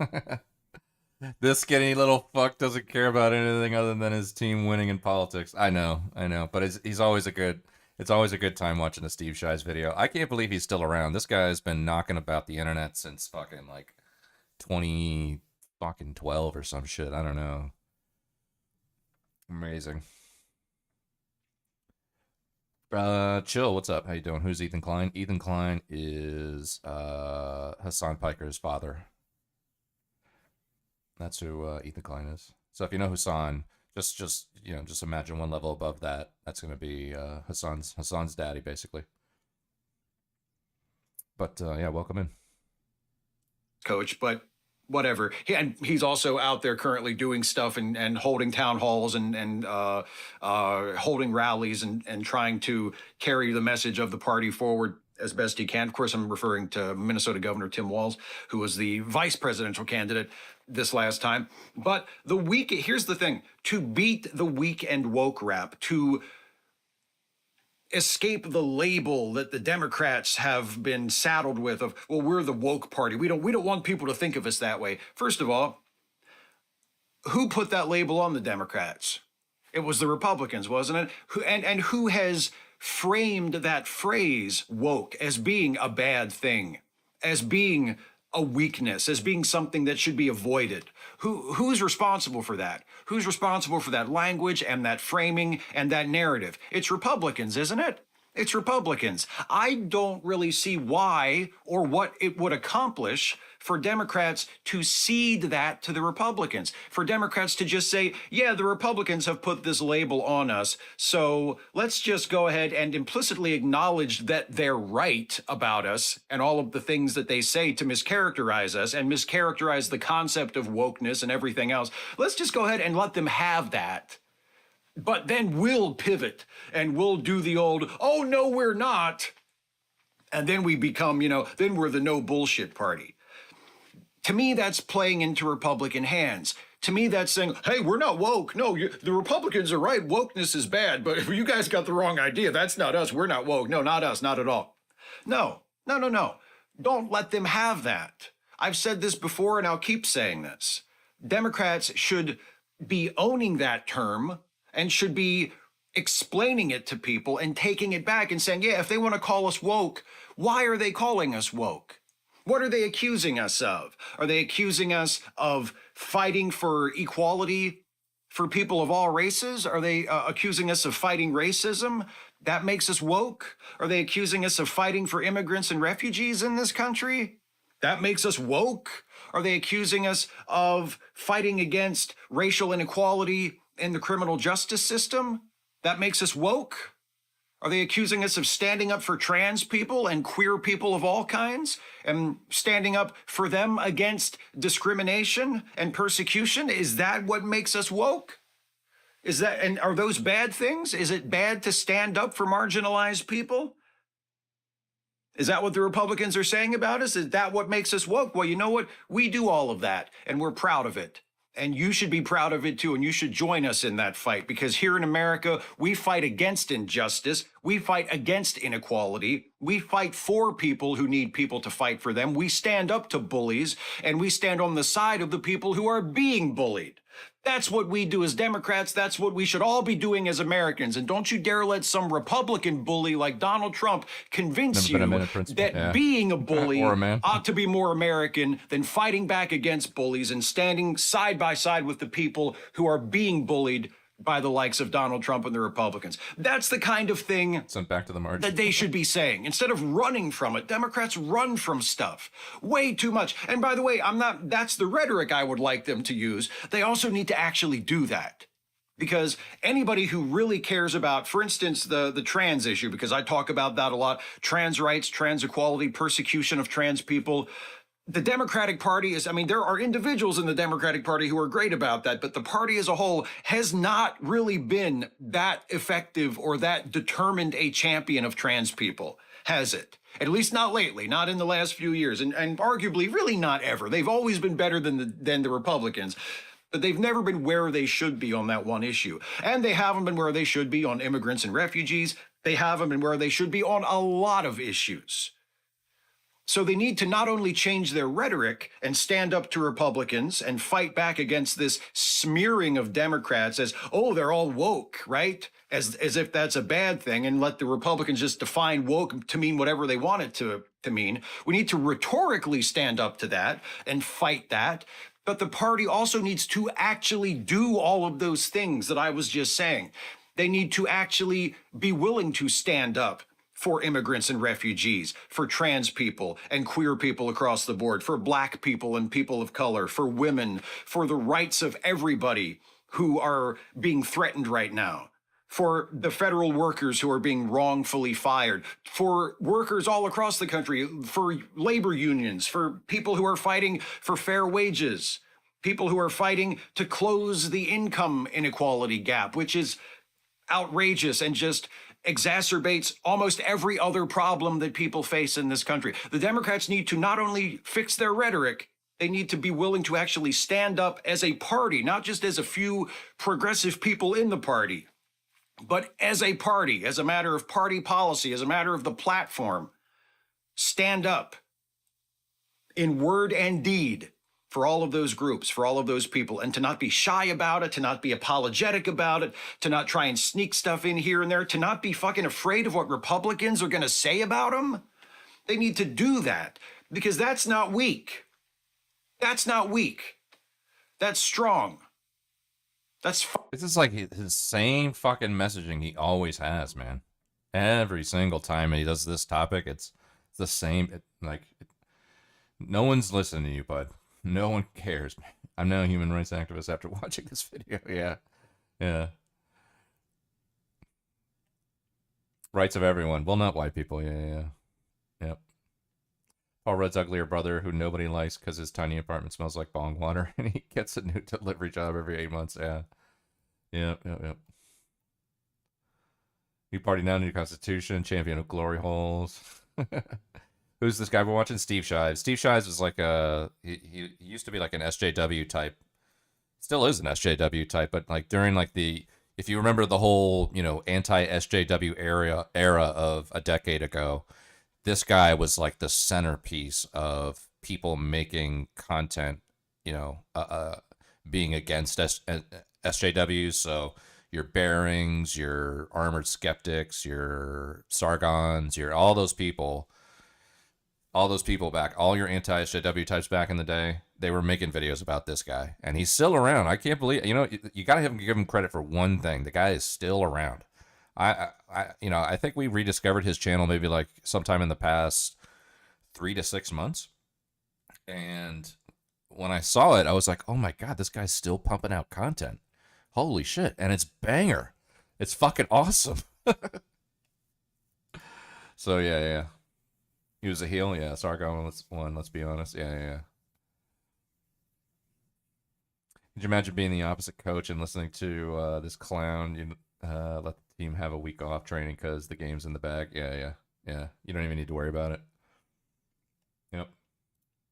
This skinny little fuck doesn't care about anything other than his team winning in politics. I know. But he's always a good... It's always a good time watching a Steve Shives video. I can't believe he's still around. This guy's been knocking about the internet since fucking like 2012 or some shit. I don't know. Amazing. Chill, what's up? How you doing? Who's Ethan Klein? Ethan Klein is Hassan Piker's father. That's who Ethan Klein is. So if you know Hassan, just imagine one level above that. That's gonna be Hassan's daddy, basically. But yeah, welcome in, Coach. But whatever. He's also out there currently doing stuff and holding town halls and holding rallies and trying to carry the message of the party forward as best he can. Of course, I'm referring to Minnesota Governor Tim Walz, who was the vice presidential candidate this last time. But here's the thing, to beat the weak and woke rap, to escape the label that the Democrats have been saddled with of, well, we're the woke party. We don't want people to think of us that way. First of all, who put that label on the Democrats? It was the Republicans, wasn't it? And who has framed that phrase woke as being a bad thing, as being a weakness, as being something that should be avoided? Who's responsible for that? Who's responsible for that language and that framing and that narrative? It's Republicans, isn't it? It's Republicans. I don't really see why or what it would accomplish for Democrats to cede that to the Republicans, for Democrats to just say, yeah, the Republicans have put this label on us, so let's just go ahead and implicitly acknowledge that they're right about us and all of the things that they say to mischaracterize us and mischaracterize the concept of wokeness and everything else. Let's just go ahead and let them have that. But then we'll pivot and we'll do the old, oh, no, we're not. And then we become, then we're the no bullshit party. To me, that's playing into Republican hands. To me, that's saying, hey, we're not woke. No, the Republicans are right. Wokeness is bad, but you guys got the wrong idea. That's not us. We're not woke. No, not us. Not at all. No. Don't let them have that. I've said this before, and I'll keep saying this. Democrats should be owning that term and should be explaining it to people and taking it back and saying, yeah, if they want to call us woke, why are they calling us woke? What are they accusing us of? Are they accusing us of fighting for equality for people of all races? Are they accusing us of fighting racism? That makes us woke? Are they accusing us of fighting for immigrants and refugees in this country? That makes us woke? Are they accusing us of fighting against racial inequality in the criminal justice system? That makes us woke? Are they accusing us of standing up for trans people and queer people of all kinds and standing up for them against discrimination and persecution? Is that what makes us woke? And are those bad things? Is it bad to stand up for marginalized people? Is that what the Republicans are saying about us? Is that what makes us woke? Well, you know what? We do all of that, and we're proud of it. And you should be proud of it too, and you should join us in that fight, because here in America, we fight against injustice, we fight against inequality, we fight for people who need people to fight for them, we stand up to bullies, and we stand on the side of the people who are being bullied. That's what we do as Democrats. That's what we should all be doing as Americans. And don't you dare let some Republican bully like Donald Trump convince you that being a bully ought to be more American than fighting back against bullies and standing side by side with the people who are being bullied by the likes of Donald Trump and the Republicans. That's the kind of thing sent back to the margin that they should be saying. Instead of running from it, Democrats run from stuff way too much. And by the way, that's the rhetoric I would like them to use. They also need to actually do that. Because anybody who really cares about, for instance, the trans issue, because I talk about that a lot, trans rights, trans equality, persecution of trans people, the Democratic Party is, I mean, there are individuals in the Democratic Party who are great about that, but the party as a whole has not really been that effective or that determined a champion of trans people, has it? At least not lately, not in the last few years, and arguably really not ever. They've always been better than the Republicans. But they've never been where they should be on that one issue. And they haven't been where they should be on immigrants and refugees. They haven't been where they should be on a lot of issues. So they need to not only change their rhetoric and stand up to Republicans and fight back against this smearing of Democrats as, oh, they're all woke, right? As if that's a bad thing, and let the Republicans just define woke to mean whatever they want it to mean. We need to rhetorically stand up to that and fight that. But the party also needs to actually do all of those things that I was just saying. They need to actually be willing to stand up for immigrants and refugees, for trans people and queer people across the board, for black people and people of color, for women, for the rights of everybody who are being threatened right now, for the federal workers who are being wrongfully fired, for workers all across the country, for labor unions, for people who are fighting for fair wages, people who are fighting to close the income inequality gap, which is outrageous and just exacerbates almost every other problem that people face in this country. The Democrats need to not only fix their rhetoric, they need to be willing to actually stand up as a party, not just as a few progressive people in the party, but as a party, as a matter of party policy, as a matter of the platform. Stand up in word and deed for all of those groups, for all of those people, and to not be shy about it, to not be apologetic about it, to not try and sneak stuff in here and there, to not be fucking afraid of what Republicans are going to say about them. They need to do that, because that's not weak. That's not weak. That's strong. That's This is like his same fucking messaging he always has, man. Every single time he does this topic, it's the same. No one's listening to you, bud. No one cares. I'm now a human rights activist after watching this video. Yeah. Rights of everyone. Well, not white people. Yeah. Yep. Paul Rudd's uglier brother, who nobody likes because his tiny apartment smells like bong water, and he gets a new delivery job every 8 months. Yeah. Yep. New party now, new constitution, champion of glory holes. Who's this guy we're watching? Steve Shives. Steve Shives is like he used to be like an SJW type. Still is an SJW type, but like during like if you remember the whole, anti-SJW era of a decade ago, this guy was like the centerpiece of people making content, being against SJWs. So your Bearings, your Armored Skeptics, your Sargons, all those people back, all your anti-SJW types back in the day, they were making videos about this guy, and he's still around. I can't believe, you gotta give him credit for one thing. The guy is still around. I think we rediscovered his channel maybe like sometime in the past 3 to 6 months. And when I saw it, I was like, oh my God, this guy's still pumping out content. Holy shit. And it's banger. It's fucking awesome. So yeah. He was a heel, yeah. Sargon one, let's be honest. Yeah. Could you imagine being the opposite coach and listening to this clown? Let the team have a week off training because the game's in the bag. Yeah. You don't even need to worry about it. Yep.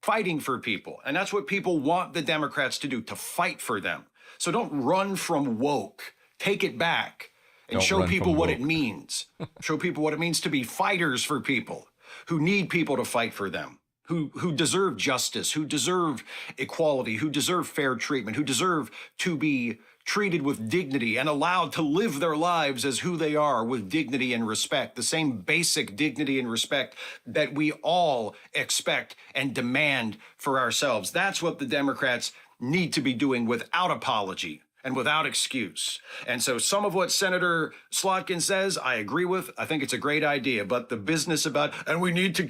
Fighting for people. And that's what people want the Democrats to do, to fight for them. So don't run from woke. Take it back and show people what it means. Show people what it means to be fighters for people who need people to fight for them, who deserve justice, who deserve equality, who deserve fair treatment, who deserve to be treated with dignity and allowed to live their lives as who they are with dignity and respect, the same basic dignity and respect that we all expect and demand for ourselves. That's what the Democrats need to be doing without apology. and without excuse. And so some of what Senator Slotkin says, I agree with. I think it's a great idea. But the business about, and we need to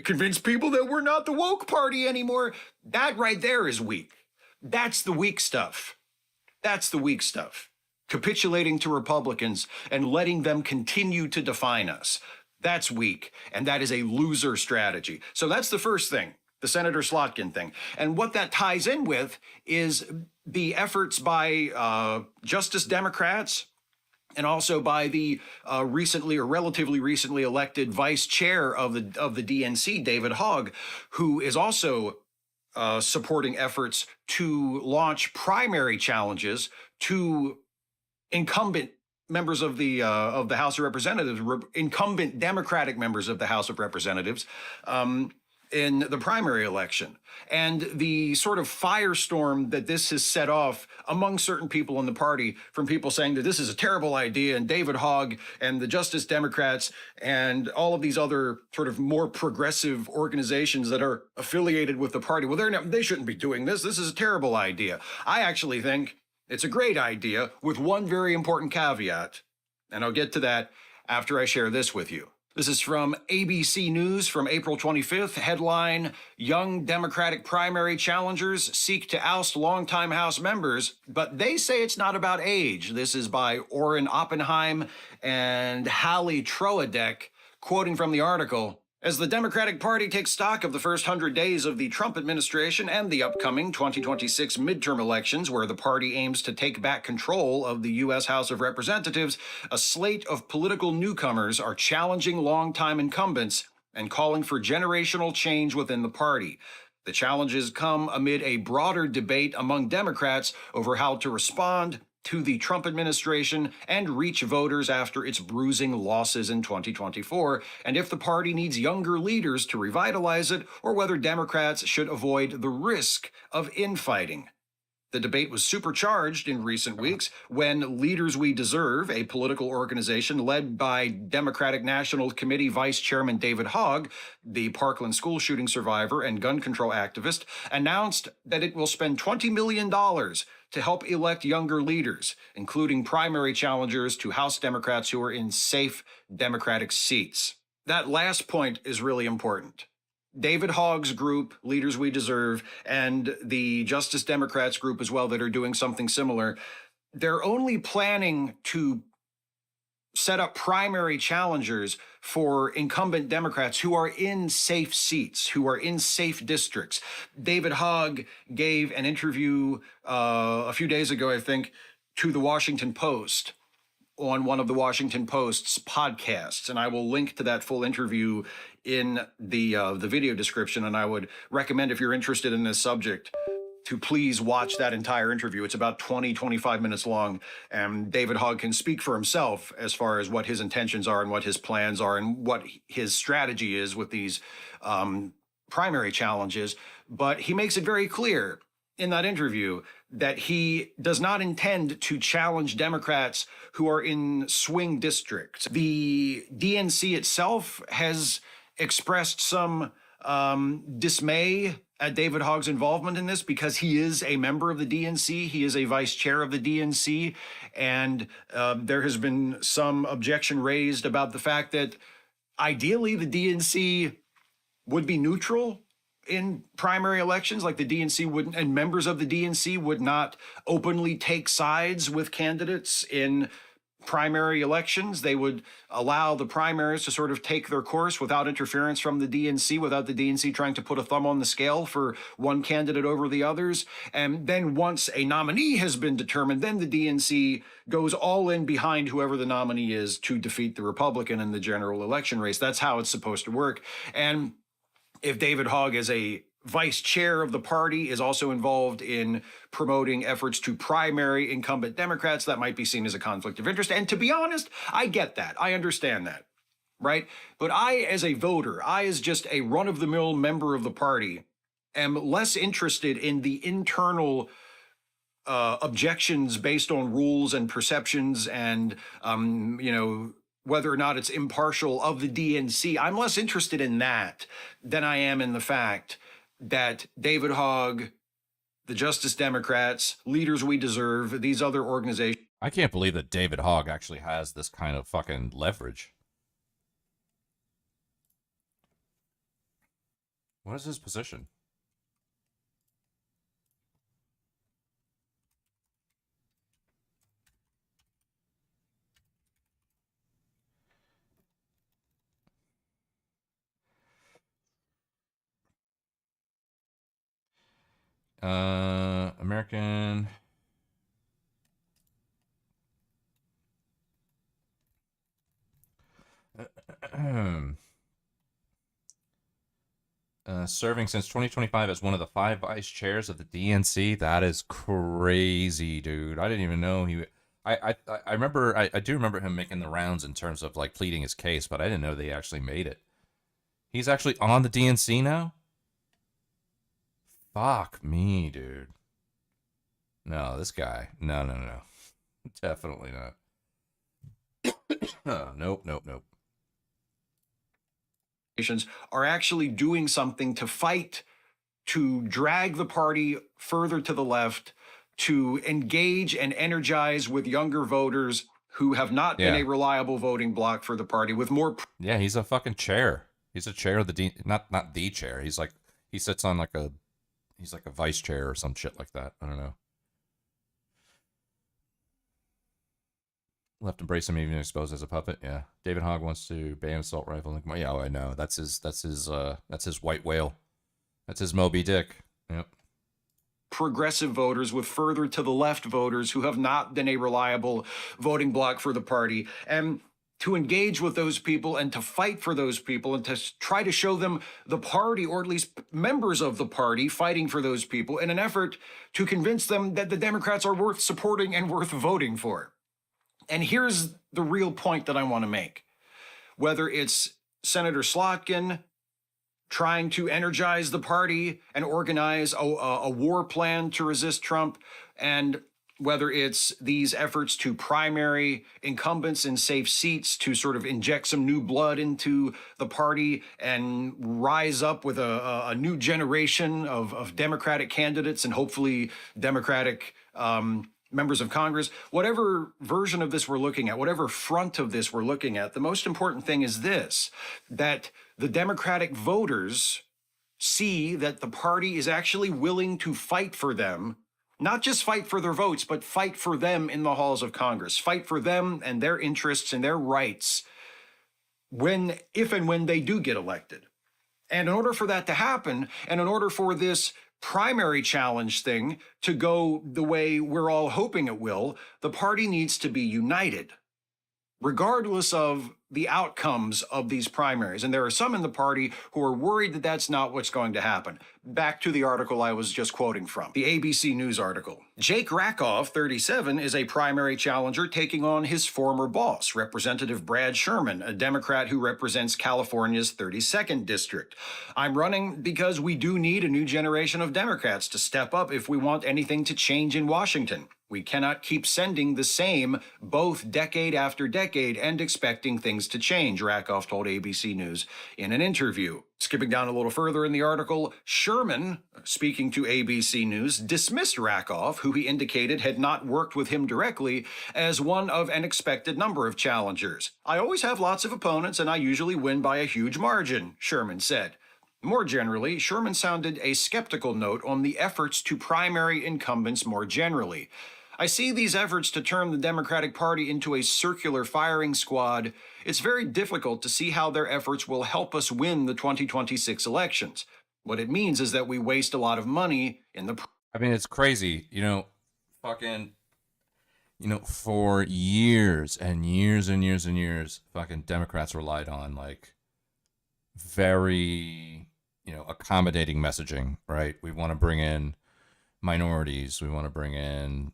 convince people that we're not the woke party anymore, that right there is weak. That's the weak stuff. That's the weak stuff. Capitulating to Republicans and letting them continue to define us. That's weak. And that is a loser strategy. So that's the first thing, the Senator Slotkin thing. And what that ties in with is the efforts by Justice Democrats and also by the recently or relatively recently elected vice chair of the DNC, David Hogg, who is also supporting efforts to launch primary challenges to incumbent members of the House of Representatives, incumbent Democratic members of the House of Representatives, in the primary election. And the sort of firestorm that this has set off among certain people in the party, from people saying that this is a terrible idea, and David Hogg and the Justice Democrats and all of these other sort of more progressive organizations that are affiliated with the party, well, they shouldn't be doing this. This is a terrible idea. I actually think it's a great idea with one very important caveat, and I'll get to that after I share this with you. This is from ABC News from April 25th. Headline, Young Democratic primary challengers seek to oust longtime House members, but they say it's not about age. This is by Orrin Oppenheim and Hallie Troadek, quoting from the article. As the Democratic Party takes stock of the first 100 days of the Trump administration and the upcoming 2026 midterm elections, where the party aims to take back control of the U.S. House of Representatives, a slate of political newcomers are challenging longtime incumbents and calling for generational change within the party. The challenges come amid a broader debate among Democrats over how to respond to the Trump administration and reach voters after its bruising losses in 2024, and if the party needs younger leaders to revitalize it, or whether Democrats should avoid the risk of infighting. The debate was supercharged in recent weeks when Leaders We Deserve, a political organization led by Democratic National Committee Vice Chairman David Hogg, the Parkland school shooting survivor and gun control activist, announced that it will spend $20 million to help elect younger leaders, including primary challengers to House Democrats who are in safe Democratic seats. That last point is really important. David Hogg's group, Leaders We Deserve, and the Justice Democrats group as well that are doing something similar, they're only planning to set up primary challengers for incumbent Democrats who are in safe seats, who are in safe districts. David Hogg gave an interview a few days ago, I think, to the Washington Post on one of the Washington Post's podcasts, and I will link to that full interview in the video description, and I would recommend, if you're interested in this subject, to please watch that entire interview. It's about 20-25 minutes long, and David Hogg can speak for himself as far as what his intentions are and what his plans are and what his strategy is with these primary challenges. But he makes it very clear in that interview that he does not intend to challenge Democrats who are in swing districts. The DNC itself has expressed some dismay at David Hogg's involvement in this because he is a member of the DNC. He is a vice chair of the DNC. And there has been some objection raised about the fact that ideally the DNC would be neutral in primary elections, like the DNC wouldn't, and members of the DNC would not openly take sides with candidates in primary elections. They would allow the primaries to sort of take their course without interference from the DNC, without the DNC trying to put a thumb on the scale for one candidate over the others. And then once a nominee has been determined, then the DNC goes all in behind whoever the nominee is to defeat the Republican in the general election race. That's how it's supposed to work. And if David Hogg, as a vice chair of the party, is also involved in promoting efforts to primary incumbent Democrats, that might be seen as a conflict of interest. And to be honest, I get that. I understand that, right? But I, as a voter, I, as just a run-of-the-mill member of the party, am less interested in the internal objections based on rules and perceptions and, whether or not it's impartial of the DNC. I'm less interested in that than I am in the fact that David Hogg the Justice Democrats, Leaders We Deserve, these other organizations. I can't believe that David Hogg actually has this kind of fucking leverage. What is his position? American. Serving since 2025 as one of the 5 vice chairs of the DNC. That is crazy, dude. I didn't even know he. I remember. I do remember him making the rounds in terms of like pleading his case, but I didn't know they actually made it. He's actually on the DNC now. Fuck me, dude. No, this guy. No. Definitely not. Nope. Are actually doing something to fight, to drag the party further to the left, to engage and energize with younger voters who have not been a reliable voting bloc for the party with more. Yeah, he's a fucking chair. He's a chair of the not the chair. He's like, he sits on like a, he's like a vice chair or some shit like that. I don't know. Left embrace him even exposed as a puppet. Yeah. David Hogg wants to ban assault rifle. Yeah, I know. That's his white whale. That's his Moby Dick. Yep. Progressive voters with further to the left voters who have not been a reliable voting bloc for the party, and to engage with those people and to fight for those people and to try to show them the party, or at least members of the party, fighting for those people in an effort to convince them that the Democrats are worth supporting and worth voting for. And here's the real point that I want to make. Whether it's Senator Slotkin trying to energize the party and organize a war plan to resist Trump, and whether it's these efforts to primary incumbents in safe seats to sort of inject some new blood into the party and rise up with a new generation of Democratic candidates and hopefully Democratic members of Congress, whatever version of this we're looking at, whatever front of this we're looking at, the most important thing is this, that the Democratic voters see that the party is actually willing to fight for them, not just fight for their votes, but fight for them in the halls of Congress, fight for them and their interests and their rights if and when they do get elected. And in order for that to happen, and in order for this primary challenge thing to go the way we're all hoping it will, the party needs to be united, regardless of the outcomes of these primaries. And there are some in the party who are worried that that's not what's going to happen. Back to the article I was just quoting from, the ABC News article. Jake Rakoff, 37, is a primary challenger taking on his former boss, Representative Brad Sherman, a Democrat who represents California's 32nd district. I'm running because we do need a new generation of Democrats to step up if we want anything to change in Washington. We cannot keep sending the same both decade after decade and expecting things to change, Rakoff told ABC News in an interview. Skipping down a little further in the article, Sherman, speaking to ABC News, dismissed Rakoff, who he indicated had not worked with him directly, as one of an expected number of challengers. I always have lots of opponents, and I usually win by a huge margin, Sherman said. More generally, Sherman sounded a skeptical note on the efforts to primary incumbents more generally. I see these efforts to turn the Democratic Party into a circular firing squad. It's very difficult to see how their efforts will help us win the 2026 elections. What it means is that we waste a lot of money in the... I mean, it's crazy, for years and years and years and years, fucking Democrats relied on like very, accommodating messaging, right? We want to bring in minorities, we want to bring in,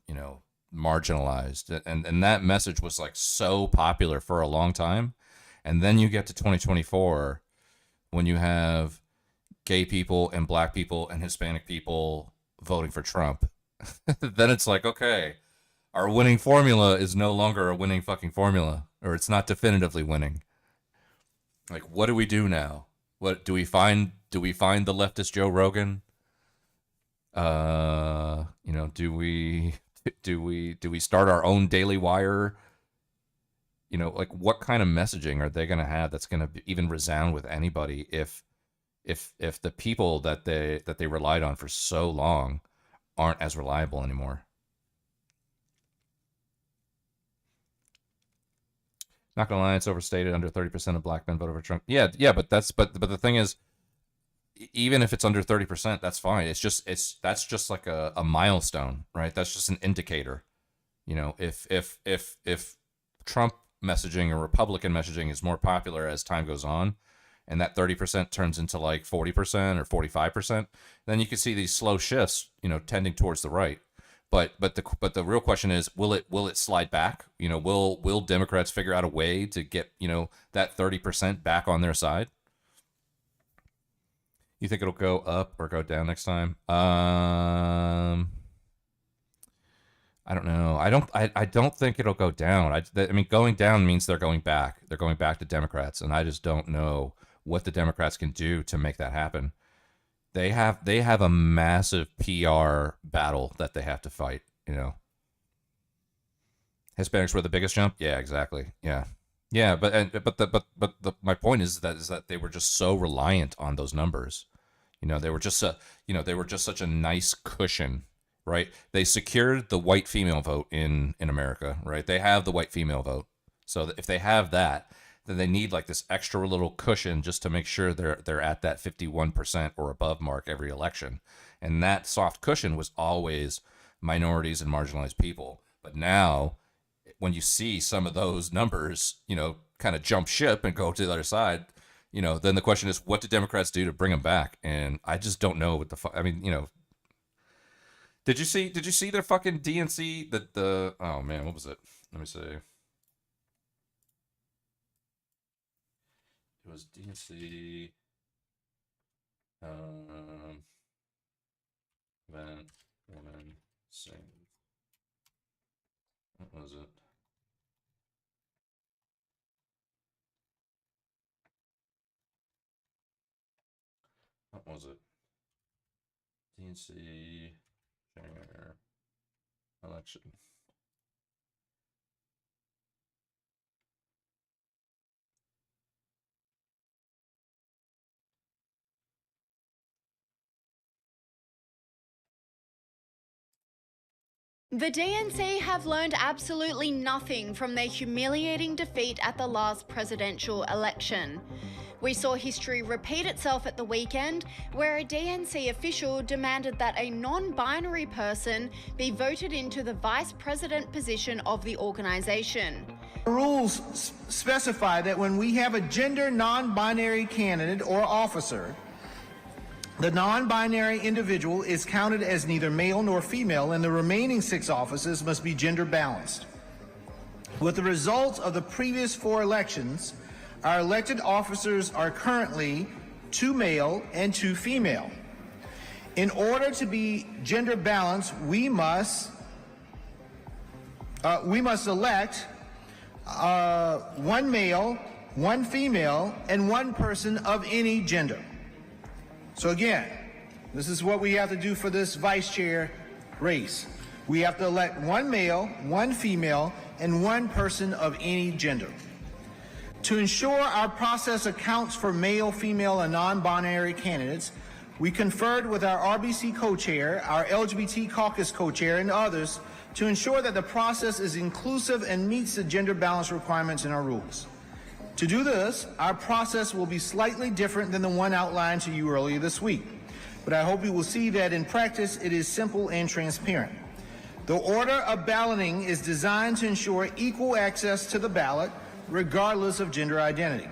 marginalized, and that message was like so popular for a long time. And then you get to 2024 when you have gay people and black people and Hispanic people voting for Trump. Then it's like, okay, our winning formula is no longer a winning fucking formula, or it's not definitively winning. Like, what do we do now? What do we find? Do we find the leftist Joe Rogan? You know, do we start our own Daily Wire? You know, like what kind of messaging are they going to have that's going to even resound with anybody if the people that they relied on for so long aren't as reliable anymore? Not gonna lie, it's overstated. Under 30% of black men vote for Trump. Yeah, but the thing is, even if it's under 30%, that's fine. That's just like a milestone, right? That's just an indicator. You know, if Trump messaging or Republican messaging is more popular as time goes on, and that 30% turns into like 40% or 45%, then you can see these slow shifts, you know, tending towards the right. But the real question is, will it slide back? You know, will Democrats figure out a way to get, you know, that 30% back on their side? You think it'll go up or go down next time? I don't know. I don't think it'll go down. I mean, going down means they're going back. They're going back to Democrats, and I just don't know what the Democrats can do to make that happen. They have a massive PR battle that they have to fight, you know. Hispanics were the biggest jump? Yeah, exactly. Yeah. Yeah, but my point is that they were just so reliant on those numbers. You know, they were just such a nice cushion, right? They secured the white female vote in America, right? They have the white female vote. So if they have that, then they need like this extra little cushion just to make sure they're at that 51% or above mark every election. And that soft cushion was always minorities and marginalized people. But now, when you see some of those numbers, you know, kind of jump ship and go to the other side, you know, then the question is, what do Democrats do to bring them back? And I just don't know what I mean, you know, did you see their fucking DNC? Oh man, what was it? Let me see. It was DNC. Event, woman, sing. What was it? What was it? DNC share election. The DNC have learned absolutely nothing from their humiliating defeat at the last presidential election. We saw history repeat itself at the weekend, where a DNC official demanded that a non-binary person be voted into the vice president position of the organisation. Rules specify that when we have a gender non-binary candidate or officer, the non-binary individual is counted as neither male nor female, and the remaining 6 offices must be gender balanced. With the results of the previous 4 elections, our elected officers are currently 2 male and 2 female. In order to be gender balanced, we must elect 1 male, 1 female, and 1 person of any gender. So again, this is what we have to do for this vice chair race. We have to elect 1 male, 1 female, and 1 person of any gender. To ensure our process accounts for male, female, and non-binary candidates, we conferred with our RBC co-chair, our LGBT caucus co-chair, and others to ensure that the process is inclusive and meets the gender balance requirements in our rules. To do this, our process will be slightly different than the one outlined to you earlier this week, but I hope you will see that in practice it is simple and transparent. The order of balloting is designed to ensure equal access to the ballot, regardless of gender identity.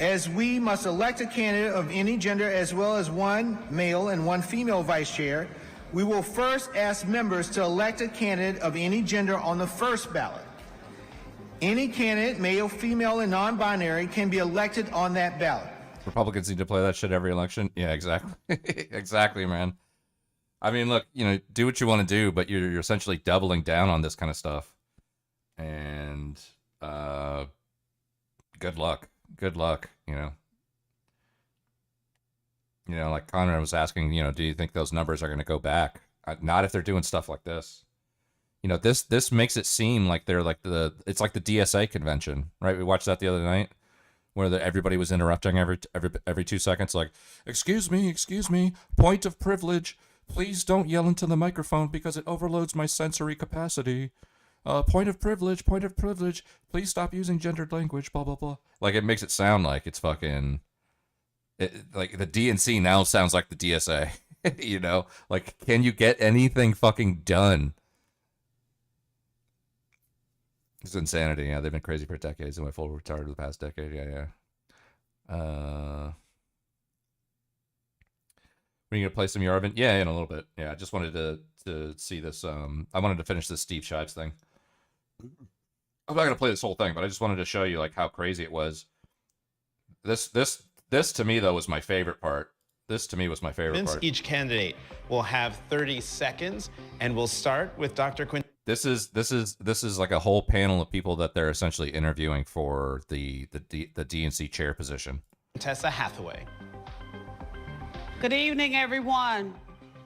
As we must elect a candidate of any gender as well as 1 male and 1 female vice chair, we will first ask members to elect a candidate of any gender on the first ballot. Any candidate, male, female, and non-binary, can be elected on that ballot. Republicans need to play that shit every election. Yeah, exactly. Exactly, man. I mean, look, you know, do what you want to do, but you're essentially doubling down on this kind of stuff. And good luck. Good luck, you know. You know, like Conrad was asking, you know, do you think those numbers are going to go back? Not if they're doing stuff like this. You know, this makes it seem like they're like it's like the DSA convention, right? We watched that the other night, where everybody was interrupting every 2 seconds, like, excuse me, point of privilege. Please don't yell into the microphone because it overloads my sensory capacity. Point of privilege. Please stop using gendered language, blah, blah, blah. Like, it makes it sound like it's fucking... like, the DNC now sounds like the DSA. You know? Like, can you get anything fucking done? It's insanity. Yeah, they've been crazy for decades and went full retarded the past decade. Yeah. We're going to play some Yarvin? Yeah, in a little bit. Yeah, I just wanted to see this. I wanted to finish this Steve Shives thing. I'm not going to play this whole thing, but I just wanted to show you like how crazy it was. This to me, though, was my favorite part. This to me was my favorite part. Each candidate will have 30 seconds, and we'll start with Dr. Quinn. This is like a whole panel of people that they're essentially interviewing for the DNC chair position. Tessa Hathaway. Good evening, everyone.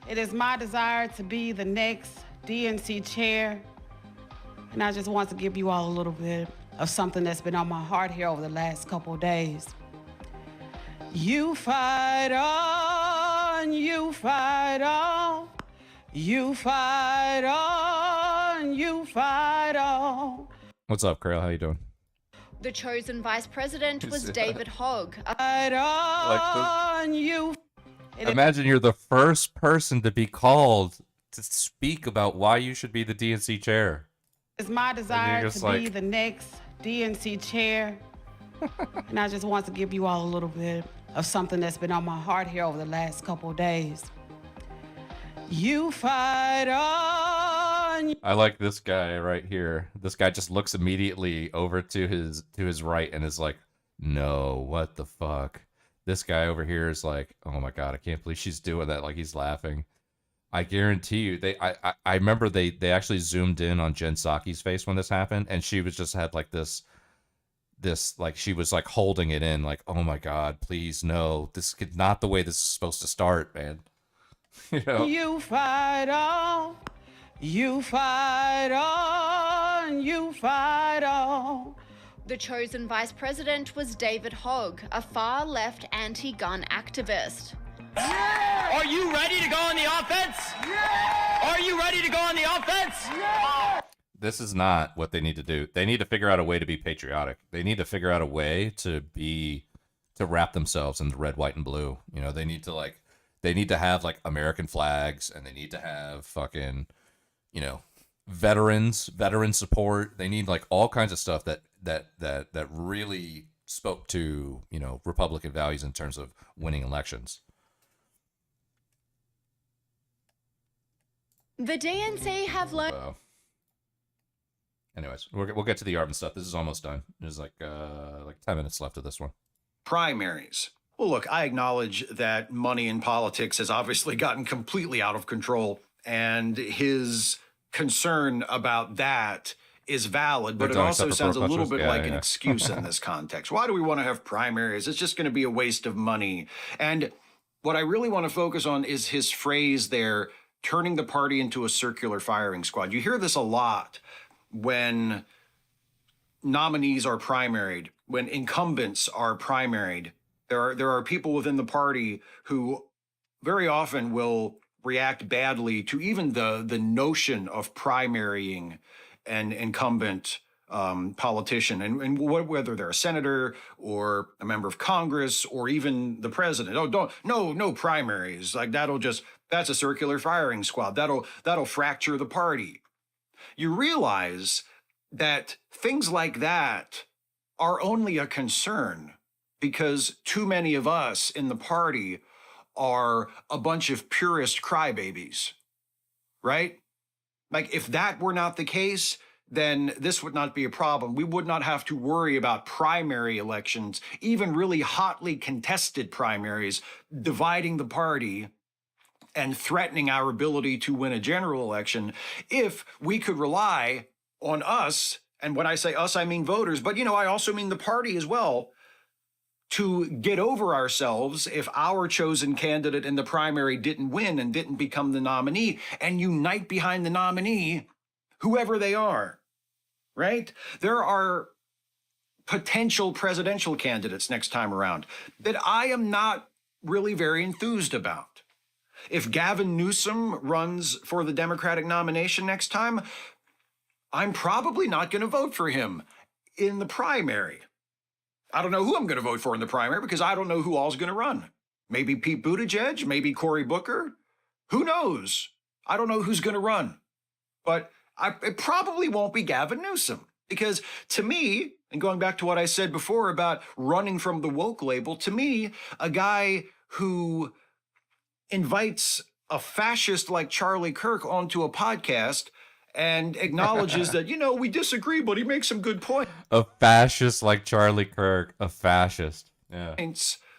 It is my desire to be the next DNC chair, and I just want to give you all a little bit of something that's been on my heart here over the last couple of days. You fight on, you fight on, you fight on, you fight on. What's up, Crail? How you doing? The chosen vice president was David Hogg. Imagine you're the first person to be called to speak about why you should be the DNC chair. It's my desire to be the next DNC chair, and I just want to give you all a little bit of something that's been on my heart here over the last couple of days. You fight on. I like this guy right here. This guy just looks immediately over to his right and is like, no, what the fuck? This guy over here is like, oh my God, I can't believe she's doing that. Like, he's laughing. I guarantee you, I remember they actually zoomed in on Jen Psaki's face when this happened, and she was just had like this like, she was like holding it in, like, oh my God, please no, this is not the way this is supposed to start, man. You know? You fight on, you fight on, you fight on. The chosen vice president was David Hogg, a far-left anti-gun activist. Yeah! Are you ready to go on the offense? Yeah! Are you ready to go on the offense? Yeah! This is not what they need to do. They need to figure out a way to be patriotic. They need to figure out a way to wrap themselves in the red, white, and blue. You know, they need to have like American flags, and they need to have fucking, you know, veteran support. They need like all kinds of stuff that really spoke to, you know, Republican values in terms of winning elections. The DNC have learned. Anyways, we'll get to the Yarvin stuff. This is almost done. There's like 10 minutes left of this one. Primaries. Well, look, I acknowledge that money in politics has obviously gotten completely out of control, and his concern about that is valid, but it also sounds a little bit like an excuse in this context. Why do we want to have primaries? It's just going to be a waste of money. And what I really want to focus on is his phrase there, turning the party into a circular firing squad. You hear this a lot when nominees are primaried, when incumbents are primaried. There are people within the party who very often will react badly to even the notion of primarying an incumbent politician, and whether they're a senator or a member of Congress or even the president. Oh, no primaries. Like that's a circular firing squad. That'll fracture the party. You realize that things like that are only a concern because too many of us in the party are a bunch of purist crybabies, right? Like, if that were not the case, then this would not be a problem. We would not have to worry about primary elections, even really hotly contested primaries, dividing the party and threatening our ability to win a general election, if we could rely on us, and when I say us, I mean voters, but, you know, I also mean the party as well, to get over ourselves if our chosen candidate in the primary didn't win and didn't become the nominee, and unite behind the nominee, whoever they are, right? There are potential presidential candidates next time around that I am not really very enthused about. If Gavin Newsom runs for the Democratic nomination next time, I'm probably not going to vote for him in the primary. I don't know who I'm going to vote for in the primary because I don't know who all's going to run. Maybe Pete Buttigieg, maybe Cory Booker. Who knows? I don't know who's going to run. But it probably won't be Gavin Newsom because to me, and going back to what I said before about running from the woke label, to me, a guy who invites a fascist like Charlie Kirk onto a podcast and acknowledges that, you know, we disagree, but he makes some good points. A fascist like Charlie Kirk. A fascist. Yeah.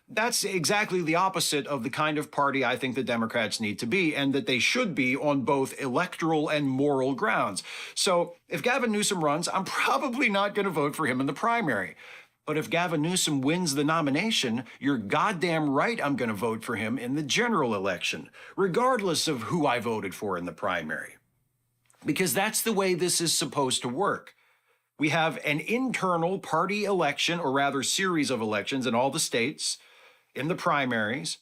That's exactly the opposite of the kind of party I think the Democrats need to be, and that they should be on both electoral and moral grounds. So if Gavin Newsom runs, I'm probably not going to vote for him in the primary. But if Gavin Newsom wins the nomination, you're goddamn right I'm going to vote for him in the general election, regardless of who I voted for in the primary. Because that's the way this is supposed to work. We have an internal party election, or rather series of elections in all the states in the primaries,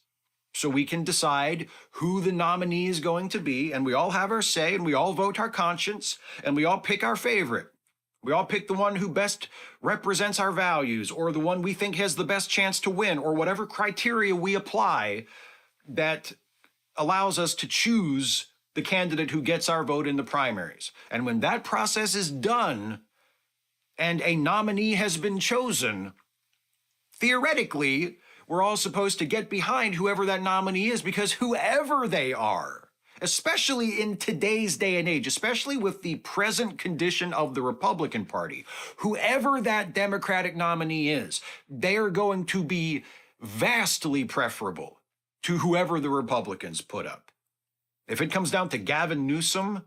so we can decide who the nominee is going to be, and we all have our say, and we all vote our conscience, and we all pick our favorite. We all pick the one who best represents our values, or the one we think has the best chance to win, or whatever criteria we apply that allows us to choose the candidate who gets our vote in the primaries. And when that process is done and a nominee has been chosen, theoretically, we're all supposed to get behind whoever that nominee is, because whoever they are, especially in today's day and age, especially with the present condition of the Republican Party, whoever that Democratic nominee is, they are going to be vastly preferable to whoever the Republicans put up. If it comes down to Gavin Newsom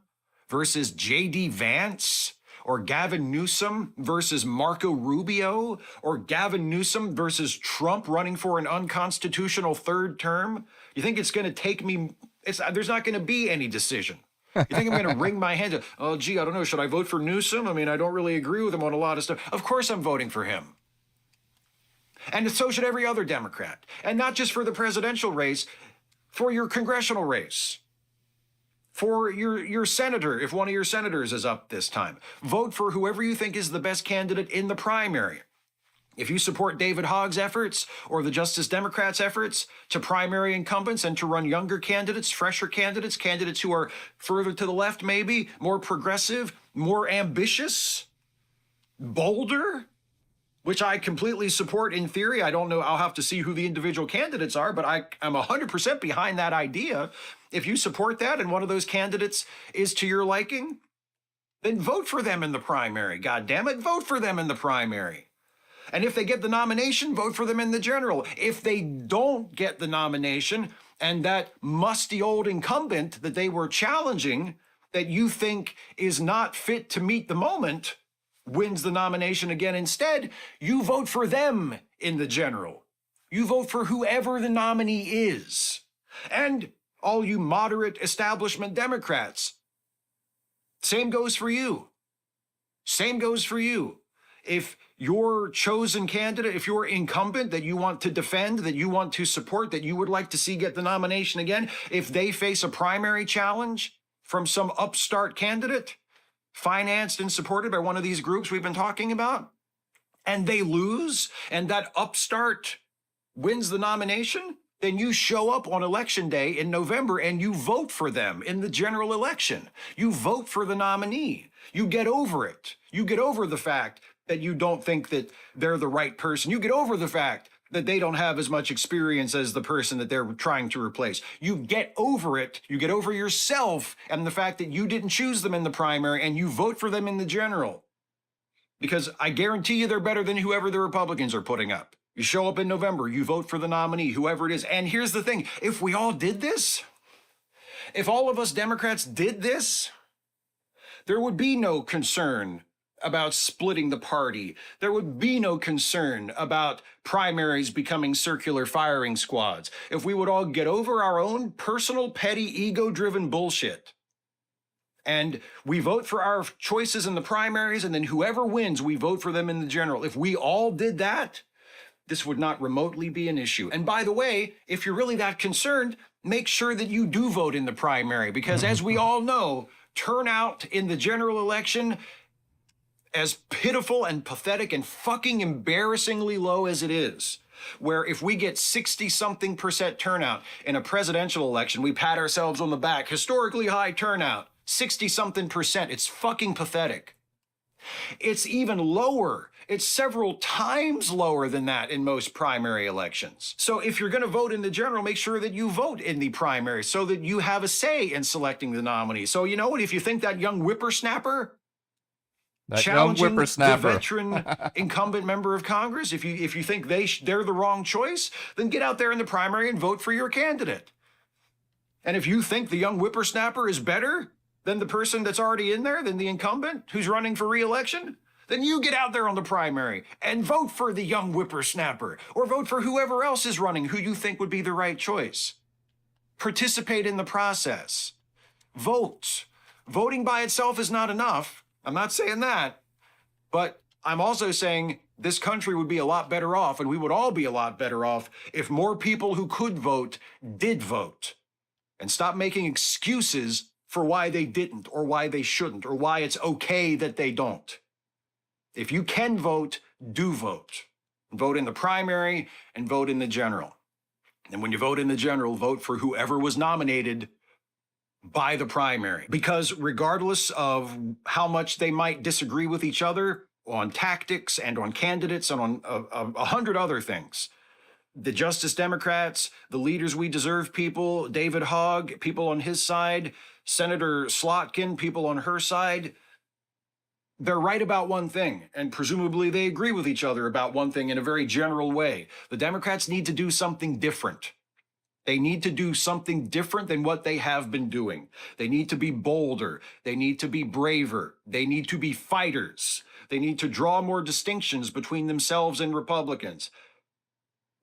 versus J.D. Vance, or Gavin Newsom versus Marco Rubio, or Gavin Newsom versus Trump running for an unconstitutional third term, you think it's going to take me, there's not going to be any decision. You think I'm going to wring my hands? Oh, gee, I don't know. Should I vote for Newsom? I mean, I don't really agree with him on a lot of stuff. Of course I'm voting for him. And so should every other Democrat. And not just for the presidential race, for your congressional race. For your senator, if one of your senators is up this time. Vote for whoever you think is the best candidate in the primary. If you support David Hogg's efforts or the Justice Democrats' efforts to primary incumbents and to run younger candidates, fresher candidates, candidates who are further to the left maybe, more progressive, more ambitious, bolder, which I completely support in theory. I don't know, I'll have to see who the individual candidates are, but I'm 100% behind that idea. If you support that and one of those candidates is to your liking, then vote for them in the primary. God damn it, vote for them in the primary. And if they get the nomination, vote for them in the general. If they don't get the nomination and that musty old incumbent that they were challenging that you think is not fit to meet the moment wins the nomination again instead, you vote for them in the general. You vote for whoever the nominee is. And all you moderate establishment Democrats, same goes for you. Same goes for you. If your chosen candidate, if your incumbent that you want to defend, that you want to support, that you would like to see get the nomination again, if they face a primary challenge from some upstart candidate, financed and supported by one of these groups we've been talking about, and they lose, and that upstart wins the nomination, then you show up on election day in November and you vote for them in the general election. You vote for the nominee. You get over it. You get over the fact that you don't think that they're the right person. You get over the fact that they don't have as much experience as the person that they're trying to replace. You get over it. You get over yourself and the fact that you didn't choose them in the primary and you vote for them in the general. Because I guarantee you they're better than whoever the Republicans are putting up. You show up in November, you vote for the nominee, whoever it is. And here's the thing, if we all did this, if all of us Democrats did this, there would be no concern about splitting the party. There would be no concern about primaries becoming circular firing squads if we would all get over our own personal, petty, ego-driven bullshit. And we vote for our choices in the primaries, and then whoever wins, we vote for them in the general. If we all did that, this would not remotely be an issue. And by the way, if you're really that concerned, make sure that you do vote in the primary, because as we all know, turnout in the general election, as pitiful and pathetic and fucking embarrassingly low as it is, where if we get 60-something% turnout in a presidential election, we pat ourselves on the back. Historically high turnout, 60-something%. It's fucking pathetic. It's even lower. It's several times lower than that in most primary elections. So if you're going to vote in the general, make sure that you vote in the primary so that you have a say in selecting the nominee. So you know what? If you think that young whippersnapper challenging the veteran incumbent member of Congress, if you think they're the wrong choice, then get out there in the primary and vote for your candidate. And if you think the young whippersnapper is better than the person that's already in there, than the incumbent who's running for re-election, then you get out there on the primary and vote for the young whippersnapper, or vote for whoever else is running who you think would be the right choice. Participate in the process. Vote. Voting by itself is not enough. I'm not saying that, but I'm also saying this country would be a lot better off, and we would all be a lot better off if more people who could vote did vote, and stop making excuses for why they didn't, or why they shouldn't, or why it's okay that they don't. If you can vote, do vote. Vote in the primary and vote in the general. And when you vote in the general, vote for whoever was nominated by the primary. Because regardless of how much they might disagree with each other on tactics and on candidates and on 100 other things, the Justice Democrats, the Leaders We Deserve people, David Hogg, people on his side, Senator Slotkin, people on her side, they're right about one thing, and presumably they agree with each other about one thing in a very general way. The Democrats need to do something different. They need to do something different than what they have been doing. They need to be bolder. They need to be braver. They need to be fighters. They need to draw more distinctions between themselves and Republicans.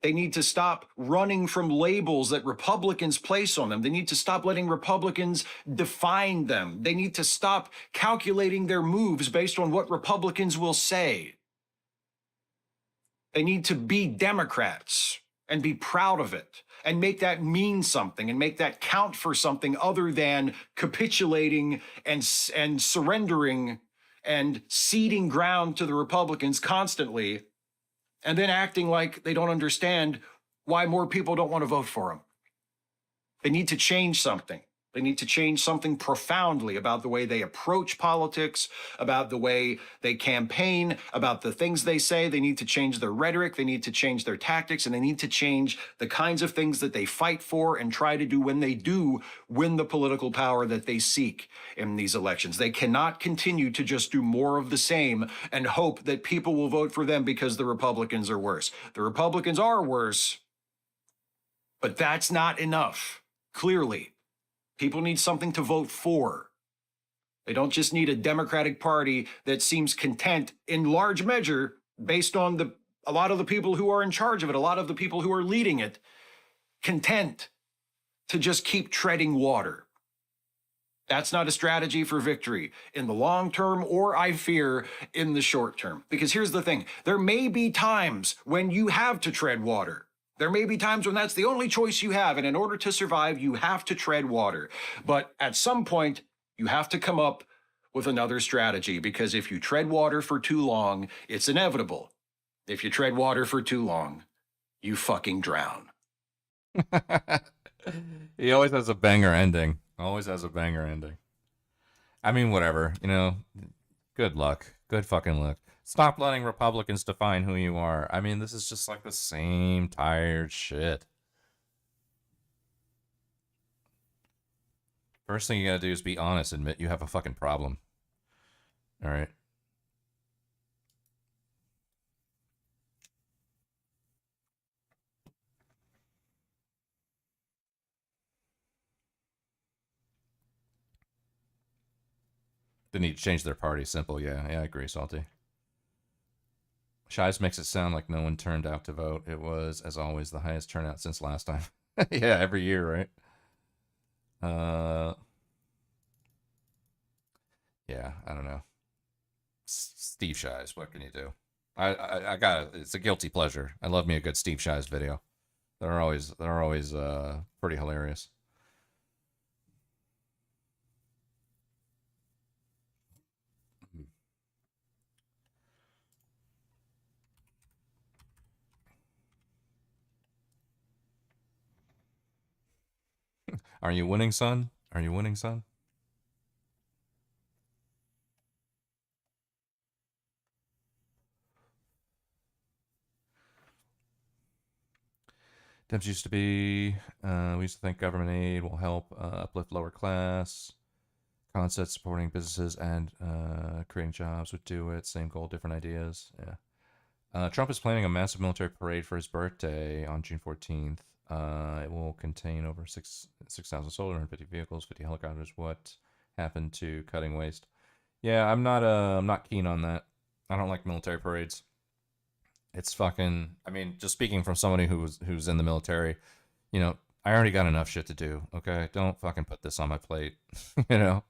They need to stop running from labels that Republicans place on them. They need to stop letting Republicans define them. They need to stop calculating their moves based on what Republicans will say. They need to be Democrats and be proud of it, and make that mean something, and make that count for something other than capitulating and surrendering and ceding ground to the Republicans constantly, and then acting like they don't understand why more people don't want to vote for them. They need to change something. They need to change something profoundly about the way they approach politics, about the way they campaign, about the things they say. They need to change their rhetoric. They need to change their tactics, and they need to change the kinds of things that they fight for and try to do when they do win the political power that they seek in these elections. They cannot continue to just do more of the same and hope that people will vote for them because the Republicans are worse. The Republicans are worse, but that's not enough, clearly. People need something to vote for. They don't just need a Democratic Party that seems content in large measure based on a lot of the people who are in charge of it, a lot of the people who are leading it, content to just keep treading water. That's not a strategy for victory in the long term, or I fear in the short term. Because here's the thing, there may be times when you have to tread water. There may be times when that's the only choice you have, and in order to survive, you have to tread water. But at some point, you have to come up with another strategy, because if you tread water for too long, it's inevitable. If you tread water for too long, you fucking drown. He always has a banger ending. Always has a banger ending. I mean, whatever, you know, good luck. Good fucking luck. Stop letting Republicans define who you are. I mean, this is just like the same tired shit. First thing you gotta do is be honest, admit you have a fucking problem. All right. They need to change their party. Simple. Yeah, I agree, Salty. Shives makes it sound like no one turned out to vote. It was, as always, the highest turnout since last time. Yeah, every year, right? Yeah, I don't know. Steve Shives, what can you do? I got it. It's a guilty pleasure. I love me a good Steve Shives video. They're always pretty hilarious. Are you winning, son? Are you winning, son? Dems used to be, we used to think government aid will help uplift lower class. Concept supporting businesses and creating jobs would do it. Same goal, different ideas. Yeah. Trump is planning a massive military parade for his birthday on June 14th. It will contain over 6,000 soldiers and 50 vehicles, 50 helicopters. What happened to cutting waste? Yeah, I'm not keen on that. I don't like military parades. It's fucking, I mean, just speaking from somebody who's in the military, you know, I already got enough shit to do, okay? Don't fucking put this on my plate, you know?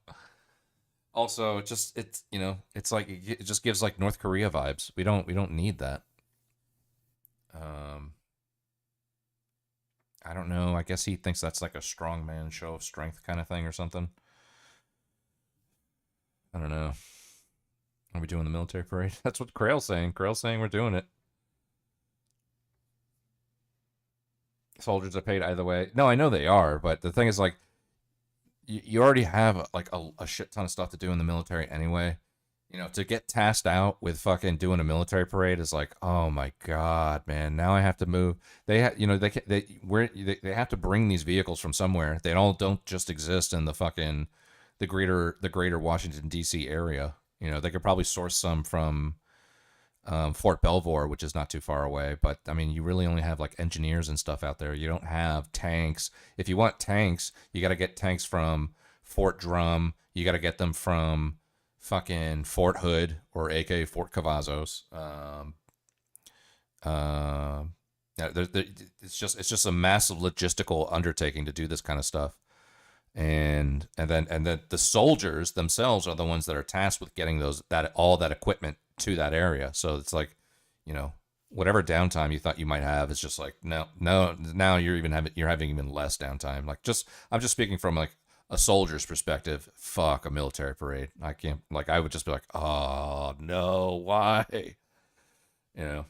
Also, it's, you know, it's like, it just gives like North Korea vibes. We don't need that. I don't know. I guess he thinks that's like a strongman show of strength kind of thing or something. I don't know. Are we doing the military parade? That's what Krail's saying. Krail's saying we're doing it. Soldiers are paid either way. No, I know they are, but the thing is, like, you already have like a shit ton of stuff to do in the military anyway. You know, to get tasked out with fucking doing a military parade is like, oh my god, man! Now I have to move. They have to bring these vehicles from somewhere. They all don't just exist in the fucking the greater Washington D.C. area. You know, they could probably source some from Fort Belvoir, which is not too far away. But I mean, you really only have like engineers and stuff out there. You don't have tanks. If you want tanks, you got to get tanks from Fort Drum. You got to get them from fucking Fort Hood or AK Fort Cavazos. It's just a massive logistical undertaking to do this kind of stuff. And then the soldiers themselves are the ones that are tasked with getting all that equipment to that area. So it's like, you know, whatever downtime you thought you might have is just like, no, now you're having even less downtime. Like, I'm just speaking from like a soldier's perspective. Fuck a military parade. I can't, like, I would just be like, oh no, why? You know,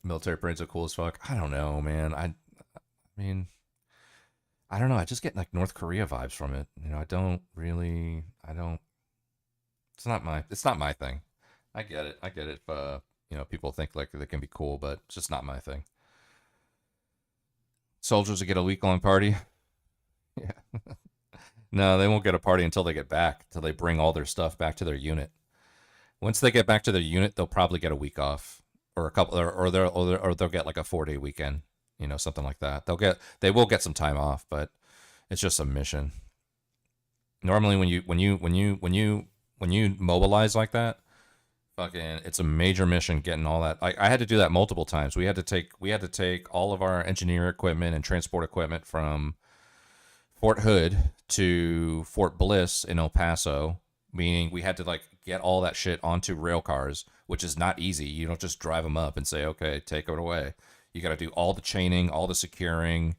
military parades are cool as fuck. I don't know, man. I mean, I don't know. I just get like North Korea vibes from it. You know, it's not my thing. I get it. If, you know, people think like they can be cool, but it's just not my thing. Soldiers will get a week-long party. Yeah. No, they won't get a party until they get back, until they bring all their stuff back to their unit. Once they get back to their unit, they'll probably get a week off, or a couple, or they'll get like a 4-day weekend. You know, something like that. They will get some time off, but it's just a mission. Normally, when you mobilize like that, fucking, it's a major mission getting all that. I had to do that multiple times. We had to take all of our engineer equipment and transport equipment from Fort Hood to Fort Bliss in El Paso, meaning we had to like get all that shit onto rail cars, which is not easy. You don't just drive them up and say, okay, take it away. You got to do all the chaining, all the securing.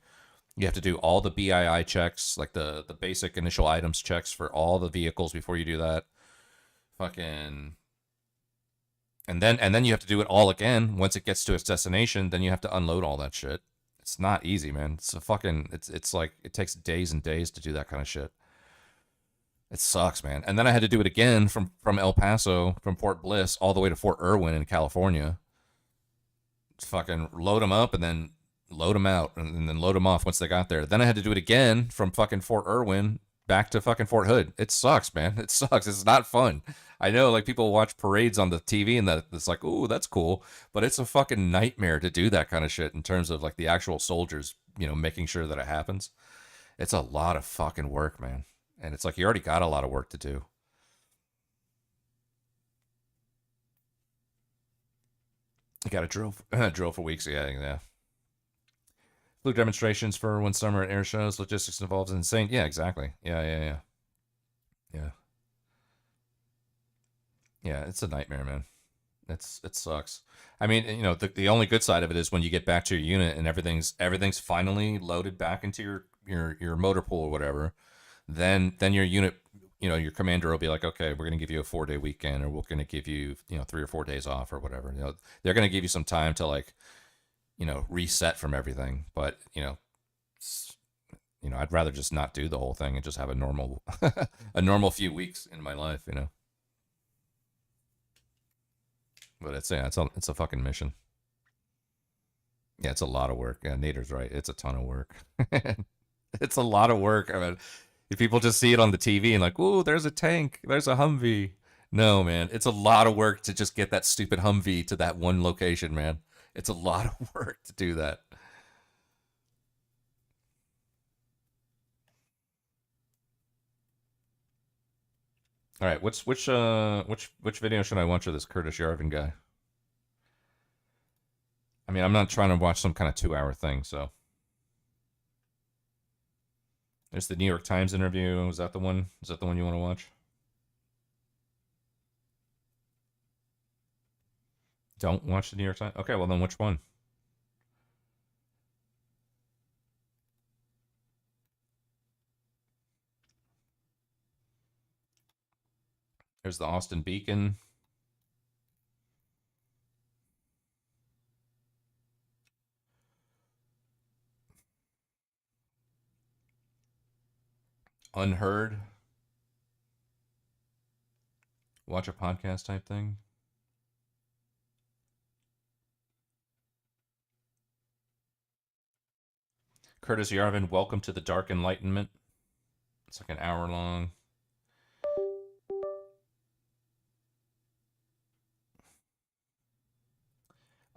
You have to do all the BII checks, like the basic initial items checks for all the vehicles before you do that. Fucking. And then you have to do it all again once it gets to its destination. Then you have to unload all that shit. It's not easy, man. It's like it takes days and days to do that kind of shit. It sucks, man. And then I had to do it again from El Paso, from Fort Bliss, all the way to Fort Irwin in California. Fucking load them up and then load them out and then load them off once they got there. Then I had to do it again from fucking Fort Irwin back to fucking Fort Hood. It sucks, man. It sucks. It's not fun. I know, like, people watch parades on the TV and it's like, ooh, that's cool. But it's a fucking nightmare to do that kind of shit in terms of like the actual soldiers, you know, making sure that it happens. It's a lot of fucking work, man. And it's like you already got a lot of work to do. You got to drill for weeks. Yeah. Flew demonstrations for one summer at air shows. Logistics involved is insane. Yeah, exactly. Yeah. Yeah, it's a nightmare, man. It sucks. I mean, you know, the only good side of it is when you get back to your unit and everything's finally loaded back into your motor pool or whatever. Then your unit, you know, your commander will be like, okay, we're gonna give you a 4-day weekend, or we're gonna give you, you know, 3 or 4 days off or whatever. You know, they're gonna give you some time to, like, you know, reset from everything. But you know, I'd rather just not do the whole thing and just have a normal a normal few weeks in my life, you know. But it's a fucking mission. Yeah, it's a lot of work. Yeah, Nader's right. It's a ton of work. It's a lot of work. I mean, if people just see it on the TV and like, ooh, there's a tank, there's a Humvee. No, man, it's a lot of work to just get that stupid Humvee to that one location, man. It's a lot of work to do that. All right, which video should I watch of this Curtis Yarvin guy? I mean, I'm not trying to watch some kind of 2-hour thing, so. There's the New York Times interview. Is that the one? Is that the one you want to watch? Don't watch the New York Times? Okay, well then which one? There's the Austin Beacon. Unheard. Watch a podcast type thing. Curtis Yarvin, Welcome to the Dark Enlightenment. It's like an hour long.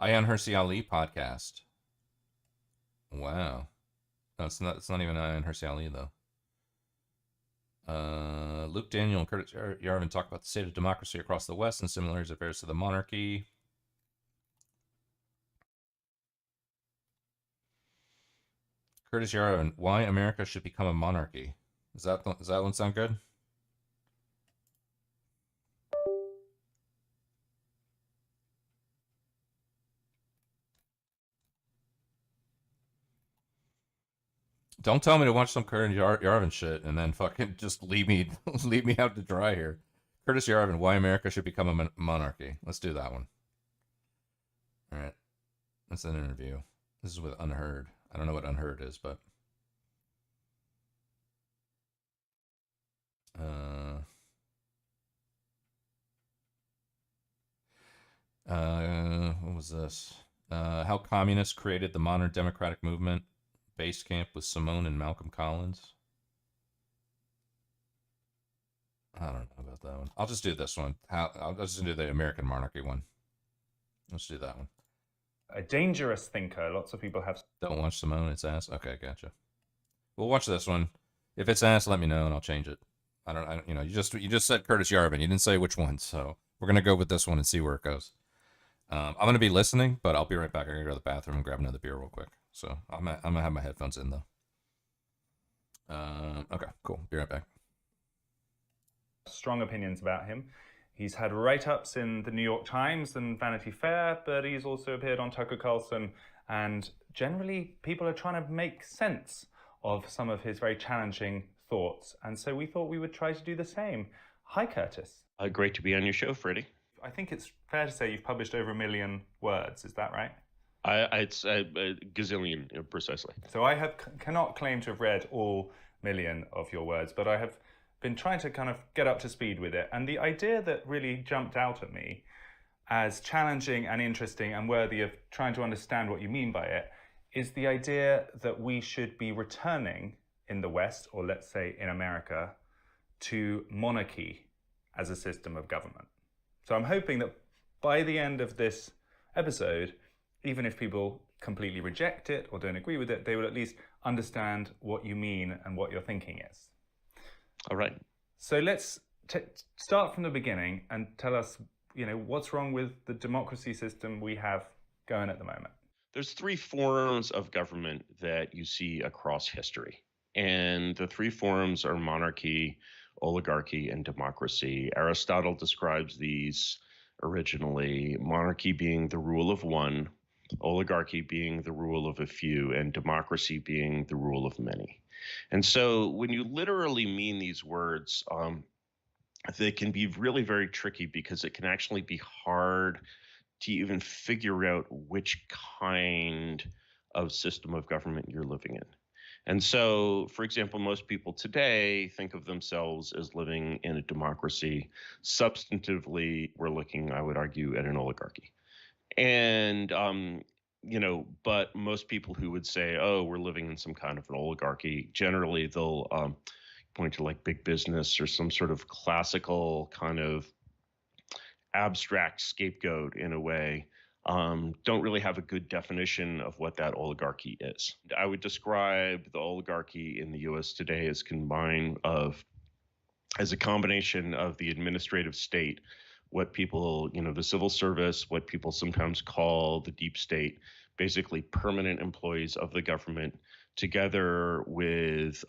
Ayaan Hirsi Ali podcast. Wow. No, it's not even Ayaan Hirsi Ali though. Luke Daniel and Curtis Yarvin talk about the state of democracy across the West and similarities it bears to the monarchy. Curtis Yarvin, why America should become a monarchy. Does that one sound good? Don't tell me to watch some Curtis Yarvin shit and then fucking just leave me out to dry here. Curtis Yarvin, why America should become a monarchy. Let's do that one. All right. That's an interview. This is with Unheard. I don't know what Unheard is, but what was this? How communists created the modern democratic movement. Base Camp with Simone and Malcolm Collins. I don't know about that one. I'll just do this one. I'll just do the American monarchy one. Let's do that one. A dangerous thinker. Lots of people have. Don't watch Simone. It's ass. Okay, gotcha. We'll watch this one. If it's ass, let me know and I'll change it. I don't. You know, you just said Curtis Yarvin. You didn't say which one, so we're gonna go with this one and see where it goes. I'm gonna be listening, but I'll be right back. I'm gonna go to the bathroom and grab another beer real quick. So I'm gonna have my headphones in though. Okay, cool. Be right back. Strong opinions about him. He's had write-ups in the New York Times and Vanity Fair, but he's also appeared on Tucker Carlson. And generally, people are trying to make sense of some of his very challenging thoughts. And so we thought we would try to do the same. Hi, Curtis. Great to be on your show, Freddie. I think it's fair to say you've published over 1 million words. Is that right? It's a gazillion, precisely. So I cannot claim to have read all 1 million of your words, but I have been trying to kind of get up to speed with it. And the idea that really jumped out at me as challenging and interesting and worthy of trying to understand what you mean by it is the idea that we should be returning in the West, or let's say in America, to monarchy as a system of government. So I'm hoping that by the end of this episode, even if people completely reject it or don't agree with it, they will at least understand what you mean and what your thinking is. All right. So let's start from the beginning and tell us, what's wrong with the democracy system we have going at the moment. There's three forms of government that you see across history. And the three forms are monarchy, oligarchy, and democracy. Aristotle describes these originally, monarchy being the rule of one, oligarchy being the rule of a few, and democracy being the rule of many. And so when you literally mean these words, they can be really very tricky because it can actually be hard to even figure out which kind of system of government you're living in. And so, for example, most people today think of themselves as living in a democracy. Substantively, we're looking, I would argue, at an oligarchy. And, but most people who would say, oh, we're living in some kind of an oligarchy, generally they'll point to like big business or some sort of classical kind of abstract scapegoat in a way, don't really have a good definition of what that oligarchy is. I would describe the oligarchy in the US today as a combination of the administrative state, what people, the civil service, what people sometimes call the deep state, basically permanent employees of the government, together with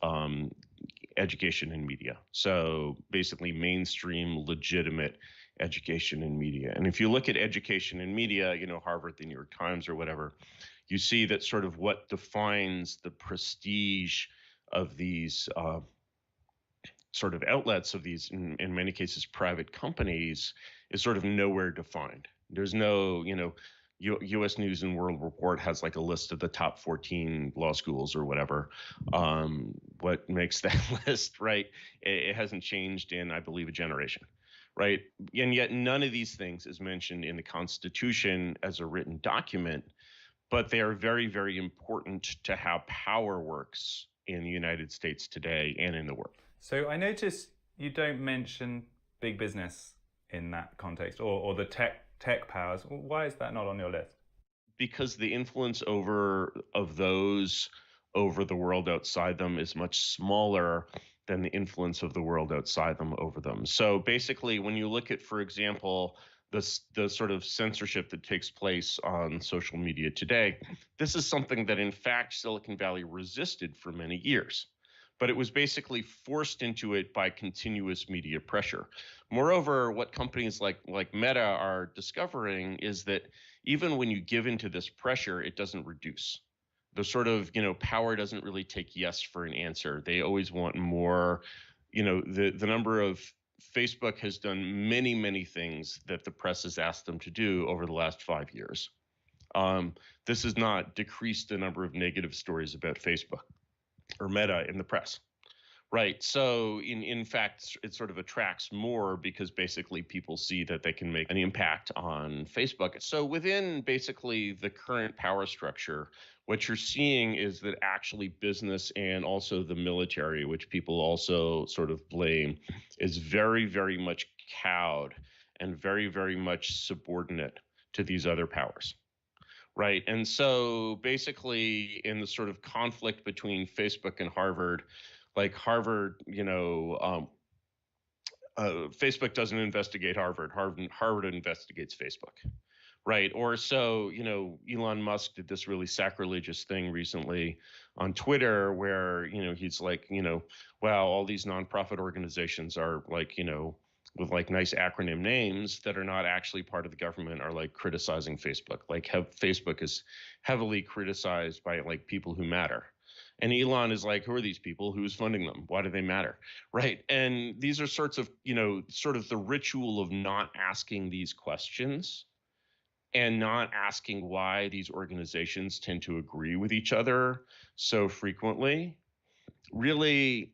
education and media. So basically mainstream, legitimate education and media. And if you look at education and media, Harvard, the New York Times or whatever, you see that sort of what defines the prestige of these sort of outlets, of these, in many cases, private companies, is sort of nowhere defined. There's no, U.S. News and World Report has like a list of the top 14 law schools or whatever. What makes that list, right? It hasn't changed in, I believe, a generation. Right. And yet none of these things is mentioned in the Constitution as a written document, but they are very, very important to how power works in the United States today and in the world. So I noticed you don't mention big business in that context or the tech powers. Why is that not on your list? Because the influence of those over the world outside them is much smaller than the influence of the world outside them over them. So basically, when you look at, for example, the sort of censorship that takes place on social media today, this is something that, in fact, Silicon Valley resisted for many years. But it was basically forced into it by continuous media pressure. Moreover, what companies like Meta are discovering is that even when you give into this pressure, it doesn't reduce. The sort of, power doesn't really take yes for an answer. They always want more. The number of Facebook has done many, many things that the press has asked them to do over the last 5 years. This has not decreased the number of negative stories about Facebook or Meta in the press. Right. So in fact, it sort of attracts more because basically people see that they can make an impact on Facebook. So within basically the current power structure, what you're seeing is that actually business and also the military, which people also sort of blame, is very, very much cowed and very, very much subordinate to these other powers. Right. And so basically in the sort of conflict between Facebook and Harvard, like Harvard, Facebook doesn't investigate Harvard. Harvard investigates Facebook. Right. Or so, Elon Musk did this really sacrilegious thing recently on Twitter where, he's like, wow, all these nonprofit organizations are like, with like nice acronym names that are not actually part of the government are like criticizing Facebook. Like Facebook is heavily criticized by like people who matter. And Elon is like, who are these people? Who's funding them? Why do they matter? Right. And these are sorts of, sort of the ritual of not asking these questions and not asking why these organizations tend to agree with each other so frequently really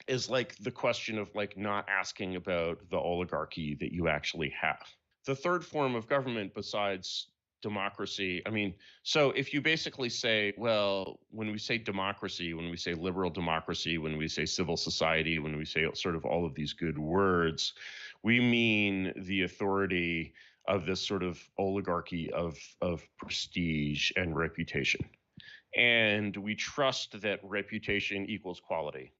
is like the question of like not asking about the oligarchy that you actually have. The third form of government besides democracy, so if you basically say, well, when we say democracy, when we say liberal democracy, when we say civil society, when we say sort of all of these good words, we mean the authority of this sort of oligarchy of prestige and reputation. And we trust that reputation equals quality.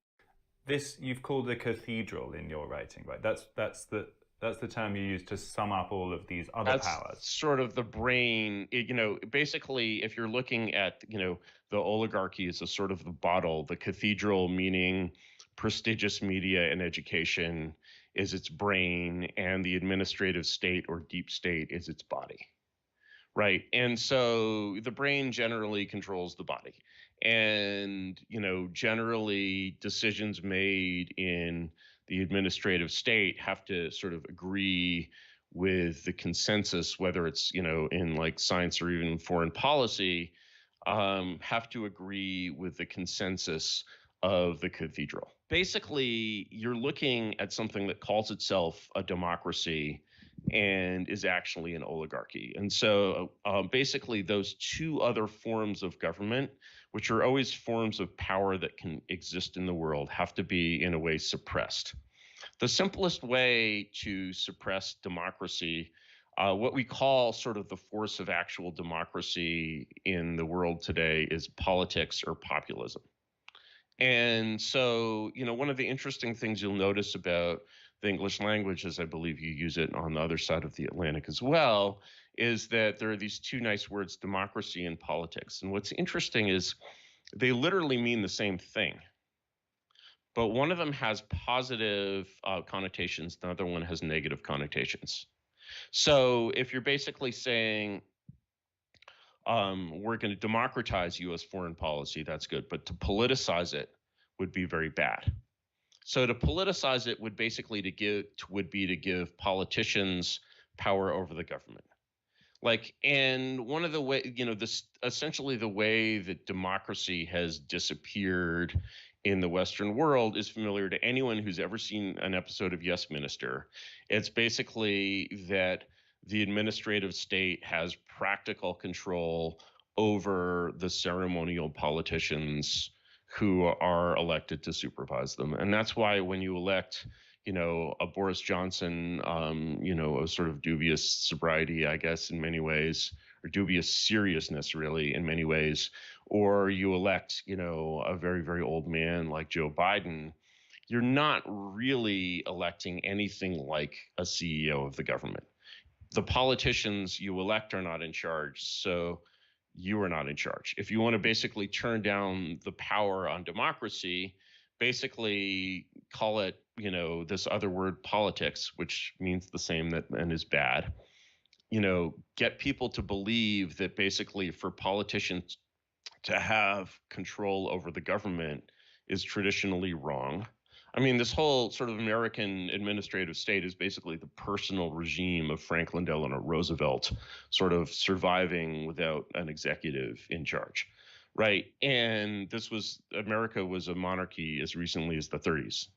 this you've called a cathedral in your writing, right? That's the term you use to sum up all of these other powers. Sort of the brain. Basically, if you're looking at the oligarchy as a sort of the bottle, the cathedral meaning prestigious media and education is its brain, and the administrative state or deep state is its body. Right. And so the brain generally controls the body. And, generally decisions made in the administrative state have to sort of agree with the consensus, whether it's, in like science or even foreign policy, have to agree with the consensus of the cathedral. Basically, you're looking at something that calls itself a democracy and is actually an oligarchy. And so basically those two other forms of government, which are always forms of power that can exist in the world, have to be in a way suppressed. The simplest way to suppress democracy, what we call sort of the force of actual democracy in the world today, is politics or populism. And so, one of the interesting things you'll notice about the English language, as I believe you use it on the other side of the Atlantic as well, is that there are these two nice words, democracy and politics. And what's interesting is they literally mean the same thing. But one of them has positive connotations, the other one has negative connotations. So if you're basically saying, we're going to democratize U.S. foreign policy, that's good. But to politicize it would be very bad. So to politicize it would basically be to give politicians power over the government. And one of the way, essentially the way that democracy has disappeared in the Western world is familiar to anyone who's ever seen an episode of Yes, Minister. It's basically that the administrative state has practical control over the ceremonial politicians who are elected to supervise them. And that's why when you elect, a Boris Johnson, a sort of dubious sobriety, I guess, in many ways, or dubious seriousness, really, in many ways, or you elect, a very, very old man like Joe Biden, you're not really electing anything like a CEO of the government. The politicians you elect are not in charge, so you are not in charge. If you want to basically turn down the power on democracy, basically call it, this other word, politics, which means the same and is bad. Get people to believe that basically for politicians to have control over the government is traditionally wrong. I mean, this whole sort of American administrative state is basically the personal regime of Franklin Delano Roosevelt sort of surviving without an executive in charge, right? And America was a monarchy as recently as the 30s,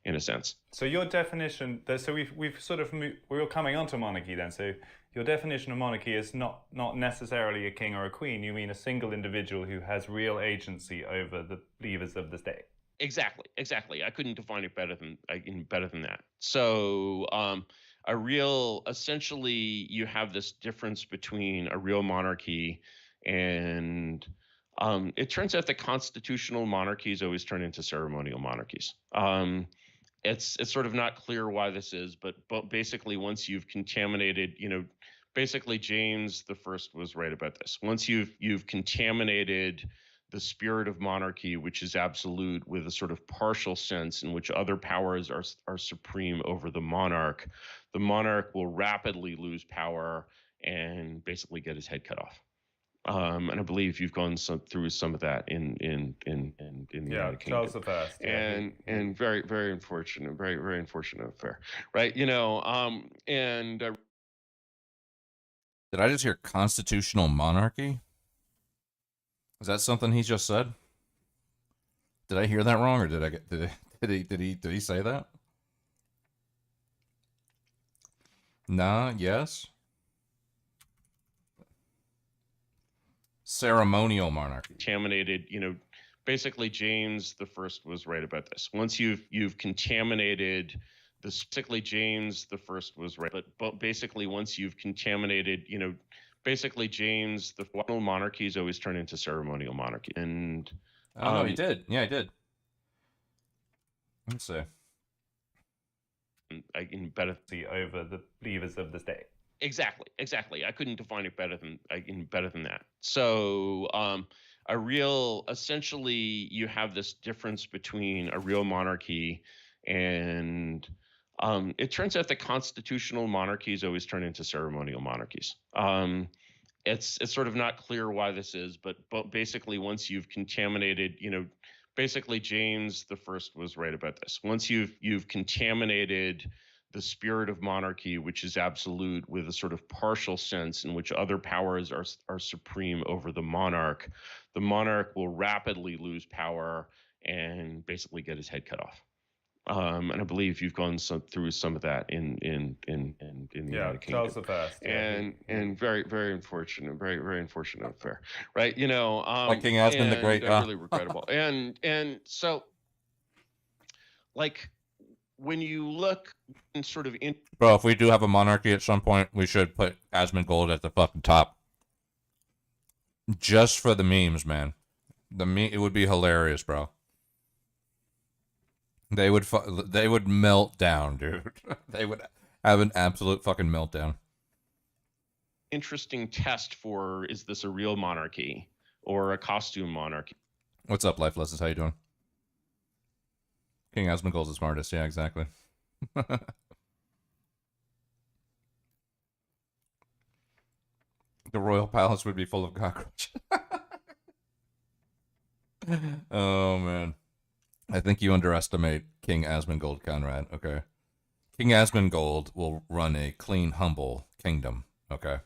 in a sense. So your definition, so we've sort of we're coming onto monarchy then. So your definition of monarchy is not necessarily a king or a queen. You mean a single individual who has real agency over the levers of the state. Exactly. I couldn't define it better than that. So essentially you have this difference between a real monarchy and it turns out that constitutional monarchies always turn into ceremonial monarchies. It's sort of not clear why this is, but basically once you've contaminated, basically James I was right about this. Once you've contaminated the spirit of monarchy, which is absolute, with a sort of partial sense in which other powers are supreme over the monarch will rapidly lose power and basically get his head cut off. And I believe you've gone through some of that in the United Kingdom. Charles I. And very, very unfortunate, very, very unfortunate affair, right? Did I just hear constitutional monarchy? Is that something he just said? Did I hear that wrong, or did he say that? Nah, yes. Ceremonial monarchy. Contaminated, basically James I was right about this. Once you've contaminated basically James I was right, but basically once you've contaminated, basically James the monarchies always turn into ceremonial monarchy. And no, he did. Yeah, he did. Let's see. I can better see over the levers of the state. Exactly. I couldn't define it better than that. So, essentially, you have this difference between a real monarchy and it turns out that constitutional monarchies always turn into ceremonial monarchies. It's sort of not clear why this is, but basically once you've contaminated, basically James the First was right about this. Once you've contaminated the spirit of monarchy, which is absolute, with a sort of partial sense in which other powers are supreme over the monarch will rapidly lose power and basically get his head cut off. And I believe you've gone through some of that in the United Kingdom. Charles the First, and very, very unfortunate, very unfortunate affair, right? Like King Asmund the Great, really regrettable. and so, like, when you look in sort of Bro, if we do have a monarchy at some point, we should put Asmongold at the fucking top, just for the memes, man. It would be hilarious, bro. They would melt down, dude. They would have an absolute fucking meltdown. interesting test for, is this a real monarchy or a costume monarchy? What's up, Life Lessons? How you doing? King Asmongold's the smartest. Yeah, exactly. The royal palace would be full of cockroaches. Oh, man. I think you underestimate King Asmongold, Conrad. Okay. King Asmongold will run a clean, humble kingdom. Okay.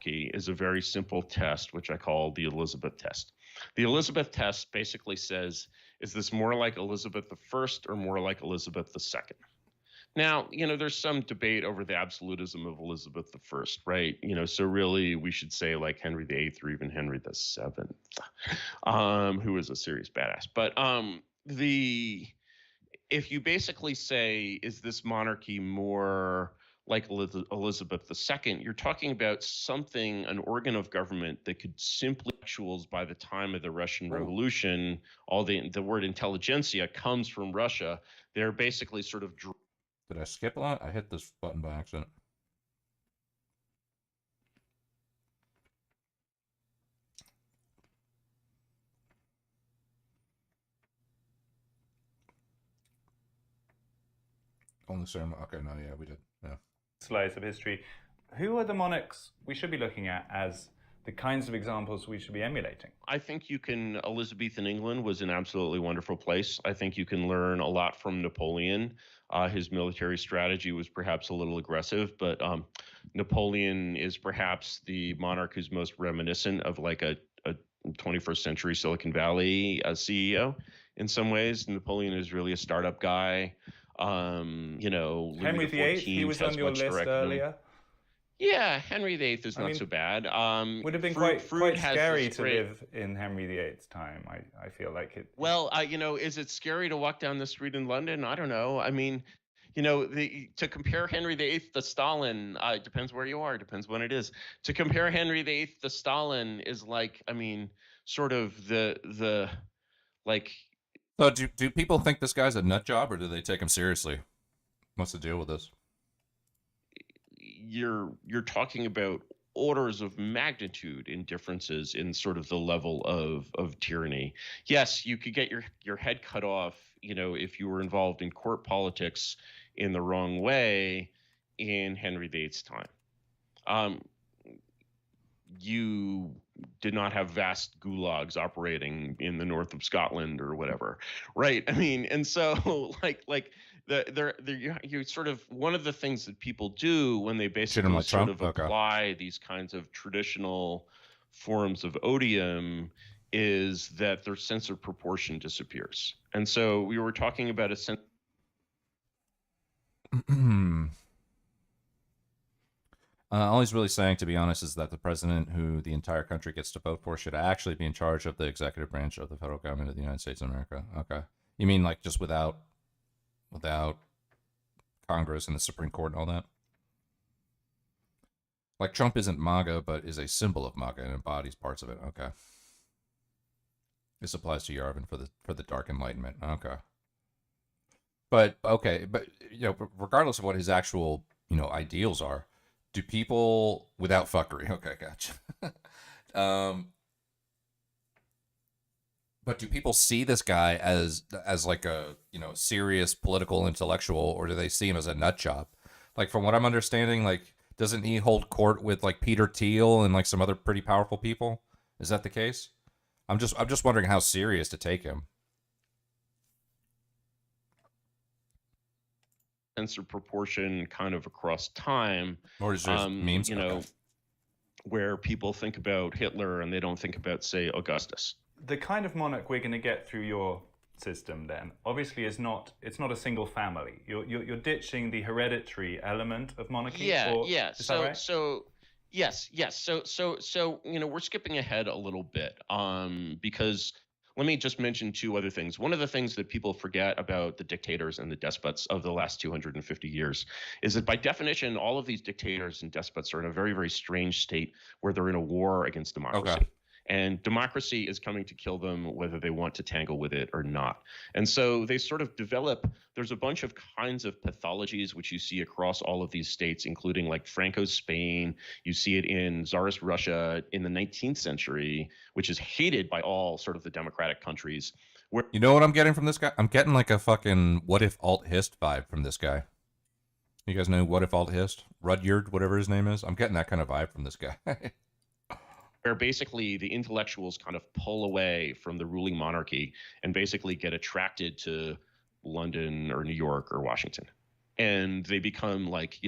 Is a very simple test, which I call the Elizabeth test. The Elizabeth test basically says, is this more like Elizabeth I or more like Elizabeth II? Now, there's some debate over the absolutism of Elizabeth I, right? So really we should say like Henry VIII or even Henry VII, who was a serious badass. But if you basically say, is this monarchy more like Elizabeth II, you're talking about something, an organ of government that could simply intellectuals by the time of the Russian Revolution, all the word intelligentsia comes from Russia. They're basically sort of... Did I skip a lot? I hit this button by accident. On the ceremony. Okay, no, yeah, we did. Yeah. Slice of history. Who are the monarchs we should be looking at as the kinds of examples we should be emulating? I think Elizabethan England was an absolutely wonderful place. I think you can learn a lot from Napoleon. His military strategy was perhaps a little aggressive, but Napoleon is perhaps the monarch who's most reminiscent of like a 21st century Silicon Valley CEO in some ways. Napoleon is really a startup guy. Henry VIII, he was on your list earlier. Yeah, Henry VIII is not so bad. Would have been quite scary to live in Henry VIII's time. I feel like it. Well, is it scary to walk down the street in London? I don't know. I mean, to compare Henry VIII to Stalin, it depends where you are, depends when it is. To compare Henry VIII to Stalin is like, sort of the like. So do people think this guy's a nut job, or do they take him seriously? What's the deal with this? You're talking about orders of magnitude in differences in sort of the level of tyranny. Yes, you could get your head cut off, if you were involved in court politics in the wrong way in Henry VIII's time. You did not have vast gulags operating in the north of Scotland or whatever, right? And so you sort of, one of the things that people do when they basically sort of apply these kinds of traditional forms of odium is that their sense of proportion disappears. And so we were talking about a sense. All he's really saying, to be honest, is that the president, who the entire country gets to vote for, should actually be in charge of the executive branch of the federal government of the United States of America. Okay. You mean like just without Congress and the Supreme Court and all that? Like Trump isn't MAGA, but is a symbol of MAGA and embodies parts of it. Okay. This applies to Yarvin for the Dark Enlightenment. Okay. But regardless of what his actual, ideals are, do people without fuckery? Okay, gotcha. But do people see this guy as like a, serious political intellectual, or do they see him as a nut job? Like, from what I'm understanding, like, doesn't he hold court with like Peter Thiel and like some other pretty powerful people? Is that the case? I'm just wondering how serious to take him. Sense of proportion kind of across time, or is there memes, where people think about Hitler and they don't think about, say, Augustus. The kind of monarch we're going to get through your system, then, obviously, it's not a single family. You're ditching the hereditary element of monarchy. Yes. So we're skipping ahead a little bit, because let me just mention two other things. One of the things that people forget about the dictators and the despots of the last 250 years is that by definition, all of these dictators and despots are in a very, very strange state where they're in a war against democracy. Okay. And democracy is coming to kill them whether they want to tangle with it or not. And so they sort of develop, there's a bunch of kinds of pathologies which you see across all of these states, including like Franco's Spain. You see it in Tsarist Russia in the 19th century, which is hated by all sort of the democratic countries. You know what I'm getting from this guy? I'm getting like a fucking What If Alt Hist vibe from this guy. You guys know What If Alt Hist? Rudyard, whatever his name is? I'm getting that kind of vibe from this guy. Where basically the intellectuals kind of pull away from the ruling monarchy and basically get attracted to London or New York or Washington. And they become like,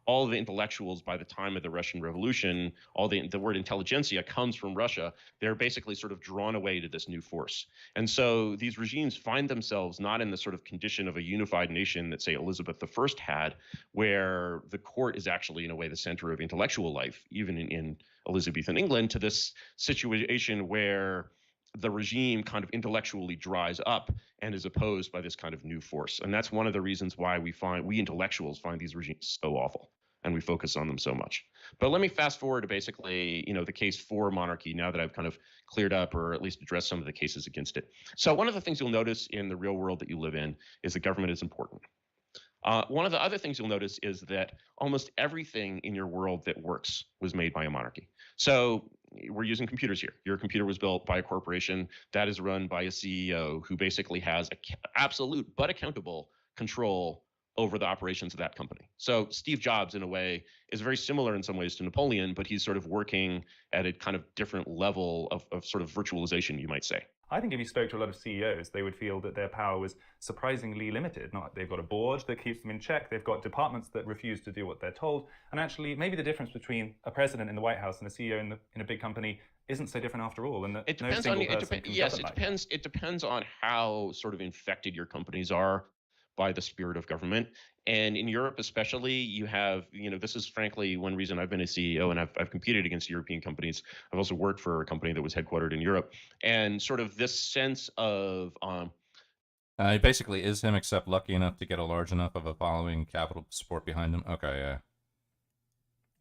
all the intellectuals by the time of the Russian Revolution, all the word intelligentsia comes from Russia. They're basically sort of drawn away to this new force. And so these regimes find themselves not in the sort of condition of a unified nation that, say, Elizabeth I had, where the court is actually, in a way, the center of intellectual life, even in Elizabethan England, to this situation where the regime kind of intellectually dries up and is opposed by this kind of new force. And that's one of the reasons why we intellectuals find these regimes so awful and we focus on them so much. But let me fast forward to basically, the case for monarchy now that I've kind of cleared up or at least addressed some of the cases against it. So one of the things you'll notice in the real world that you live in is that government is important. One of the other things you'll notice is that almost everything in your world that works was made by a monarchy. So we're using computers here. Your computer was built by a corporation that is run by a CEO who basically has absolute but accountable control over the operations of that company. So Steve Jobs, in a way, is very similar in some ways to Napoleon, but he's sort of working at a kind of different level of sort of virtualization, you might say. I think if you spoke to a lot of CEOs, they would feel that their power was surprisingly limited. They've got a board that keeps them in check. They've got departments that refuse to do what they're told. And actually, maybe the difference between a president in the White House and a CEO in a big company isn't so different after all. And that it depends it depends on how sort of infected your companies are by the spirit of government. And in Europe especially, you have, this is frankly one reason I've been a CEO and I've competed against European companies. I've also worked for a company that was headquartered in Europe. And sort of this sense of... It basically is him, except lucky enough to get a large enough of a following, capital support behind him. Okay, yeah.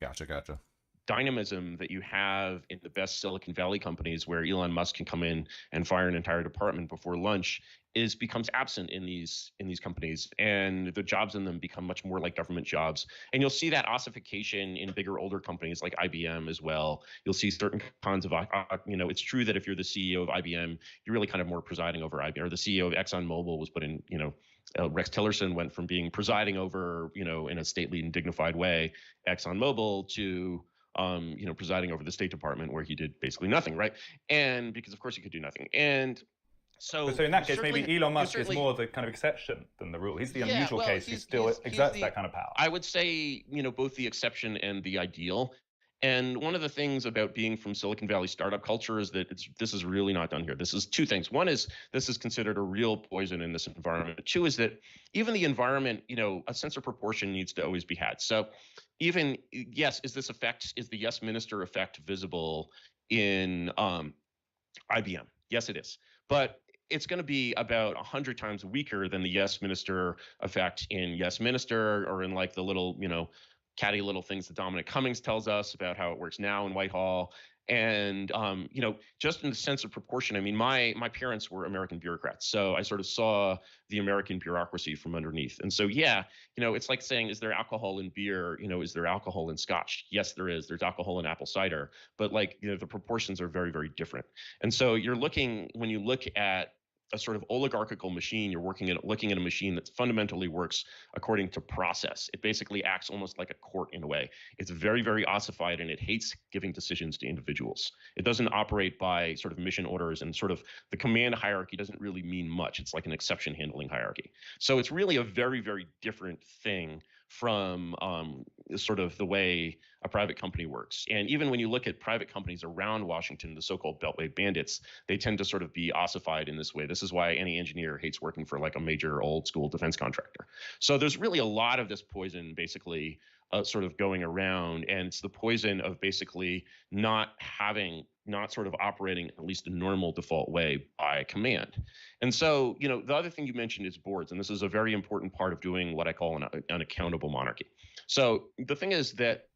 Gotcha. Dynamism that you have in the best Silicon Valley companies where Elon Musk can come in and fire an entire department before lunch becomes absent in these companies, and the jobs in them become much more like government jobs. And you'll see that ossification in bigger, older companies like IBM as well. You'll see certain kinds of, it's true that if you're the CEO of IBM, you're really kind of more presiding over IBM, or the CEO of ExxonMobil was put in, Rex Tillerson went from being presiding over, in a stately and dignified way, ExxonMobil to presiding over the State Department, where he did basically nothing, right? And because of course he could do nothing. And so in that case, maybe Elon Musk is more the kind of exception than the rule. He's the unusual case who still exerts that kind of power. I would say, both the exception and the ideal. And one of the things about being from Silicon Valley startup culture is that this is really not done here. This is two things. One is this is considered a real poison in this environment. Two is that even the environment, a sense of proportion needs to always be had. So even, yes, is the yes minister effect visible in IBM? Yes, it is. But it's going to be about 100 times weaker than the yes minister effect in Yes Minister, or in like the little, catty little things that Dominic Cummings tells us about how it works now in Whitehall. And just in the sense of proportion, I mean, my parents were American bureaucrats, so I sort of saw the American bureaucracy from underneath. And so, yeah, it's like saying, is there alcohol in beer? Is there alcohol in scotch? Yes, there is. There's alcohol in apple cider, but the proportions are very, very different. And so when you look at a sort of oligarchical machine, you're looking at a machine that fundamentally works according to process. It basically acts almost like a court in a way. It's very, very ossified, and it hates giving decisions to individuals. It doesn't operate by sort of mission orders, and sort of the command hierarchy doesn't really mean much. It's like an exception handling hierarchy. So it's really a very, very different thing from sort of the way a private company works. And even when you look at private companies around Washington, the so-called Beltway bandits, they tend to sort of be ossified in this way. This is why any engineer hates working for like a major old school defense contractor. So there's really a lot of this poison basically sort of going around, and it's the poison of basically not sort of operating at least a normal default way by command. And so, the other thing you mentioned is boards, and this is a very important part of doing what I call an accountable monarchy. So the thing is that.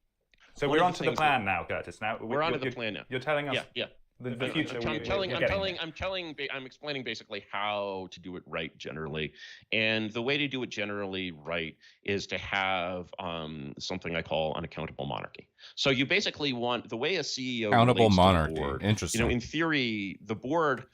So we're onto the plan now, Curtis. Now we're onto the plan now. You're telling us. Yeah. The future. I'm explaining basically how to do it right generally, and the way to do it generally right is to have something I call an accountable monarchy. So you basically want the way a CEO accountable relates monarchy. To the board, Interesting. In theory, the board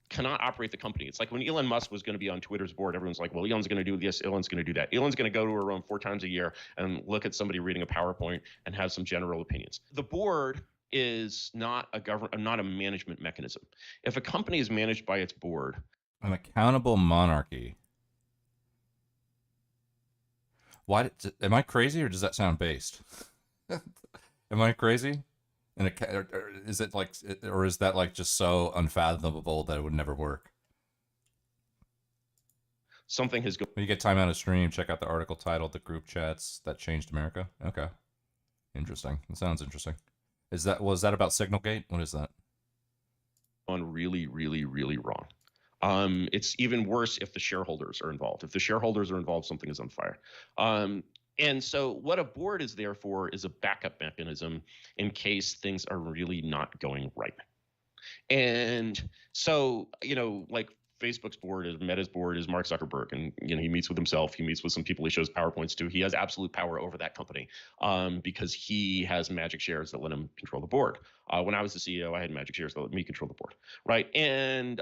cannot operate the company. It's like when Elon Musk was going to be on Twitter's board, everyone's like, well, Elon's going to do this, Elon's going to do that. Elon's going to go to a room 4 times a year and look at somebody reading a PowerPoint and have some general opinions. The board is not a management mechanism. If a company is managed by its board, an accountable monarchy. Am I crazy, or does that sound based? Am I crazy? And is it like, or is that like just so unfathomable that it would never work? Something has When you get time out of stream, check out the article titled "The Group Chats That Changed America." Okay, interesting. That sounds interesting. Was that about Signalgate? What is that? Gone really, really, really wrong. It's even worse if the shareholders are involved. If the shareholders are involved, something is on fire. And so what a board is there for is a backup mechanism in case things are really not going right. And so, like Facebook's board, Meta's board is Mark Zuckerberg, and he meets with himself. He meets with some people he shows PowerPoints to. He has absolute power over that company because he has magic shares that let him control the board. When I was the CEO, I had magic shares that let me control the board, right? And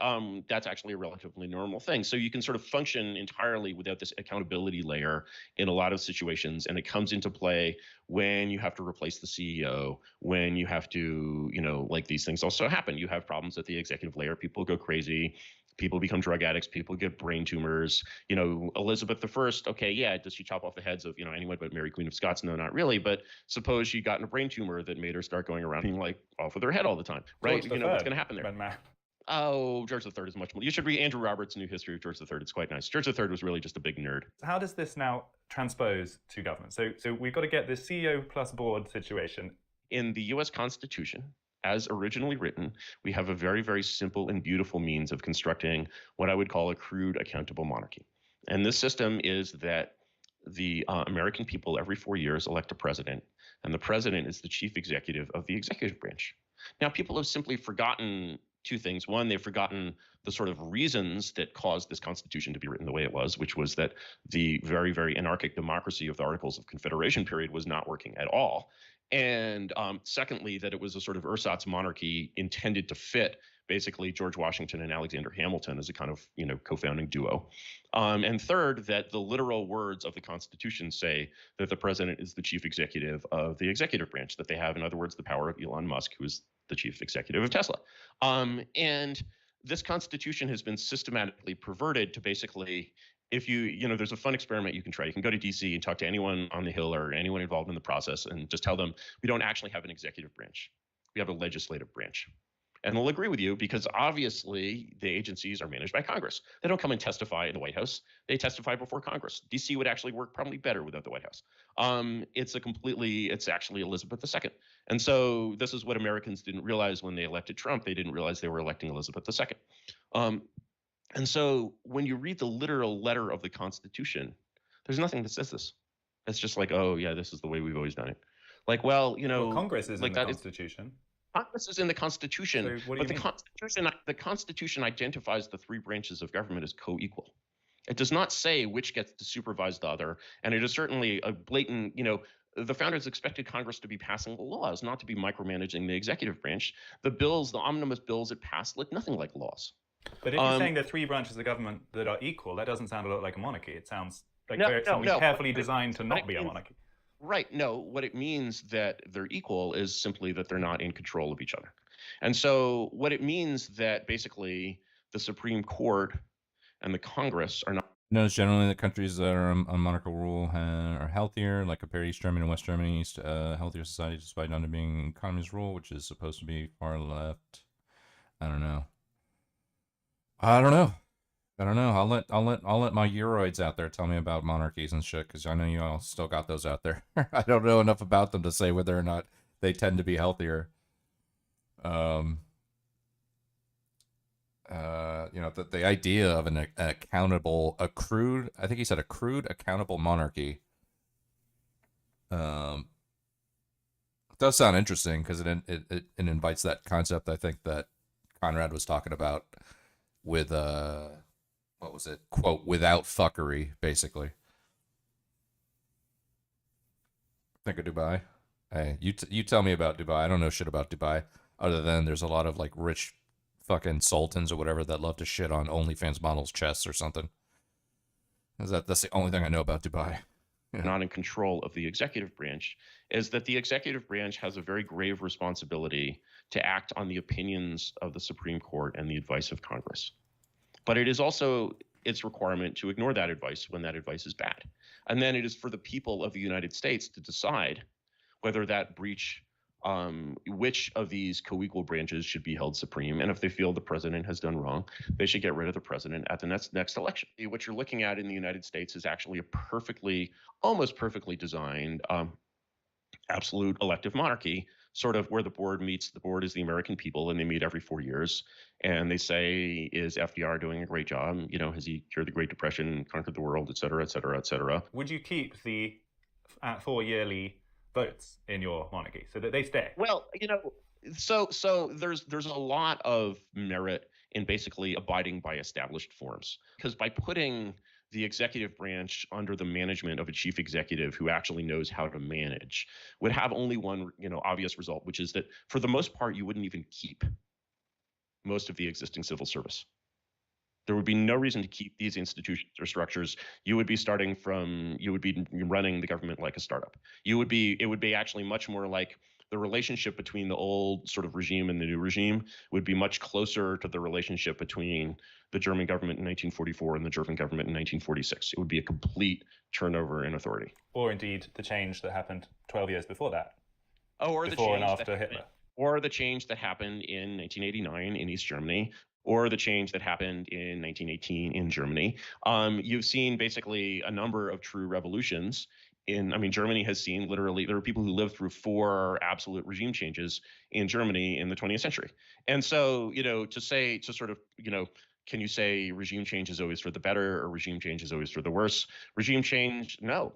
that's actually a relatively normal thing. So you can sort of function entirely without this accountability layer in a lot of situations, and it comes into play when you have to replace the CEO, when you have to, like these things also happen. You have problems at the executive layer. People go crazy. People become drug addicts. People get brain tumors. Elizabeth I, okay, yeah, does she chop off the heads of, anyone but Mary Queen of Scots? No, not really. But suppose she got in a brain tumor that made her start going around being like off with her head all the time, right? George What's going to happen there? Ben Oh, George III is much more. You should read Andrew Roberts' New History of George III. It's quite nice. George III was really just a big nerd. How does this now transpose to government? So we've got to get this CEO plus board situation. In the U.S. Constitution, as originally written, we have a very, very simple and beautiful means of constructing what I would call a crude accountable monarchy. And this system is that the American people every 4 years elect a president, and the president is the chief executive of the executive branch. Now, people have simply forgotten 2 things. One, they've forgotten the sort of reasons that caused this Constitution to be written the way it was, which was that the very, very anarchic democracy of the Articles of Confederation period was not working at all. And secondly, that it was a sort of ersatz monarchy intended to fit basically George Washington and Alexander Hamilton as a kind of, co-founding duo. And third, that the literal words of the Constitution say that the president is the chief executive of the executive branch, that they have, in other words, the power of Elon Musk, who is the chief executive of Tesla. And this Constitution has been systematically perverted to basically, if there's a fun experiment you can try. You can go to DC and talk to anyone on the Hill or anyone involved in the process and just tell them, we don't actually have an executive branch. We have a legislative branch. And they'll agree with you because obviously the agencies are managed by Congress. They don't come and testify in the White House. They testify before Congress. DC would actually work probably better without the White House. It's actually Elizabeth II. And so this is what Americans didn't realize when they elected Trump. They didn't realize they were electing Elizabeth II. And so when you read the literal letter of the Constitution, there's nothing that says this. It's just like, oh, yeah, this is the way we've always done it. Like, well, Congress is like in the Constitution. Congress is in the Constitution, So what do but you mean? The Constitution identifies the three branches of government as co-equal. It does not say which gets to supervise the other, and it is certainly a blatant, the founders expected Congress to be passing the laws, not to be micromanaging the executive branch. The omnibus bills it passed look nothing like laws. But if you're saying there are three branches of government that are equal, that doesn't sound a lot like a monarchy. It sounds like something carefully designed to not be a monarchy. Right. No, what it means that they're equal is simply that they're not in control of each other. And so what it means that basically the Supreme Court and the Congress are not. Notice generally the countries that are on monarchical rule are healthier, like compare East Germany and West Germany, healthier society despite not being communist rule, which is supposed to be far left. I don't know. I'll let my Euroids out there tell me about monarchies and shit, because I know you all still got those out there. I don't know enough about them to say whether or not they tend to be healthier. The idea of an accrued accountable monarchy does sound interesting, because it invites that concept, I think, that Conrad was talking about with what was it, quote, without fuckery, basically. Think of Dubai. Hey, you tell me about Dubai. I don't know shit about Dubai, other than there's a lot of like rich fucking sultans or whatever that love to shit on OnlyFans models' chests or something. That's the only thing I know about Dubai. Yeah. Not in control of the executive branch, is that the executive branch has a very grave responsibility to act on the opinions of the Supreme Court and the advice of Congress. But it is also its requirement to ignore that advice when that advice is bad. And then it is for the people of the United States to decide whether that breach, which of these co-equal branches should be held supreme. And if they feel the president has done wrong, they should get rid of the president at the next election. What you're looking at in the United States is actually a almost perfectly designed absolute elective monarchy, sort of where the board meets. The board is the American people, and they meet every 4 years. And they say, is FDR doing a great job? Has he cured the Great Depression, conquered the world, et cetera, et cetera, et cetera? Would you keep the 4 yearly votes in your monarchy so that they stay? Well, so there's a lot of merit in basically abiding by established forms, because by putting the executive branch under the management of a chief executive who actually knows how to manage would have only one, obvious result, which is that for the most part, you wouldn't even keep most of the existing civil service. There would be no reason to keep these institutions or structures. You would be running the government like a startup. It would be actually much more like the relationship between the old sort of regime and the new regime would be much closer to the relationship between the German government in 1944 and the German government in 1946. It would be a complete turnover in authority. Or indeed the change that happened 12 years before that. Before and after Hitler. Or the change that happened in 1989 in East Germany, or the change that happened in 1918 in Germany. You've seen basically a number of true revolutions. Germany has seen literally, there are people who lived through 4 absolute regime changes in Germany in the 20th century. And so, can you say regime change is always for the better or regime change is always for the worse? Regime change, no.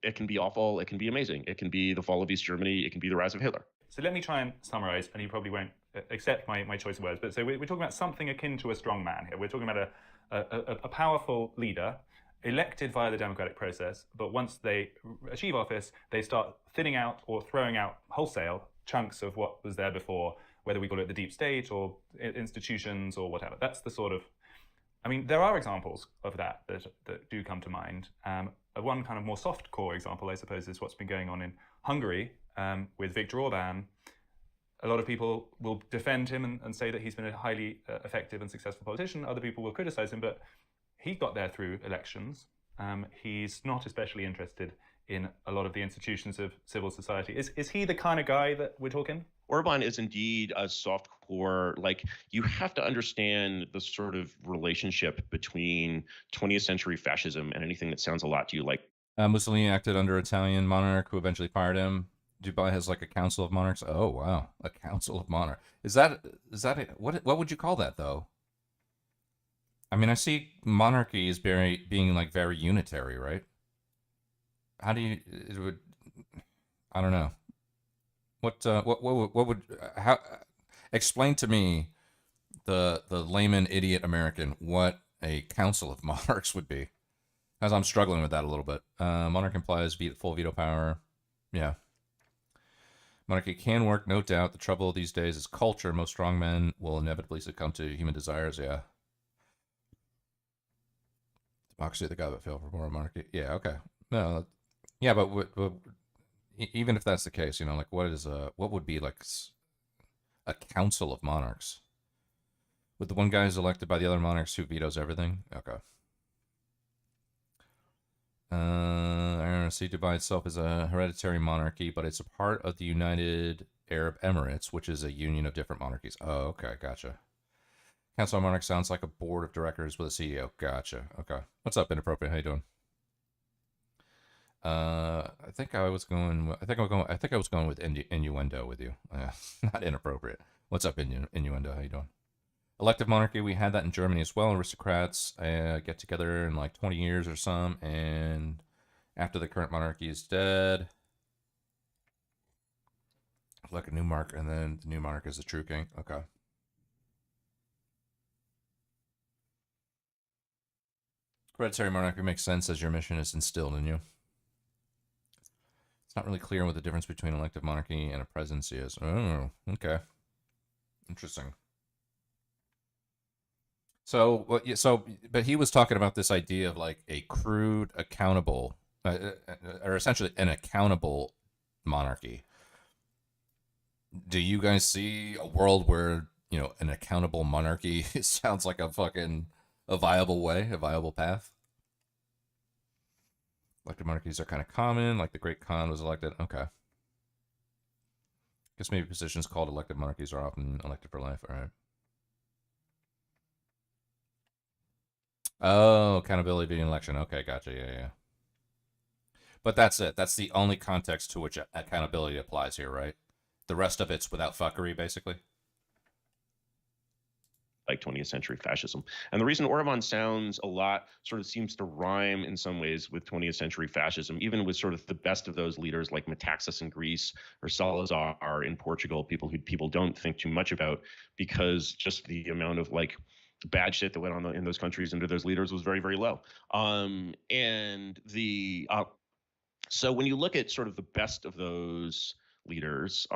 It can be awful. It can be amazing. It can be the fall of East Germany. It can be the rise of Hitler. So let me try and summarize, and you probably won't accept my choice of words, but so we're talking about something akin to a strong man here. We're talking about a powerful leader elected via the democratic process, but once they achieve office, they start thinning out or throwing out wholesale chunks of what was there before, whether we call it the deep state or institutions or whatever. That's the sort of, there are examples of that do come to mind. One kind of more soft core example, I suppose, is what's been going on in Hungary with Viktor Orban. A lot of people will defend him and say that he's been a highly effective and successful politician. Other people will criticize him, but he got there through elections. He's not especially interested in a lot of the institutions of civil society. Is he the kind of guy that we're talking? Orban is indeed a soft core. You have to understand the sort of relationship between 20th century fascism and anything that sounds a lot to you like. Mussolini acted under Italian monarch who eventually fired him. Dubai has like a council of monarchs. Oh wow, a council of monarchs. Is that what would you call that though? I see monarchy as being like very unitary, right? I don't know. What would how explain to me the layman idiot American what a council of monarchs would be, as I'm struggling with that a little bit. Monarch implies full veto power. Yeah. Monarchy can work, no doubt. The trouble these days is culture. Most strong men will inevitably succumb to human desires. Yeah. Democracy, the guy that failed for more monarchy. Yeah. Okay. No. Yeah, but even if that's the case, you know, like what would be like a council of monarchs? With the one guy who's elected by the other monarchs who vetoes everything? Okay. See, Dubai itself is a hereditary monarchy, but it's a part of the United Arab Emirates, which is a union of different monarchies. Oh, okay, gotcha. Council of Monarchs sounds like a board of directors with a CEO. Gotcha. Okay. What's up, Inappropriate? How you doing? I think I was going with innuendo with you. Not Inappropriate. What's up, Innuendo? How you doing? Elective monarchy, we had that in Germany as well. Aristocrats get together in like 20 years or some, and after the current monarchy is dead, like a new monarch, and then the new monarch is the true king. Okay. Hereditary monarchy makes sense as your mission is instilled in you. It's not really clear what the difference between elective monarchy and a presidency is. Oh, okay. Interesting. So, but he was talking about this idea of like a crude, accountable, or essentially an accountable monarchy. Do you guys see a world where, you know, an accountable monarchy sounds like a viable way, a viable path? Elected monarchies are kind of common, like the Great Khan was elected. Okay. Guess maybe positions called elected monarchies are often elected for life. All right. Oh, accountability being election. Okay, gotcha. Yeah. But that's it. That's the only context to which accountability applies here, right? The rest of it's without fuckery, basically. Like 20th century fascism. And the reason Orban sounds a lot, sort of seems to rhyme in some ways with 20th century fascism, even with sort of the best of those leaders like Metaxas in Greece or Salazar in Portugal, people who people don't think too much about, because just the amount of like bad shit that went on in those countries under those leaders was very, very low. So when you look at sort of the best of those leaders,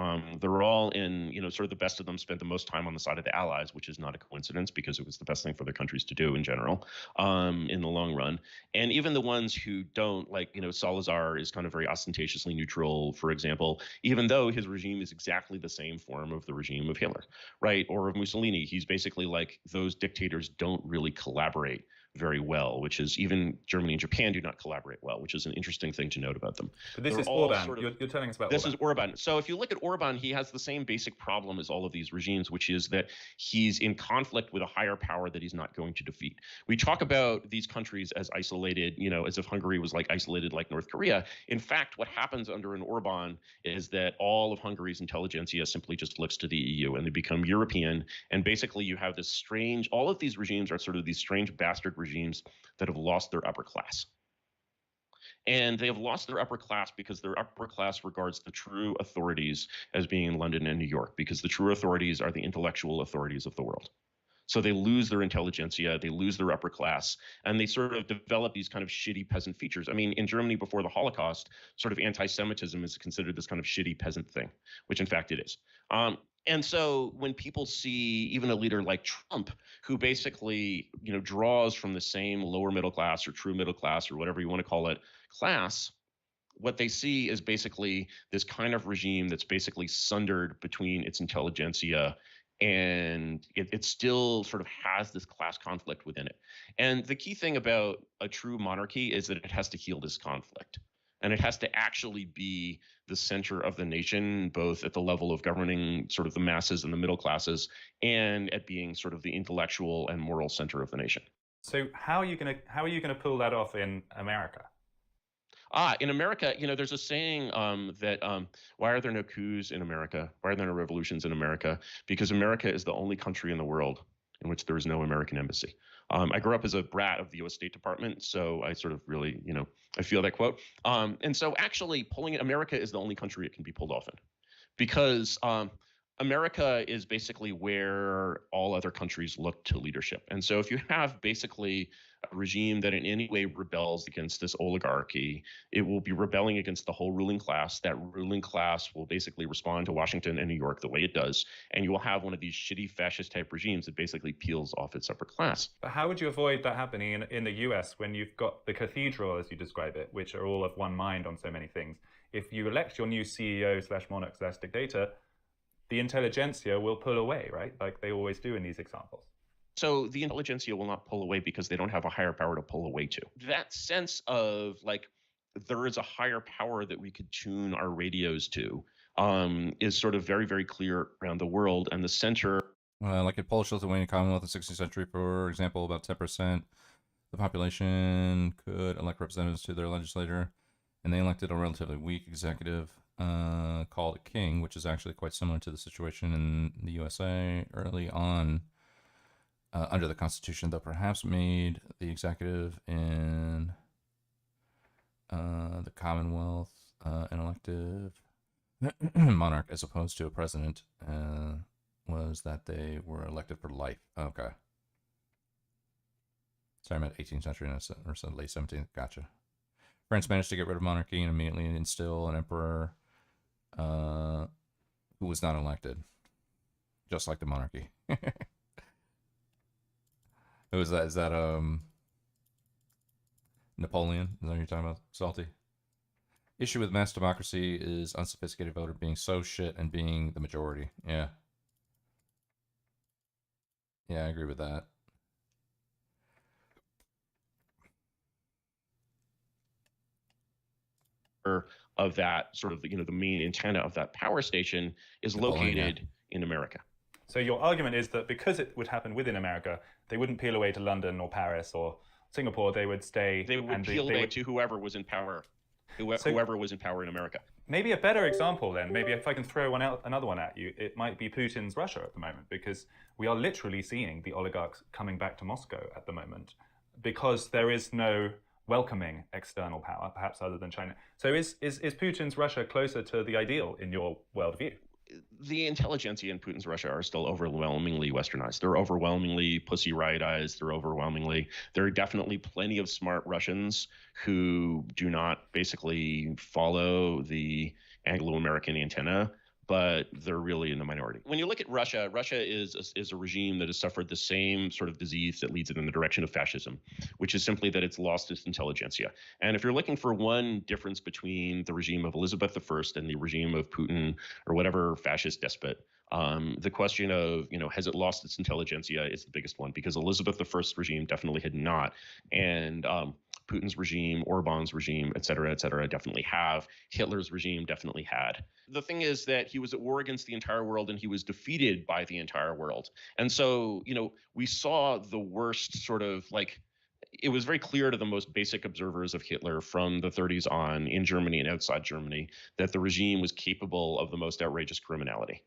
they're all in, sort of the best of them spent the most time on the side of the Allies, which is not a coincidence because it was the best thing for their countries to do in general, in the long run. And even the ones who don't, like, Salazar is kind of very ostentatiously neutral, for example, even though his regime is exactly the same form of the regime of Hitler, right? Or of Mussolini. He's basically like, those dictators don't really collaborate very well, which is, even Germany and Japan do not collaborate well, which is an interesting thing to note about them. But this is Orban. You're telling us about this Orban. Is Orban. So if you look at Orban, he has the same basic problem as all of these regimes, which is that he's in conflict with a higher power that he's not going to defeat. We talk about these countries as isolated, as if Hungary was like isolated like North Korea. In fact, what happens under an Orban is that all of Hungary's intelligentsia simply just looks to the EU and they become European. And basically you have this strange, all of these regimes are sort of these strange bastard regimes that have lost their upper class. And they have lost their upper class because their upper class regards the true authorities as being in London and New York, because the true authorities are the intellectual authorities of the world. So they lose their intelligentsia, they lose their upper class, and they sort of develop these kind of shitty peasant features. I mean, in Germany before the Holocaust, sort of anti-Semitism is considered this kind of shitty peasant thing, which in fact it is. And so when people see even a leader like Trump, who basically, draws from the same lower middle class or true middle class or whatever you want to call it class, what they see is basically this kind of regime that's basically sundered between its intelligentsia, and it still sort of has this class conflict within it. And the key thing about a true monarchy is that it has to heal this conflict. And it has to actually be the center of the nation, both at the level of governing sort of the masses and the middle classes, and at being sort of the intellectual and moral center of the nation. So how are you gonna pull that off in America? In America, there's a saying that why are there no coups in America? Why are there no revolutions in America? Because America is the only country in the world in which there is no American embassy. I grew up as a brat of the U.S. State Department, so I sort of really, I feel that quote. And so actually America is the only country it can be pulled off in. because America is basically where all other countries look to leadership. And so if you have basically a regime that in any way rebels against this oligarchy, it will be rebelling against the whole ruling class. That ruling class will basically respond to Washington and New York the way it does. And you will have one of these shitty fascist type regimes that basically peels off its upper class. But how would you avoid that happening in the US when you've got the cathedral, as you describe it, which are all of one mind on so many things? If you elect your new CEO/monarch/dictator, the intelligentsia will pull away, right? Like they always do in these examples. So the intelligentsia will not pull away because they don't have a higher power to pull away to. That sense of like there is a higher power that we could tune our radios to is sort of very, very clear around the world. And the center... like in Polish-Lithuanian Commonwealth in the 16th century, for example, about 10% of the population could elect representatives to their legislature, and they elected a relatively weak executive called a king, which is actually quite similar to the situation in the USA early on under the Constitution, though perhaps made the executive in the Commonwealth an elective monarch as opposed to a president, was that they were elected for life. Okay. Sorry, I meant 18th century or so late 17th. Gotcha. France managed to get rid of monarchy and immediately instill an emperor who was not elected, just like the monarchy. Who is that? Is that Napoleon? Is that what you're talking about, Salty? Issue with mass democracy is unsophisticated voter being so shit and being the majority. Yeah. Yeah, I agree with that. Of that sort of, the main antenna of that power station is located in America. So your argument is that because it would happen within America, they wouldn't peel away to London or Paris or Singapore. They would stay. They would peel away to whoever was in power, whoever was in power in America. Maybe a better example then, maybe if I can throw another one at you, it might be Putin's Russia at the moment, because we are literally seeing the oligarchs coming back to Moscow at the moment because there is no welcoming external power, perhaps other than China. So is Putin's Russia closer to the ideal in your worldview? The intelligentsia in Putin's Russia are still overwhelmingly westernized. They're overwhelmingly pussy riot-ized. There are definitely plenty of smart Russians who do not basically follow the Anglo-American antenna, but they're really in the minority. When you look at Russia, Russia is a regime that has suffered the same sort of disease that leads it in the direction of fascism, which is simply that it's lost its intelligentsia. And if you're looking for one difference between the regime of Elizabeth I and the regime of Putin or whatever fascist despot, the question of, has it lost its intelligentsia is the biggest one, because Elizabeth I's regime definitely had not. And Putin's regime, Orban's regime, et cetera, definitely have. Hitler's regime definitely had. The thing is that he was at war against the entire world and he was defeated by the entire world. And so, we saw the worst sort of it was very clear to the most basic observers of Hitler from the 30s on in Germany and outside Germany that the regime was capable of the most outrageous criminality.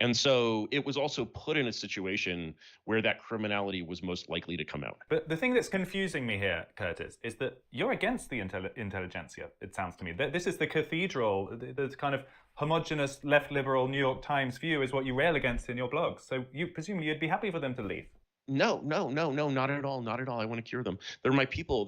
And so it was also put in a situation where that criminality was most likely to come out. But the thing that's confusing me here, Curtis, is that you're against the intelligentsia, it sounds to me. This is the cathedral, the kind of homogenous left liberal New York Times view is what you rail against in your blogs. So presumably you'd be happy for them to leave. No, not at all. I want to cure them. They're my people.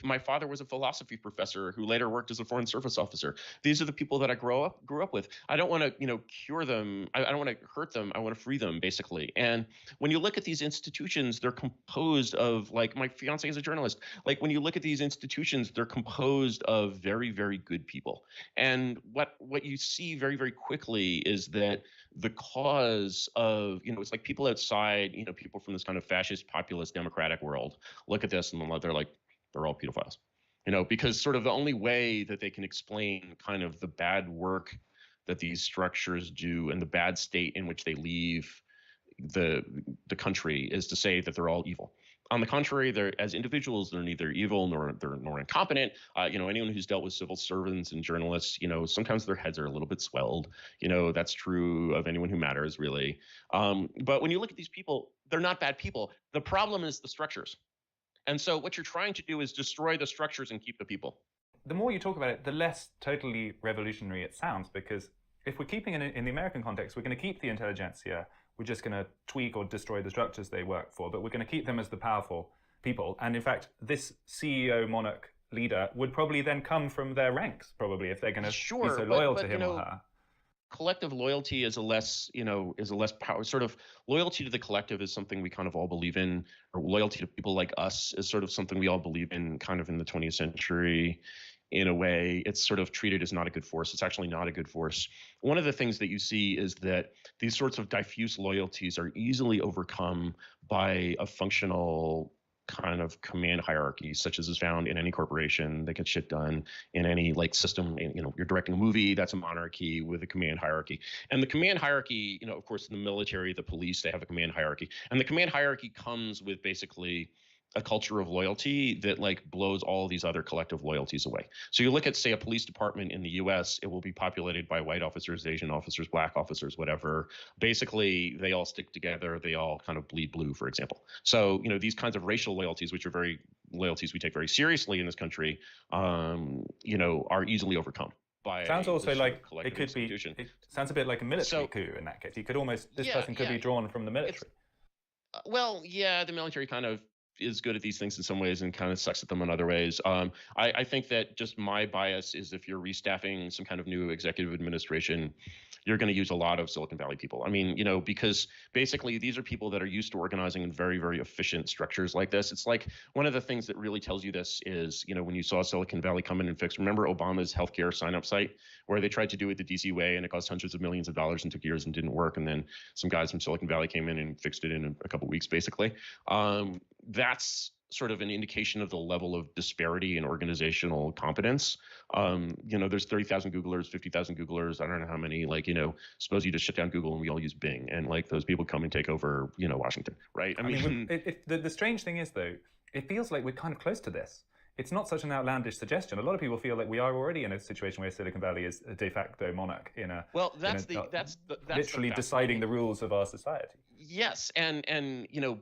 My father was a philosophy professor who later worked as a foreign service officer. These are the people that I grew up with. I don't want to, cure them. I don't want to hurt them. I want to free them, basically. And when you look at these institutions, they're composed of, my fiance is a journalist. When you look at these institutions, they're composed of very, very good people. And what you see very, very quickly is that the cause of, it's like people outside, people from this kind of fascist, populist, democratic world look at this and they're all pedophiles, because sort of the only way that they can explain kind of the bad work that these structures do and the bad state in which they leave the country is to say that they're all evil. On the contrary, they're, as individuals, they're neither evil nor incompetent. Anyone who's dealt with civil servants and journalists, sometimes their heads are a little bit swelled. That's true of anyone who matters, really. But when you look at these people, they're not bad people. The problem is the structures. And so what you're trying to do is destroy the structures and keep the people. The more you talk about it, the less totally revolutionary it sounds, because if we're keeping it in the American context, we're going to keep the intelligentsia. We're just going to tweak or destroy the structures they work for, but we're going to keep them as the powerful people. And in fact, this CEO monarch leader would probably then come from their ranks, probably, if they're going to be so loyal to him or her. Collective loyalty is a less power sort of loyalty to the collective is something we kind of all believe in, or loyalty to people like us is sort of something we all believe in kind of in the 20th century. In a way, it's sort of treated as not a good force. It's actually not a good force. One of the things that you see is that these sorts of diffuse loyalties are easily overcome by a functional kind of command hierarchy, such as is found in any corporation that gets shit done, in any like system. You're directing a movie, that's a monarchy with a command hierarchy. And the command hierarchy, of course, in the military, the police, they have a command hierarchy. And the command hierarchy comes with basically a culture of loyalty that like blows all these other collective loyalties away. So you look at, say, a police department in the US, it will be populated by white officers, Asian officers, black officers, whatever. Basically, they all stick together. They all kind of bleed blue, for example. So, these kinds of racial loyalties, which are loyalties we take very seriously in this country, are easily overcome. Sounds also like it could be. It sounds a bit like a military coup in that case. You could almost this person could be drawn from the military. Well, yeah, the military kind of is good at these things in some ways and kind of sucks at them in other ways. I think that just my bias is if you're restaffing some kind of new executive administration, you're going to use a lot of Silicon Valley people. I mean, because basically these are people that are used to organizing in very, very efficient structures like this. It's like one of the things that really tells you this is, when you saw Silicon Valley come in and fix, remember Obama's healthcare sign-up site where they tried to do it the DC way and it cost hundreds of millions of dollars and took years and didn't work. And then some guys from Silicon Valley came in and fixed it in a couple of weeks, basically. That's sort of an indication of the level of disparity in organizational competence. There's 30,000 Googlers, 50,000 Googlers. I don't know how many, suppose you just shut down Google and we all use Bing and those people come and take over, Washington, right? I mean the strange thing is though, it feels like we're kind of close to this. It's not such an outlandish suggestion. A lot of people feel like we are already in a situation where Silicon Valley is a de facto monarch that's literally deciding the rules of our society. Yes, and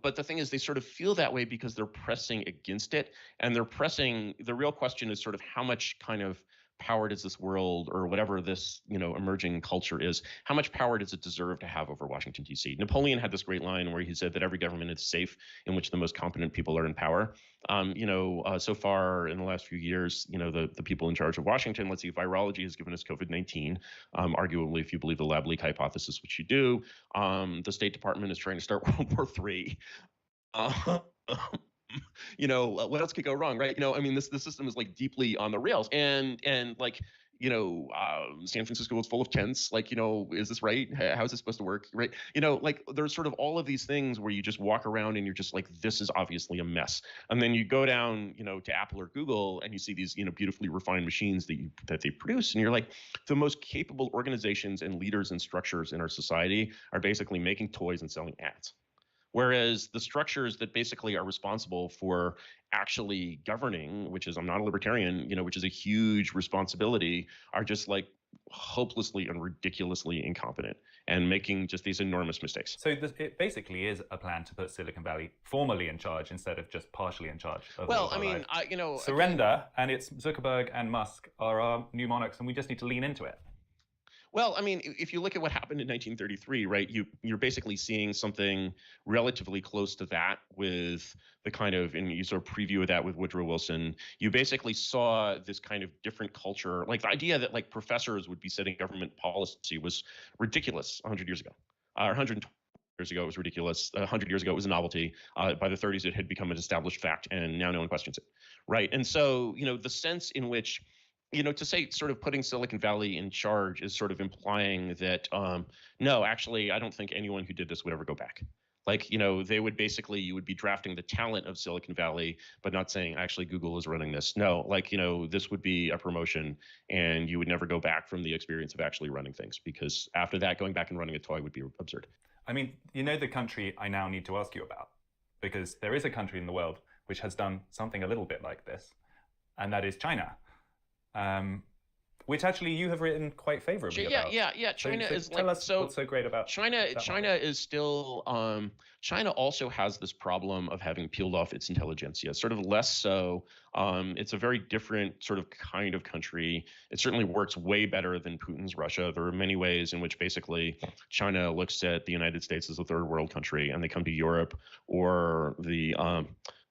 but the thing is, they sort of feel that way because they're pressing against it, and they're pressing. The real question is sort of how much kind of power does this world or whatever this emerging culture is, how much power does it deserve to have over Washington D.C.? Napoleon had this great line where he said that every government is safe in which the most competent people are in power. So far in the last few years, the people in charge of Washington, let's see, virology has given us COVID-19. Arguably, if you believe the lab leak hypothesis, which you do, the State Department is trying to start World War III. What else could go wrong, right? The system is like deeply on the rails, and San Francisco is full of tents. Is this right? How is this supposed to work, right? There's sort of all of these things where you just walk around and you're just like, this is obviously a mess. And then you go down, to Apple or Google and you see these, beautifully refined machines that they produce, and you're like, the most capable organizations and leaders and structures in our society are basically making toys and selling ads. Whereas the structures that basically are responsible for actually governing, which is, I'm not a libertarian, which is a huge responsibility, are just like hopelessly and ridiculously incompetent and making just these enormous mistakes. So it basically is a plan to put Silicon Valley formally in charge instead of just partially in charge. Surrender, and it's Zuckerberg and Musk are our new monarchs, and we just need to lean into it. Well, if you look at what happened in 1933, right, you're basically seeing something relatively close to that with the kind of, and you sort of preview of that with Woodrow Wilson. You basically saw this kind of different culture, like the idea that like professors would be setting government policy was ridiculous 100 years ago, or 120 years ago it was ridiculous. 100 years ago it was a novelty. By the 30s it had become an established fact, and now no one questions it, right? And so, the sense in which, to say sort of putting Silicon Valley in charge is sort of implying that, no, actually, I don't think anyone who did this would ever go back. They would basically, you would be drafting the talent of Silicon Valley, but not saying actually Google is running this. No, this would be a promotion and you would never go back from the experience of actually running things, because after that, going back and running a toy would be absurd. I mean, the country I now need to ask you about, because there is a country in the world which has done something a little bit like this, and that is China. which actually you have written quite favorably about. Yeah. China so is tell like us so. What's so great about China is still China also has this problem of having peeled off its intelligentsia, sort of less so. It's a very different sort of kind of country. It certainly works way better than Putin's Russia. There are many ways in which basically China looks at the United States as a third world country, and they come to Europe or the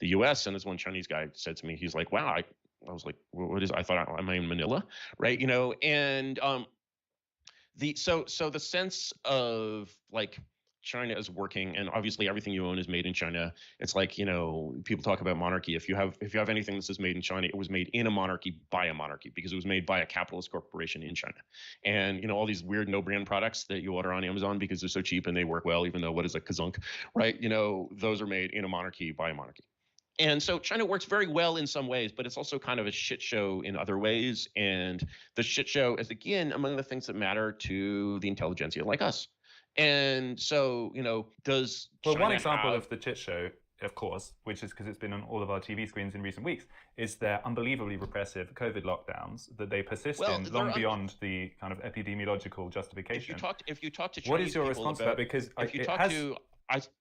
U.S. And as one Chinese guy said to me, he's like, "Wow, I was like, what is? I thought, am I in Manila, right? You know?" And the sense of like China is working, and obviously everything you own is made in China. It's like, you know, people talk about monarchy. If you have anything that says made in China, it was made in a monarchy by a monarchy because it was made by a capitalist corporation in China. And, you know, all these weird no-brand products that you order on Amazon because they're so cheap and they work well, even though what is a kazunk, right? You know, those are made in a monarchy by a monarchy. And so China works very well in some ways, but it's also kind of a shit show in other ways. And the shit show is, again, among the things that matter to the intelligentsia like us. And so, you know, does China one example have... of the shit show, of course, which is because it's been on all of our TV screens in recent weeks, is their unbelievably repressive COVID lockdowns that they persist in long beyond the kind of epidemiological justification. If you talk to Chinese what is your people response about, to that? Because if you talk to...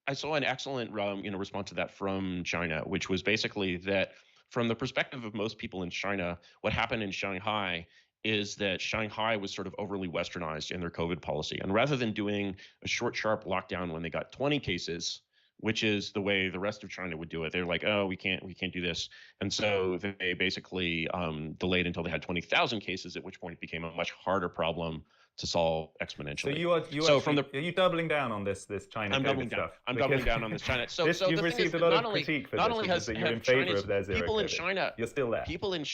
I saw an excellent response to that from China, which was basically that from the perspective of most people in China, what happened in Shanghai is that Shanghai was sort of overly westernized in their COVID policy. And rather than doing a short, sharp lockdown when they got 20 cases, which is the way the rest of China would do it, they're like, oh, we can't do this. And so they basically delayed until they had 20,000 cases, at which point it became a much harder problem to solve exponentially. So are you doubling down on this China COVID stuff? I'm doubling down on this China. You've received a lot of critique for this, that you're in favor of their zero people in COVID. China. You're still there. People in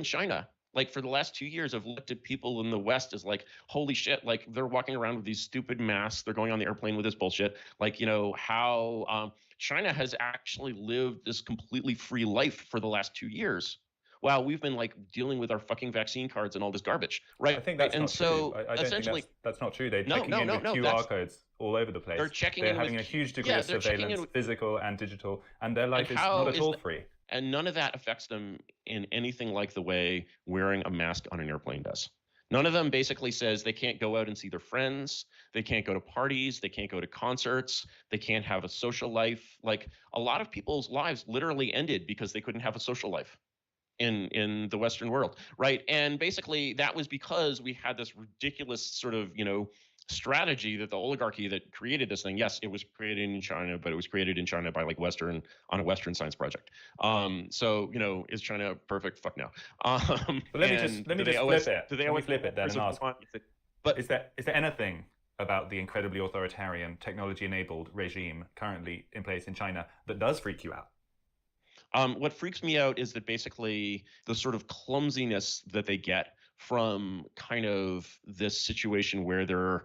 China, like for the last 2 years, have looked at people in the West as like, holy shit, like they're walking around with these stupid masks. They're going on the airplane with this bullshit. Like, you know, how China has actually lived this completely free life for the last 2 years. Wow, we've been like dealing with our fucking vaccine cards and all this garbage, right? I think that's not true. I don't essentially, think that's not true. They're checking in with QR codes all over the place. They're having a huge degree of surveillance, physical and digital, and their life is not at all free. And none of that affects them in anything like the way wearing a mask on an airplane does. None of them basically says they can't go out and see their friends. They can't go to parties. They can't go to concerts. They can't have a social life. Like a lot of people's lives literally ended because they couldn't have a social life in the Western world, right? And basically that was because we had this ridiculous sort of, you know, strategy that the oligarchy that created this thing, yes, it was created in China, but it was created in China by like on a Western science project. So, you know, is China perfect? Fuck no. But let me just flip it then and ask, but is there anything about the incredibly authoritarian, technology-enabled regime currently in place in China that does freak you out? What freaks me out is that basically the sort of clumsiness that they get from kind of this situation where they're,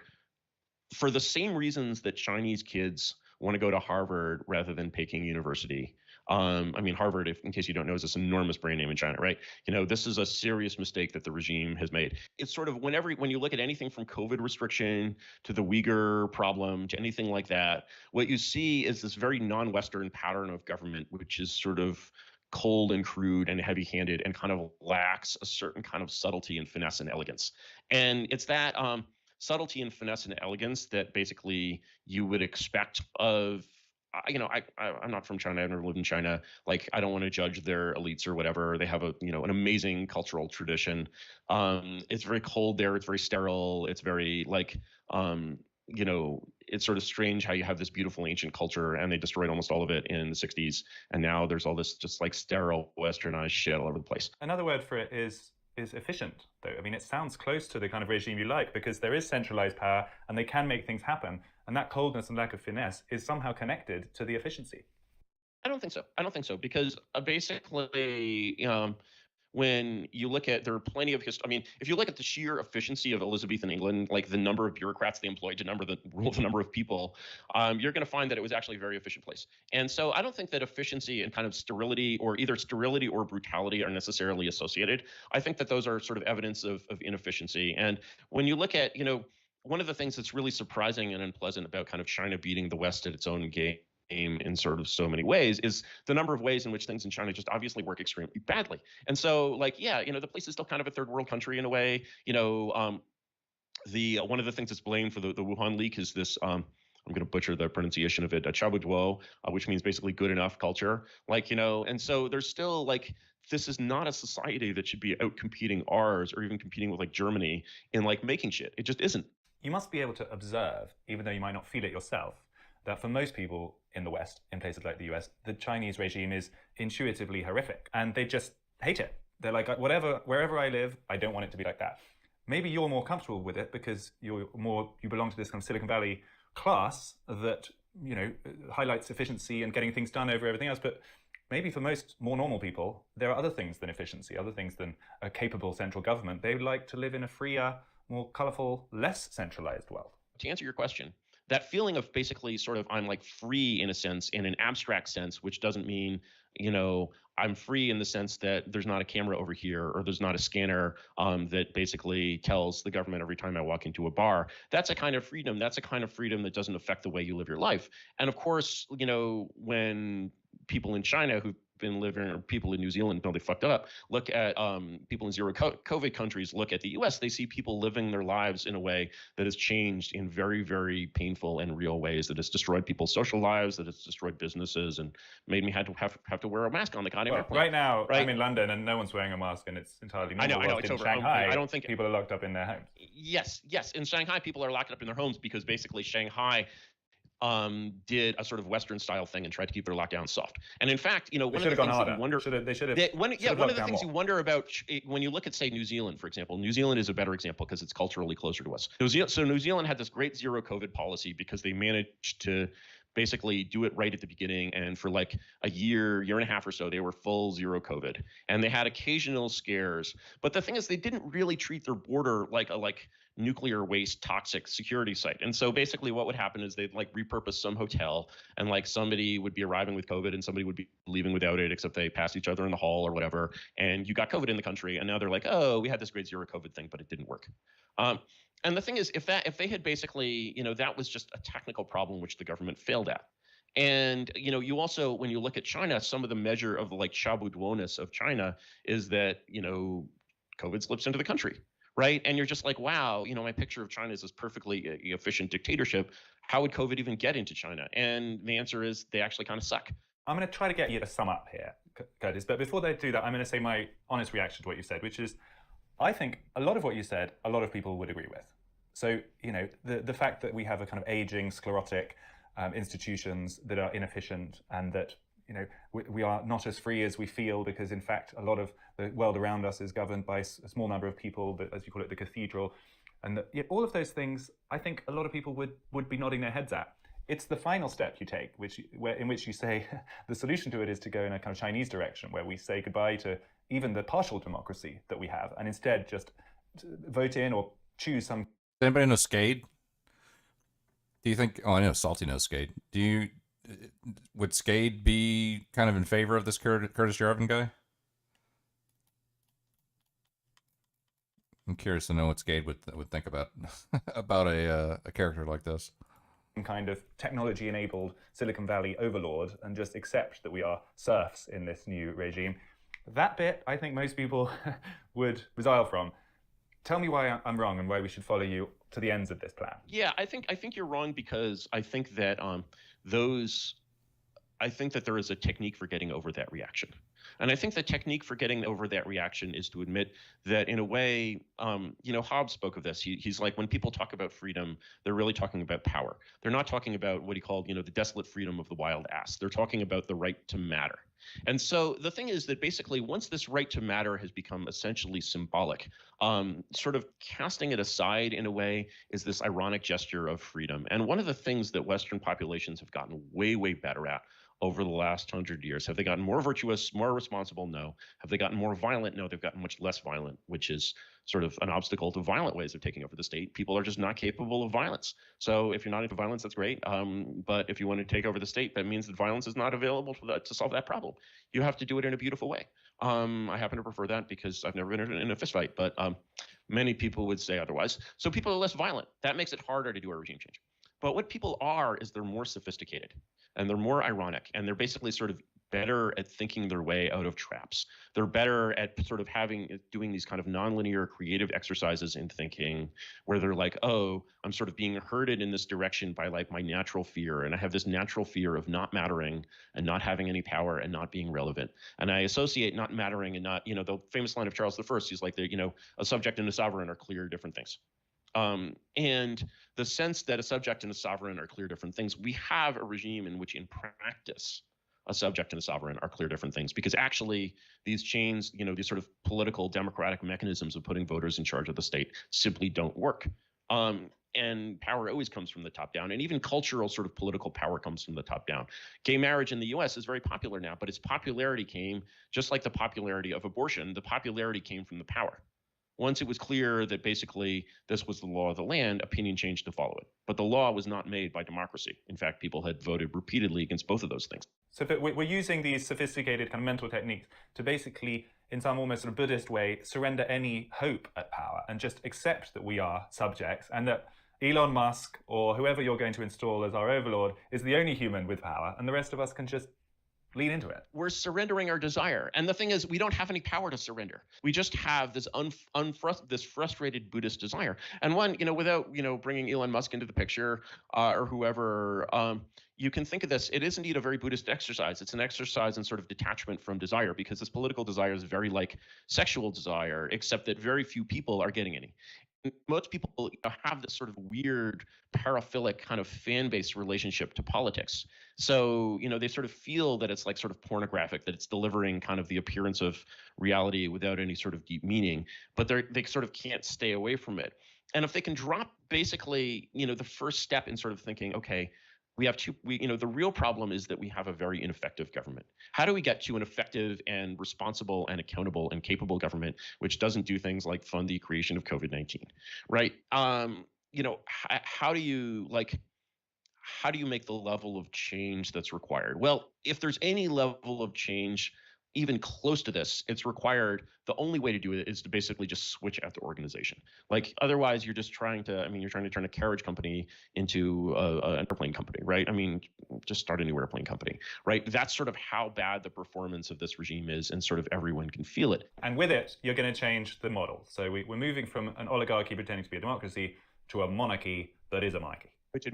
for the same reasons that Chinese kids want to go to Harvard rather than Peking University. I mean, Harvard, in case you don't know, is this enormous brand name in China, right? You know, this is a serious mistake that the regime has made. It's sort of when you look at anything from COVID restriction to the Uyghur problem to anything like that, what you see is this very non-Western pattern of government, which is sort of cold and crude and heavy-handed and kind of lacks a certain kind of subtlety and finesse and elegance. And it's that subtlety and finesse and elegance that basically you would expect of, you know, I'm not from China. I've never lived in China. Like, I don't want to judge their elites or whatever. They have an amazing cultural tradition. It's very cold there. It's very sterile. It's very like, you know, it's sort of strange how you have this beautiful ancient culture and they destroyed almost all of it in the 60s. And now there's all this just like sterile westernized shit all over the place. Another word for it is efficient, though. I mean, it sounds close to the kind of regime you like because there is centralized power and they can make things happen. And that coldness and lack of finesse is somehow connected to the efficiency. I don't think so because basically, when you look at, there are plenty of history. I mean, if you look at the sheer efficiency of Elizabethan England, like the number of bureaucrats they employed to rule the number of people, you're going to find that it was actually a very efficient place. And so I don't think that efficiency and kind of sterility or either sterility or brutality are necessarily associated. I think that those are sort of evidence of inefficiency. And when you look at, you know, one of the things that's really surprising and unpleasant about kind of China beating the West at its own game game in sort of so many ways is the number of ways in which things in China just obviously work extremely badly. And so, like, yeah, the place is still kind of a third world country in a way. The one of the things that's blamed for the Wuhan leak is this. I'm going to butcher the pronunciation of it, chabuduo, which means basically good enough culture. And so there's still this is not a society that should be out competing ours or even competing with Germany in making shit. It just isn't. You must be able to observe, even though you might not feel it yourself, that for most people in the West, in places like the US, the Chinese regime is intuitively horrific and they just hate it. They're like, wherever I live, I don't want it to be like that. Maybe you're more comfortable with it because you belong to this kind of Silicon Valley class that, highlights efficiency and getting things done over everything else. But maybe for most more normal people, there are other things than efficiency, other things than a capable central government. They would like to live in a freer, more colorful, less centralized world. To answer your question, that feeling of basically sort of I'm free in a sense, in an abstract sense, which doesn't mean, I'm free in the sense that there's not a camera over here or there's not a scanner that basically tells the government every time I walk into a bar. That's a kind of freedom. That's a kind of freedom that doesn't affect the way you live your life. And of course, when people in China who've been living, or people in New Zealand, no, they fucked up, look at people in zero COVID countries, look at the US, they see people living their lives in a way that has changed in very, very painful and real ways, that has destroyed people's social lives, that has destroyed businesses, and made me have to wear a mask on the goddamn airplane. Right now, I'm in London and no one's wearing a mask and it's entirely normal. I know, it's in over. Shanghai, I don't think people are locked up in their homes. Yes. In Shanghai, people are locked up in their homes because basically Shanghai did a sort of Western style thing and tried to keep their lockdown soft. And in fact, one of the things that you wonder, one of the things you wonder about when you look at, say, New Zealand, for example. New Zealand is a better example because it's culturally closer to us. New Zealand had this great zero COVID policy because they managed to basically do it right at the beginning, and for a year and a half or so, they were full zero COVID, and they had occasional scares. But the thing is, they didn't really treat their border like a nuclear waste toxic security site. And so basically what would happen is they'd repurpose some hotel, and somebody would be arriving with COVID and somebody would be leaving without it, except they passed each other in the hall or whatever, and you got COVID in the country, and now they're like, oh, we had this great zero COVID thing, but it didn't work. And the thing is, if they had basically, that was just a technical problem which the government failed at. And, you also, when you look at China, some of the measure of the chabuduoness of China is that, COVID slips into the country, right? And you're just like, wow, my picture of China is this perfectly efficient dictatorship. How would COVID even get into China? And the answer is they actually kind of suck. I'm going to try to get you to sum up here, Curtis. But before they do that, I'm going to say my honest reaction to what you said, which is, I think a lot of what you said, a lot of people would agree with. So, the fact that we have a kind of aging, sclerotic institutions that are inefficient, and that, we are not as free as we feel because, in fact, a lot of the world around us is governed by a small number of people, that, as you call it, the cathedral. And that, all of those things, I think a lot of people would be nodding their heads at. It's the final step you take, in which you say the solution to it is to go in a kind of Chinese direction, where we say goodbye to even the partial democracy that we have, and instead just vote in or choose some. Does anybody know Skade? Do you think? Oh, I know Salty knows Skade. Would Skade be kind of in favor of this Curtis Jarvin guy? I'm curious to know what Skade would think about a character like this. Some kind of technology-enabled Silicon Valley overlord, and just accept that we are serfs in this new regime. That bit, I think most people would resile from. Tell me why I'm wrong and why we should follow you to the ends of this plan. Yeah, I think you're wrong because I think that I think that there is a technique for getting over that reaction. And I think the technique for getting over that reaction is to admit that, in a way, Hobbes spoke of this. He's like, when people talk about freedom, they're really talking about power. They're not talking about what he called, the desolate freedom of the wild ass. They're talking about the right to matter. And so the thing is that basically once this right to matter has become essentially symbolic, sort of casting it aside in a way is this ironic gesture of freedom. And one of the things that Western populations have gotten way, way better at over the last 100 years. Have they gotten more virtuous, more responsible? No. Have they gotten more violent? No, they've gotten much less violent, which is sort of an obstacle to violent ways of taking over the state. People are just not capable of violence. So if you're not into violence, that's great. But if you want to take over the state, that means that violence is not available to solve that problem. You have to do it in a beautiful way. I happen to prefer that because I've never been in a fist fight, but many people would say otherwise. So people are less violent. That makes it harder to do a regime change. But what people are is they're more sophisticated. and they're more ironic, and they're basically sort of better at thinking their way out of traps. They're better at sort of doing these kind of nonlinear creative exercises in thinking where they're like, oh, I'm sort of being herded in this direction by like my natural fear. And I have this natural fear of not mattering and not having any power and not being relevant. And I associate not mattering and not, the famous line of Charles I, he's like, a subject and a sovereign are clear different things. And the sense that a subject and a sovereign are clear different things, we have a regime in which in practice, a subject and a sovereign are clear different things, because actually these chains, these sort of political democratic mechanisms of putting voters in charge of the state simply don't work. And power always comes from the top down, and even cultural sort of political power comes from the top down. Gay marriage in the US is very popular now, but its popularity came, just like the popularity of abortion, the popularity came from the power. Once it was clear that basically this was the law of the land, opinion changed to follow it. But the law was not made by democracy. In fact, people had voted repeatedly against both of those things. So we're using these sophisticated kind of mental techniques to basically, in some almost sort of Buddhist way, surrender any hope at power and just accept that we are subjects, and that Elon Musk or whoever you're going to install as our overlord is the only human with power, and the rest of us can just lean into it. We're surrendering our desire. And the thing is, we don't have any power to surrender. We just have this this frustrated Buddhist desire. And one, without, bringing Elon Musk into the picture or whoever, you can think of this, it is indeed a very Buddhist exercise. It's an exercise in sort of detachment from desire, because this political desire is very like sexual desire, except that very few people are getting any. Most people have this sort of weird paraphilic kind of fan-based relationship to politics. So, they sort of feel that it's like sort of pornographic, that it's delivering kind of the appearance of reality without any sort of deep meaning, but they sort of can't stay away from it. And if they can drop basically, the first step in sort of thinking, okay, the real problem is that we have a very ineffective government. How do we get to an effective and responsible and accountable and capable government which doesn't do things like fund the creation of COVID-19, right? How do you make the level of change that's required? Well, if there's any level of change even close to this, it's required. The only way to do it is to basically just switch out the organization. Like otherwise, you're just trying to turn a carriage company into an airplane company, right? Just start a new airplane company, right? That's sort of how bad the performance of this regime is, and sort of everyone can feel it. And with it, you're going to change the model. So we're moving from an oligarchy pretending to be a democracy to a monarchy that is a monarchy. Which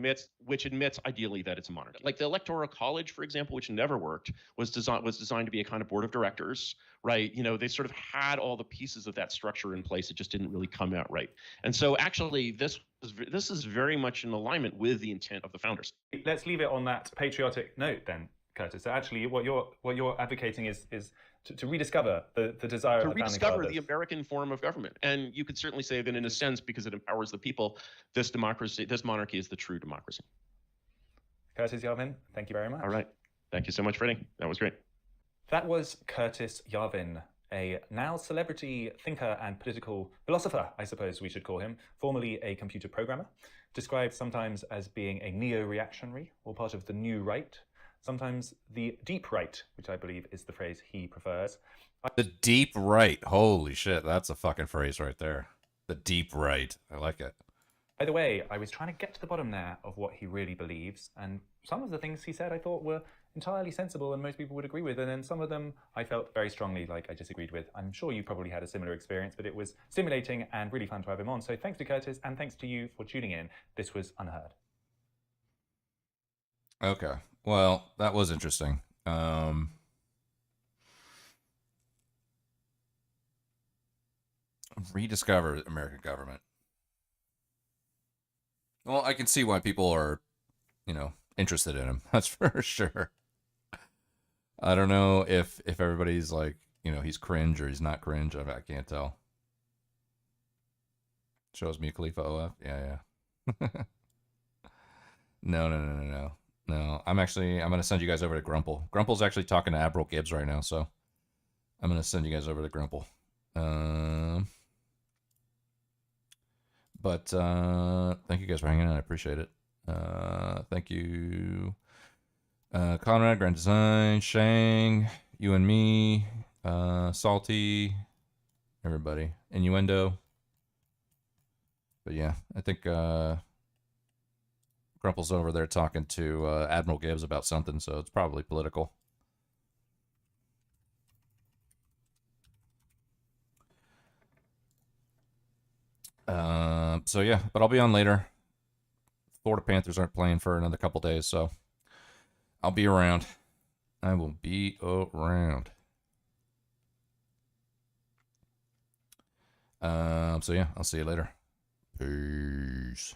admits ideally that it's a monarchy. Like the Electoral College, for example, which never worked, was designed to be a kind of board of directors, right? They sort of had all the pieces of that structure in place. It just didn't really come out right. And so actually this is very much in alignment with the intent of the founders. Let's leave it on that patriotic note then, Curtis. So actually what you're advocating is to rediscover the desire of the founding fathers. To rediscover the American form of government. And you could certainly say that in a sense, because it empowers the people, this monarchy is the true democracy. Curtis Yarvin, thank you very much. All right. Thank you so much, Freddie. That was great. That was Curtis Yarvin, a now celebrity thinker and political philosopher, I suppose we should call him, formerly a computer programmer, described sometimes as being a neo-reactionary or part of the new right, sometimes the deep right, which I believe is the phrase he prefers. The deep right. Holy shit, that's a fucking phrase right there. The deep right. I like it. By the way, I was trying to get to the bottom there of what he really believes, and some of the things he said I thought were entirely sensible and most people would agree with, and then some of them I felt very strongly like I disagreed with. I'm sure you probably had a similar experience, but it was stimulating and really fun to have him on. So thanks to Curtis, and thanks to you for tuning in. This was Unheard. Okay. Well, that was interesting. Rediscover American government. Well, I can see why people are, interested in him. That's for sure. I don't know if everybody's like, he's cringe or he's not cringe. I can't tell. Shows me Khalifa OF. Yeah. No. No, I'm going to send you guys over to Grumple. Grumple's actually talking to Admiral Gibbs right now, so I'm going to send you guys over to Grumple. But thank you guys for hanging out. I appreciate it. Thank you. Conrad, Grand Design, Shang, you and me, Salty, everybody. Innuendo. But yeah, I think Crumple's over there talking to Admiral Gibbs about something, so it's probably political. So yeah, but I'll be on later. Florida Panthers aren't playing for another couple days, so I'll be around. I will be around. So yeah, I'll see you later. Peace.